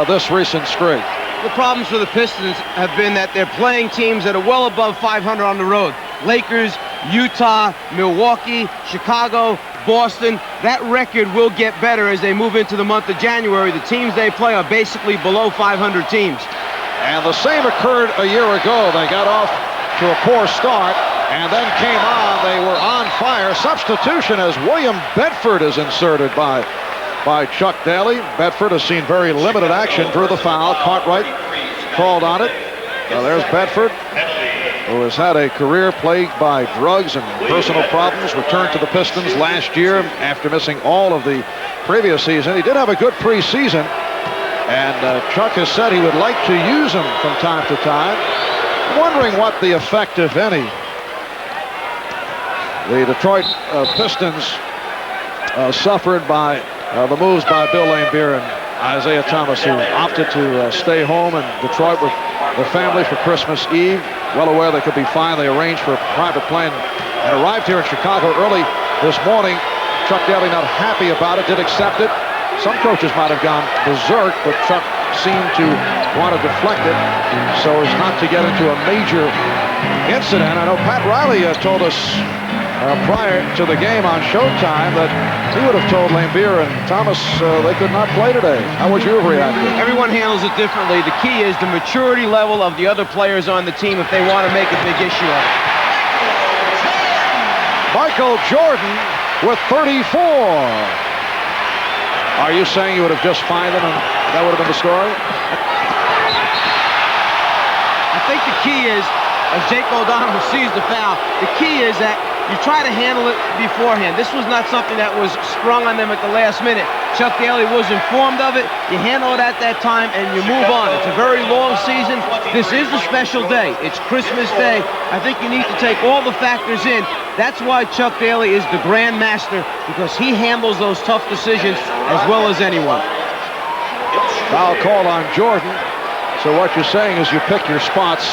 this recent streak. The problems for the Pistons have been that they're playing teams that are well above 500 on the road. Lakers, Utah, Milwaukee, Chicago, Boston. That record will get better as they move into the month of January. The teams they play are basically below 500 teams. And the same occurred a year ago. They got off to a poor start and then came on. They were on fire. Substitution as William Bedford is inserted by Chuck Daly. Bedford has seen very limited action, drew the foul. Cartwright called on it. Now there's Bedford, who has had a career plagued by drugs and personal problems, returned to the Pistons last year after missing all of the previous season. He did have a good preseason, and Chuck has said he would like to use him from time to time. Wondering what the effect, if any, the Detroit Pistons suffered by the moves by Bill Laimbeer and Isaiah Thomas, who opted to stay home in Detroit with the family for Christmas Eve. Well aware they could be fined, they arranged for a private plane and arrived here in Chicago early this morning. Chuck Daly not happy about it, did accept it. Some coaches might have gone berserk, but Chuck seemed to want to deflect it so as not to get into a major incident. I know Pat Riley told us prior to the game on Showtime that he would have told Laimbeer and Thomas they could not play today. How would you have reacted? Everyone handles it differently. The key is the maturity level of the other players on the team if they want to make a big issue of it. Michael Jordan with 34. Are you saying you would have just fined them and that would have been the story? I think the key is, as Jake O'Donovan sees the foul, the key is that you try to handle it beforehand. This was not something that was sprung on them at the last minute. Chuck Daly was informed of it. You handle it at that time and you move on. It's a very long season. This is a special day. It's Christmas Day. I think you need to take all the factors in. That's why Chuck Daly is the Grand Master, because he handles those tough decisions as well as anyone. Foul call on Jordan. So what you're saying is you pick your spots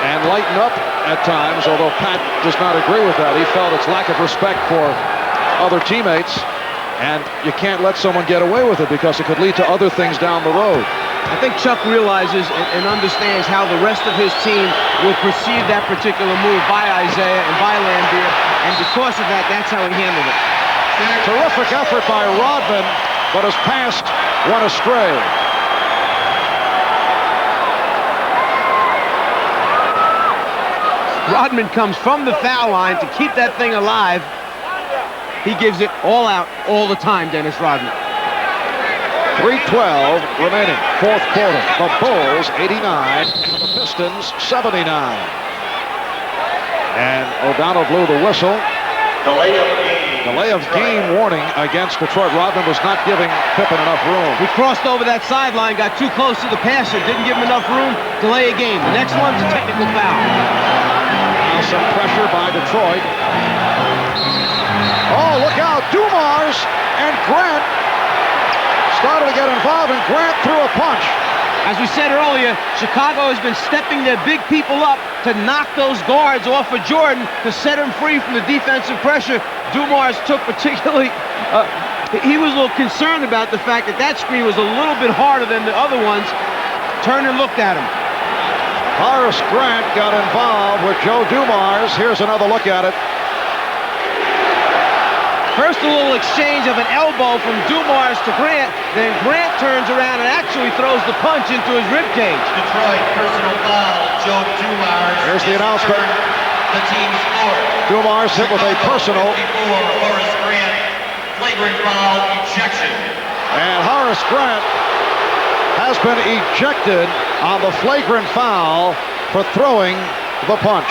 and lighten up at times, although Pat does not agree with that. He felt it's lack of respect for other teammates, and you can't let someone get away with it because it could lead to other things down the road. I think Chuck realizes and understands how the rest of his team will perceive that particular move by Isaiah and by Laimbeer, and because of that, that's how he handled it. Terrific effort by Rodman, but his pass went astray. Rodman comes from the foul line to keep that thing alive. He gives it all out all the time, Dennis Rodman. 3:12 remaining, fourth quarter. The Bulls 89, the Pistons 79. And O'Donnell blew the whistle. Delay of game warning against Detroit. Rodman was not giving Pippen enough room. He crossed over that sideline, got too close to the passer, didn't give him enough room, delay a game. The next one's a technical foul. Now some pressure by Detroit. Oh, look out, Dumars and Grant started to get involved, and Grant threw a punch. As we said earlier, Chicago has been stepping their big people up to knock those guards off of Jordan to set him free from the defensive pressure. Dumars took particularly, he was a little concerned about the fact that that screen was a little bit harder than the other ones. Turned and looked at him. Horace Grant got involved with Joe Dumars. Here's another look at it. First a little exchange of an elbow from Dumars to Grant, then Grant turns around and actually throws the punch into his ribcage. Detroit personal foul, Joe Dumars. Here's the announcement. The team scored. Dumars hit with a personal. Horace Grant, flagrant foul, ejection. And Horace Grant has been ejected on the flagrant foul for throwing the punch.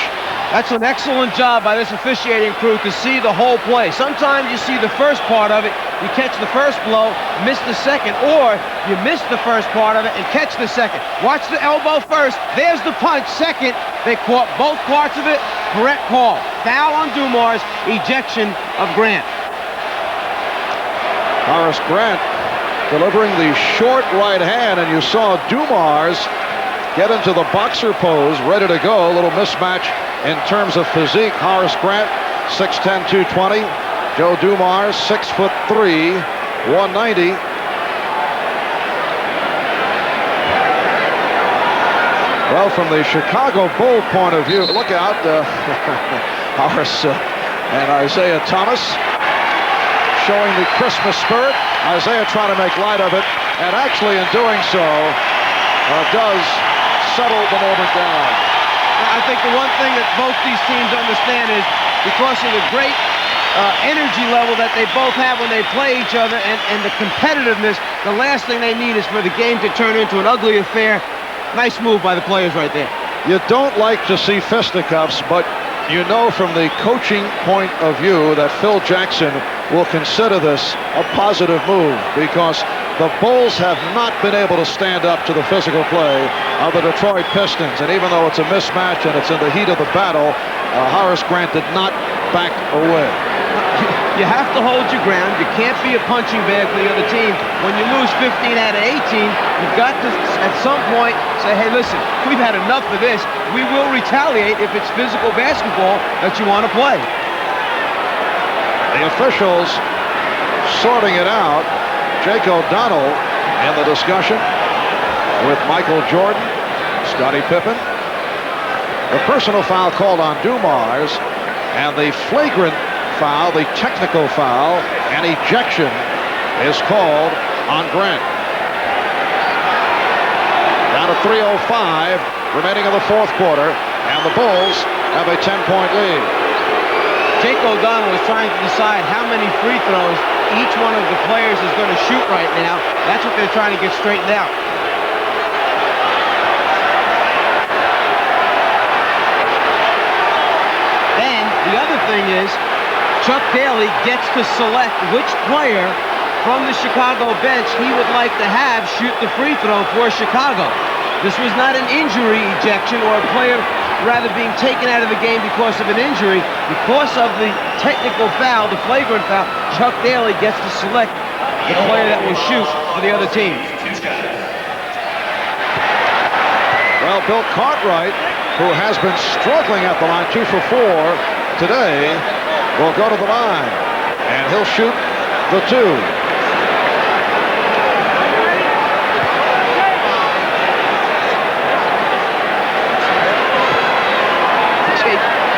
That's an excellent job by this officiating crew to see the whole play. Sometimes you see the first part of it, you catch the first blow, miss the second, or you miss the first part of it and catch the second. Watch the elbow first, there's the punch second. They caught both parts of it, correct call. Foul on Dumars, ejection of Grant. Horace Grant delivering the short right hand, and you saw Dumars get into the boxer pose, ready to go. A little mismatch in terms of physique. Horace Grant 6'10", 220. Joe Dumars, 6'3", 190. Well, from the Chicago Bull point of view, look out, Horace and Isaiah Thomas showing the Christmas spirit. Isaiah trying to make light of it, and actually in doing so, does settle the moment down. I think the one thing that both these teams understand is because of the great energy level that they both have when they play each other and the competitiveness, the last thing they need is for the game to turn into an ugly affair. Nice move by the players right there. You don't like to see fisticuffs, but you know from the coaching point of view that Phil Jackson will consider this a positive move because the Bulls have not been able to stand up to the physical play of the Detroit Pistons. And even though it's a mismatch and it's in the heat of the battle, Horace Grant did not back away. You have to hold your ground. You can't be a punching bag for the other team. When you lose 15 out of 18, you've got to, at some point, say, hey, listen, we've had enough of this. We will retaliate if it's physical basketball that you want to play. The officials sorting it out. Jake O'Donnell in the discussion with Michael Jordan, Scottie Pippen. The personal foul called on Dumars, and the flagrant foul, the technical foul, and ejection is called on Grant. Down to 3:05 remaining in the fourth quarter, and the Bulls have a 10-point lead. Jake O'Donnell is trying to decide how many free throws each one of the players is going to shoot right now. That's what they're trying to get straightened out. And the other thing is, Chuck Daly gets to select which player from the Chicago bench he would like to have shoot the free throw for Chicago. This was not an injury ejection or a player rather being taken out of the game because of an injury. Because of the technical foul, the flagrant foul, Chuck Daly gets to select the player that will shoot for the other team. Well, Bill Cartwright, who has been struggling at the line, 2 for 4 today, will go to the line, and he'll shoot the 2.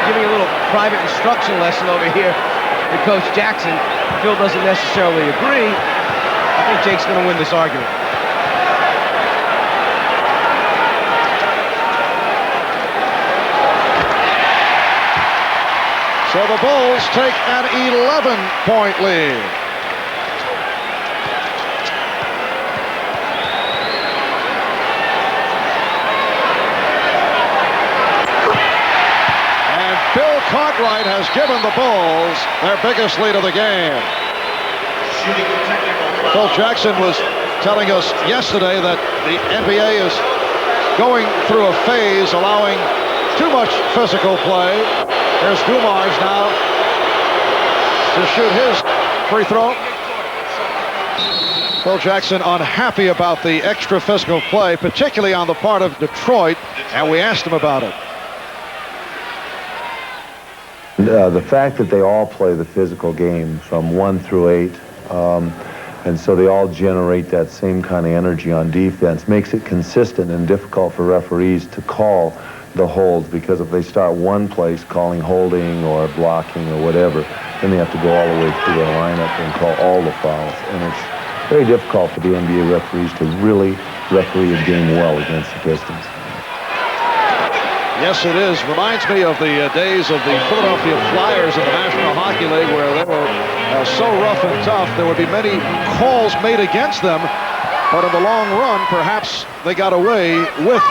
Giving a little private instruction lesson over here to Coach Jackson. Phil doesn't necessarily agree. I think Jake's going to win this argument. So the Bulls take an 11-point lead. And Bill Cartwright has given the Bulls their biggest lead of the game. Phil Jackson was telling us yesterday that the NBA is going through a phase allowing too much physical play. There's Dumars now to shoot his free throw. Phil Jackson unhappy about the extra physical play, particularly on the part of Detroit, and we asked him about it. The fact that they all play the physical game from 1 through 8, and so they all generate that same kind of energy on defense, makes it consistent and difficult for referees to call the holds, because if they start one place calling holding or blocking or whatever, then they have to go all the way through the lineup and call all the fouls. And it's very difficult for the NBA referees to really referee a game well against the Pistons. Yes, it is. Reminds me of the days of the Philadelphia Flyers in the National Hockey League, where they were so rough and tough. There would be many calls made against them, but in the long run, perhaps they got away with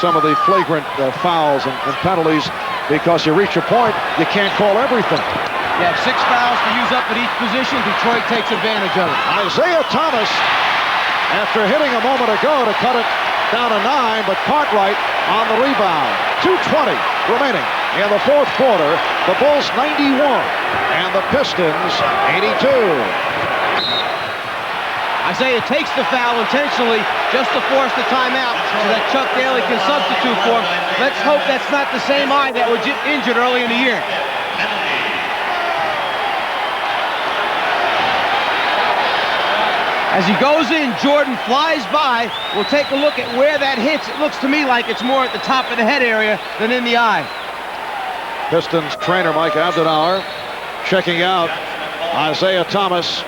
some of the flagrant fouls and penalties, because you reach a point, you can't call everything. You have 6 fouls to use up at each position. Detroit takes advantage of it. Isaiah Thomas, after hitting a moment ago to cut it down to 9, but Cartwright on the rebound. 2:20 remaining in the fourth quarter. The Bulls 91 and the Pistons 82. Isaiah takes the foul intentionally just to force the timeout so that Chuck Daly can substitute for him. Let's hope that's not the same eye that was injured early in the year. As he goes in, Jordan flies by. We'll take a look at where that hits. It looks to me like it's more at the top of the head area than in the eye. Pistons trainer Mike Abdenauer checking out Isaiah Thomas.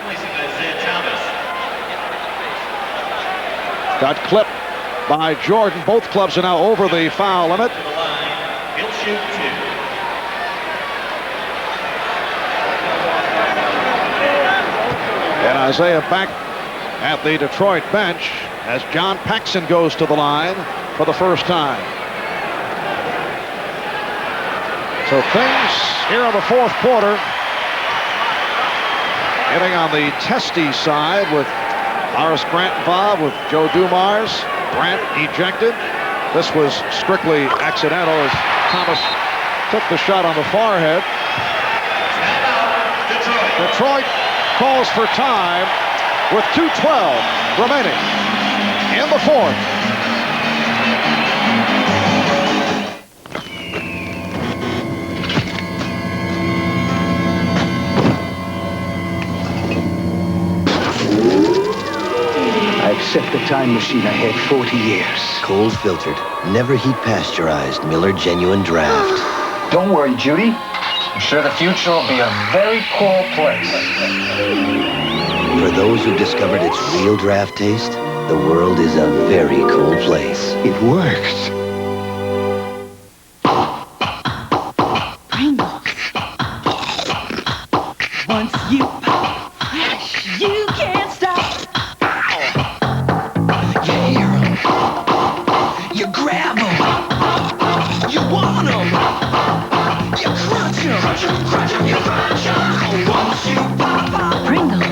Got clipped by Jordan. Both clubs are now over the foul limit. He'll shoot 2. And Isaiah back at the Detroit bench as John Paxson goes to the line for the first time. So things here in the fourth quarter getting on the testy side with Horace Grant involved with Joe Dumars. Grant ejected. This was strictly accidental as Thomas took the shot on the forehead. Detroit calls for time with 2:12 remaining in the fourth. I've set the time machine ahead 40 years. Cold filtered, never heat pasteurized Miller Genuine Draft. Don't worry, Judy. I'm sure the future will be a very cool place. For those who've discovered its real draft taste, the world is a very cool place. It works. Pringles. Once you pop, you can't stop. You hear 'em. You grab 'em. You want 'em. You crunch 'em. Crunch 'em, crunch 'em, you crunch 'em. Once you pop, Pringles.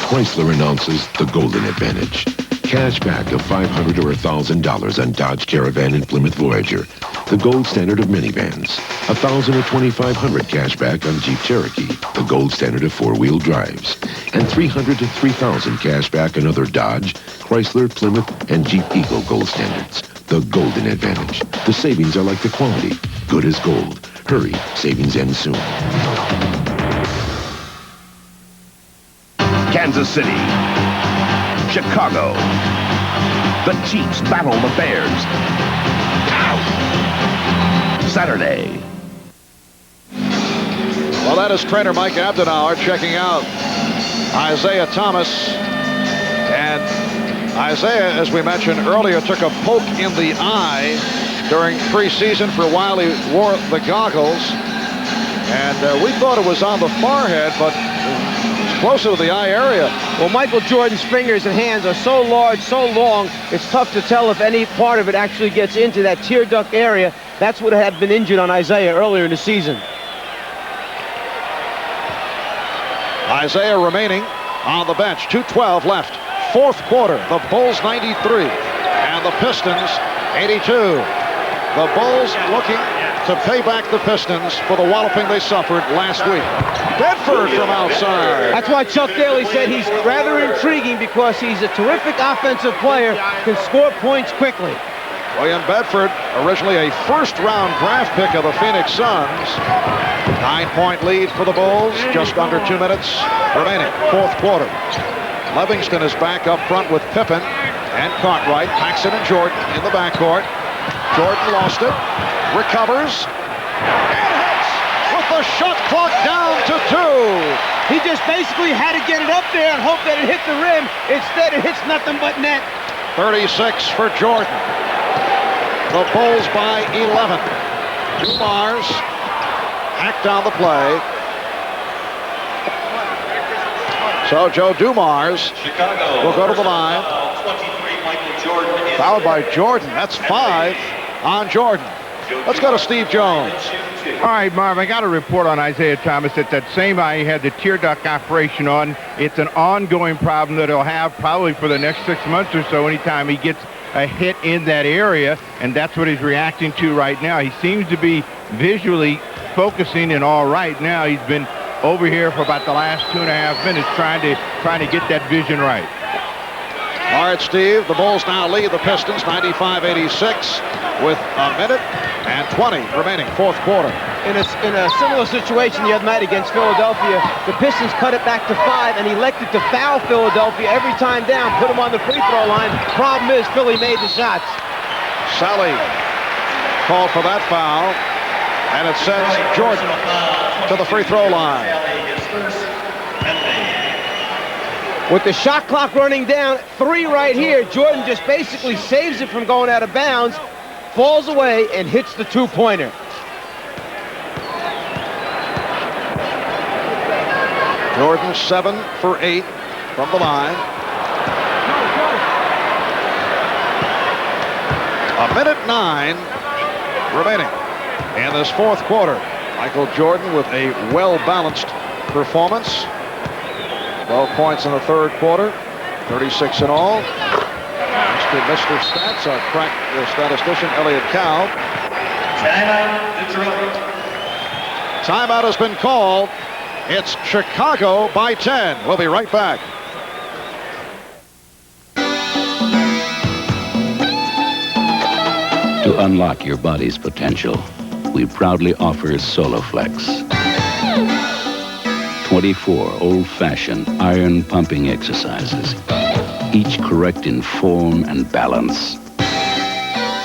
Chrysler announces the Golden Advantage. Cash back of $500 or $1,000 on Dodge Caravan and Plymouth Voyager, the gold standard of minivans. $1,000 or $2,500 cash back on Jeep Cherokee, the gold standard of four-wheel drives. And $300 to $3,000 cash back on other Dodge, Chrysler, Plymouth, and Jeep Eagle gold standards. The Golden Advantage. The savings are like the quality. Good as gold. Hurry, savings end soon. Kansas City, Chicago. The Chiefs battle the Bears. Saturday. Well, that is trainer Mike Abdenauer checking out Isaiah Thomas. And Isaiah, as we mentioned earlier, took a poke in the eye during preseason. For a while, he wore the goggles. And we thought it was on the forehead, but closer to the eye area. Well, Michael Jordan's fingers and hands are so large, so long, it's tough to tell if any part of it actually gets into that tear duct area. That's what had been injured on Isaiah earlier in the season. Isaiah remaining on the bench. 2:12 left. Fourth quarter. The Bulls 93 and the Pistons 82. The Bulls looking to pay back the Pistons for the walloping they suffered last week. Bedford from outside. That's why Chuck Daly said he's rather intriguing because he's a terrific offensive player, can score points quickly. William Bedford, originally a first-round draft pick of the Phoenix Suns. 9-point lead for the Bulls, just under 2 minutes remaining. Fourth quarter. Livingston is back up front with Pippen and Cartwright. Paxson and Jordan in the backcourt. Jordan lost it, recovers, and hits with the shot clock down to 2. He just basically had to get it up there and hope that it hit the rim. Instead, it hits nothing but net. 36 for Jordan. The Bulls by 11. Dumars hacked on the play. So Joe Dumars will go to the line. 23, Michael Jordan. Fouled by Jordan. That's 5 on Jordan. Let's go to Steve Jones. All right, Marv, I got a report on Isaiah Thomas that same eye he had the tear duct operation on. It's an ongoing problem that he'll have probably for the next 6 months or so anytime he gets a hit in that area, and that's what he's reacting to right now. He seems to be visually focusing and all right now. He's been over here for about the last 2.5 minutes trying to get that vision right. All right, Steve, the Bulls now lead the Pistons 95-86 with a minute and 20 remaining, fourth quarter. In a similar situation the other night against Philadelphia, the Pistons cut it back to 5 and elected to foul Philadelphia every time down, put them on the free throw line. Problem is, Philly made the shots. Sally called for that foul, and it sends Jordan to the free throw line. With the shot clock running down, 3 right here, Jordan just basically saves it from going out of bounds, falls away, and hits the two-pointer. Jordan 7 for 8 from the line. A minute 9 remaining in this fourth quarter. Michael Jordan with a well-balanced performance. 12 points in the third quarter, 36 in all. Mr. Stats, our crack statistician, Elliot Cow. Timeout has been called. It's Chicago by 10. We'll be right back. To unlock your body's potential, we proudly offer Soloflex. 24 old-fashioned iron-pumping exercises, each correct in form and balance.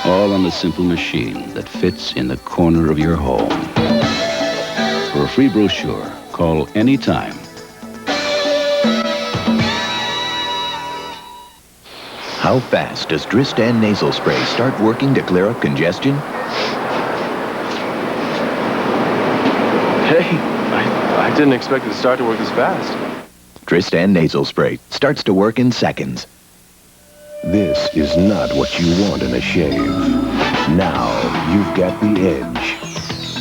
All on a simple machine that fits in the corner of your home. For a free brochure, call anytime. How fast does Dristan nasal spray start working to clear up congestion? Hey, I didn't expect it to start to work this fast. Dristan nasal spray starts to work in seconds. This is not what you want in a shave. Now you've got the edge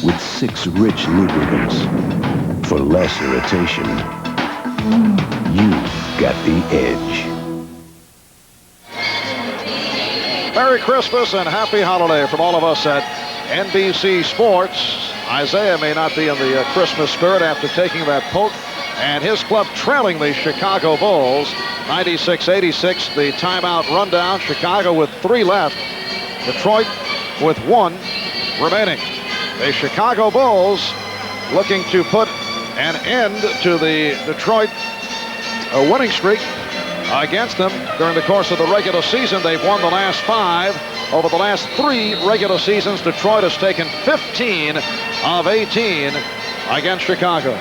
with 6 rich lubricants. For less irritation, you've got the edge. Merry Christmas and happy holiday from all of us at NBC Sports. Isaiah may not be in the Christmas spirit after taking that poke, and his club trailing the Chicago Bulls 96-86. The timeout rundown. Chicago with 3 left. Detroit with 1 remaining. The Chicago Bulls looking to put an end to the Detroit winning streak against them during the course of the regular season. They've won the last 5. Over the last 3 regular seasons, Detroit has taken 15 of 18 against Chicago.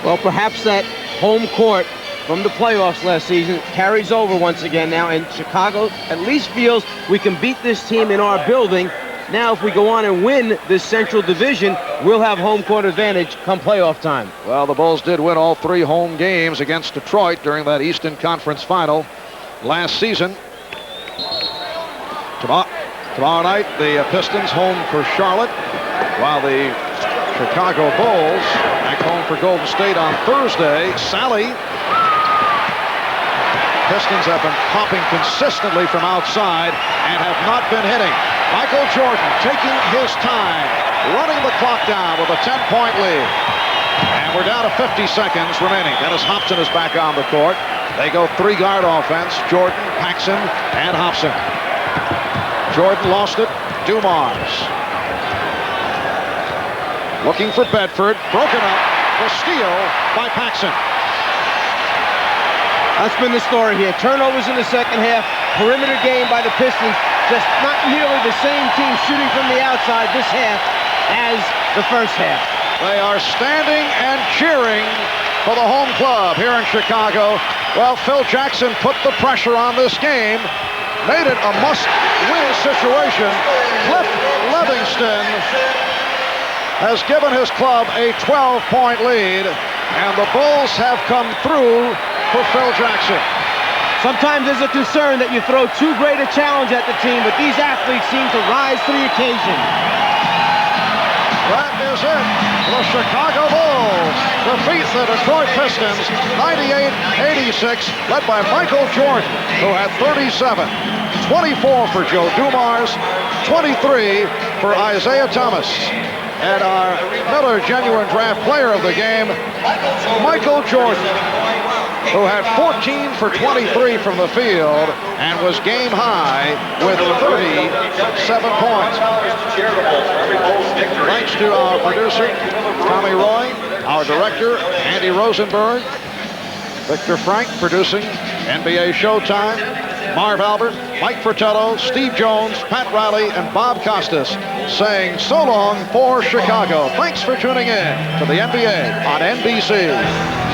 Well, perhaps that home court from the playoffs last season carries over once again now, and Chicago at least feels we can beat this team in our building. Now, if we go on and win this Central Division, we'll have home court advantage come playoff time. Well, the Bulls did win all 3 home games against Detroit during that Eastern Conference final last season. Tomorrow night, the Pistons home for Charlotte, while the Chicago Bulls back home for Golden State on Thursday. Sally. Pistons have been popping consistently from outside and have not been hitting. Michael Jordan taking his time, running the clock down with a 10-point lead. And we're down to 50 seconds remaining. Dennis Hobson is back on the court. They go 3-guard offense. Jordan, Paxson, and Hobson. Jordan lost it. Dumars. Looking for Bedford. Broken up. The steal by Paxson. That's been the story here. Turnovers in the second half. Perimeter game by the Pistons. Just not nearly the same team shooting from the outside this half as the first half. They are standing and cheering for the home club here in Chicago. Well, Phil Jackson put the pressure on this game. Made it a must-win situation. Cliff Livingston has given his club a 12-point lead, and the Bulls have come through for Phil Jackson. Sometimes there's a concern that you throw too great a challenge at the team, but these athletes seem to rise to the occasion. That is it. The Chicago Bulls defeat the Detroit Pistons 98-86, led by Michael Jordan, who had 37. 24 for Joe Dumars, 23 for Isaiah Thomas. And our Miller Genuine Draft Player of the game, Michael Jordan. who had 14 for 23 from the field and was game high with 37 points. Thanks to our producer, Tommy Roy, our director, Andy Rosenberg, Victor Frank producing NBA Showtime, Marv Albert, Mike Fratello, Steve Jones, Pat Riley, and Bob Costas saying so long for Chicago. Thanks for tuning in to the NBA on NBC.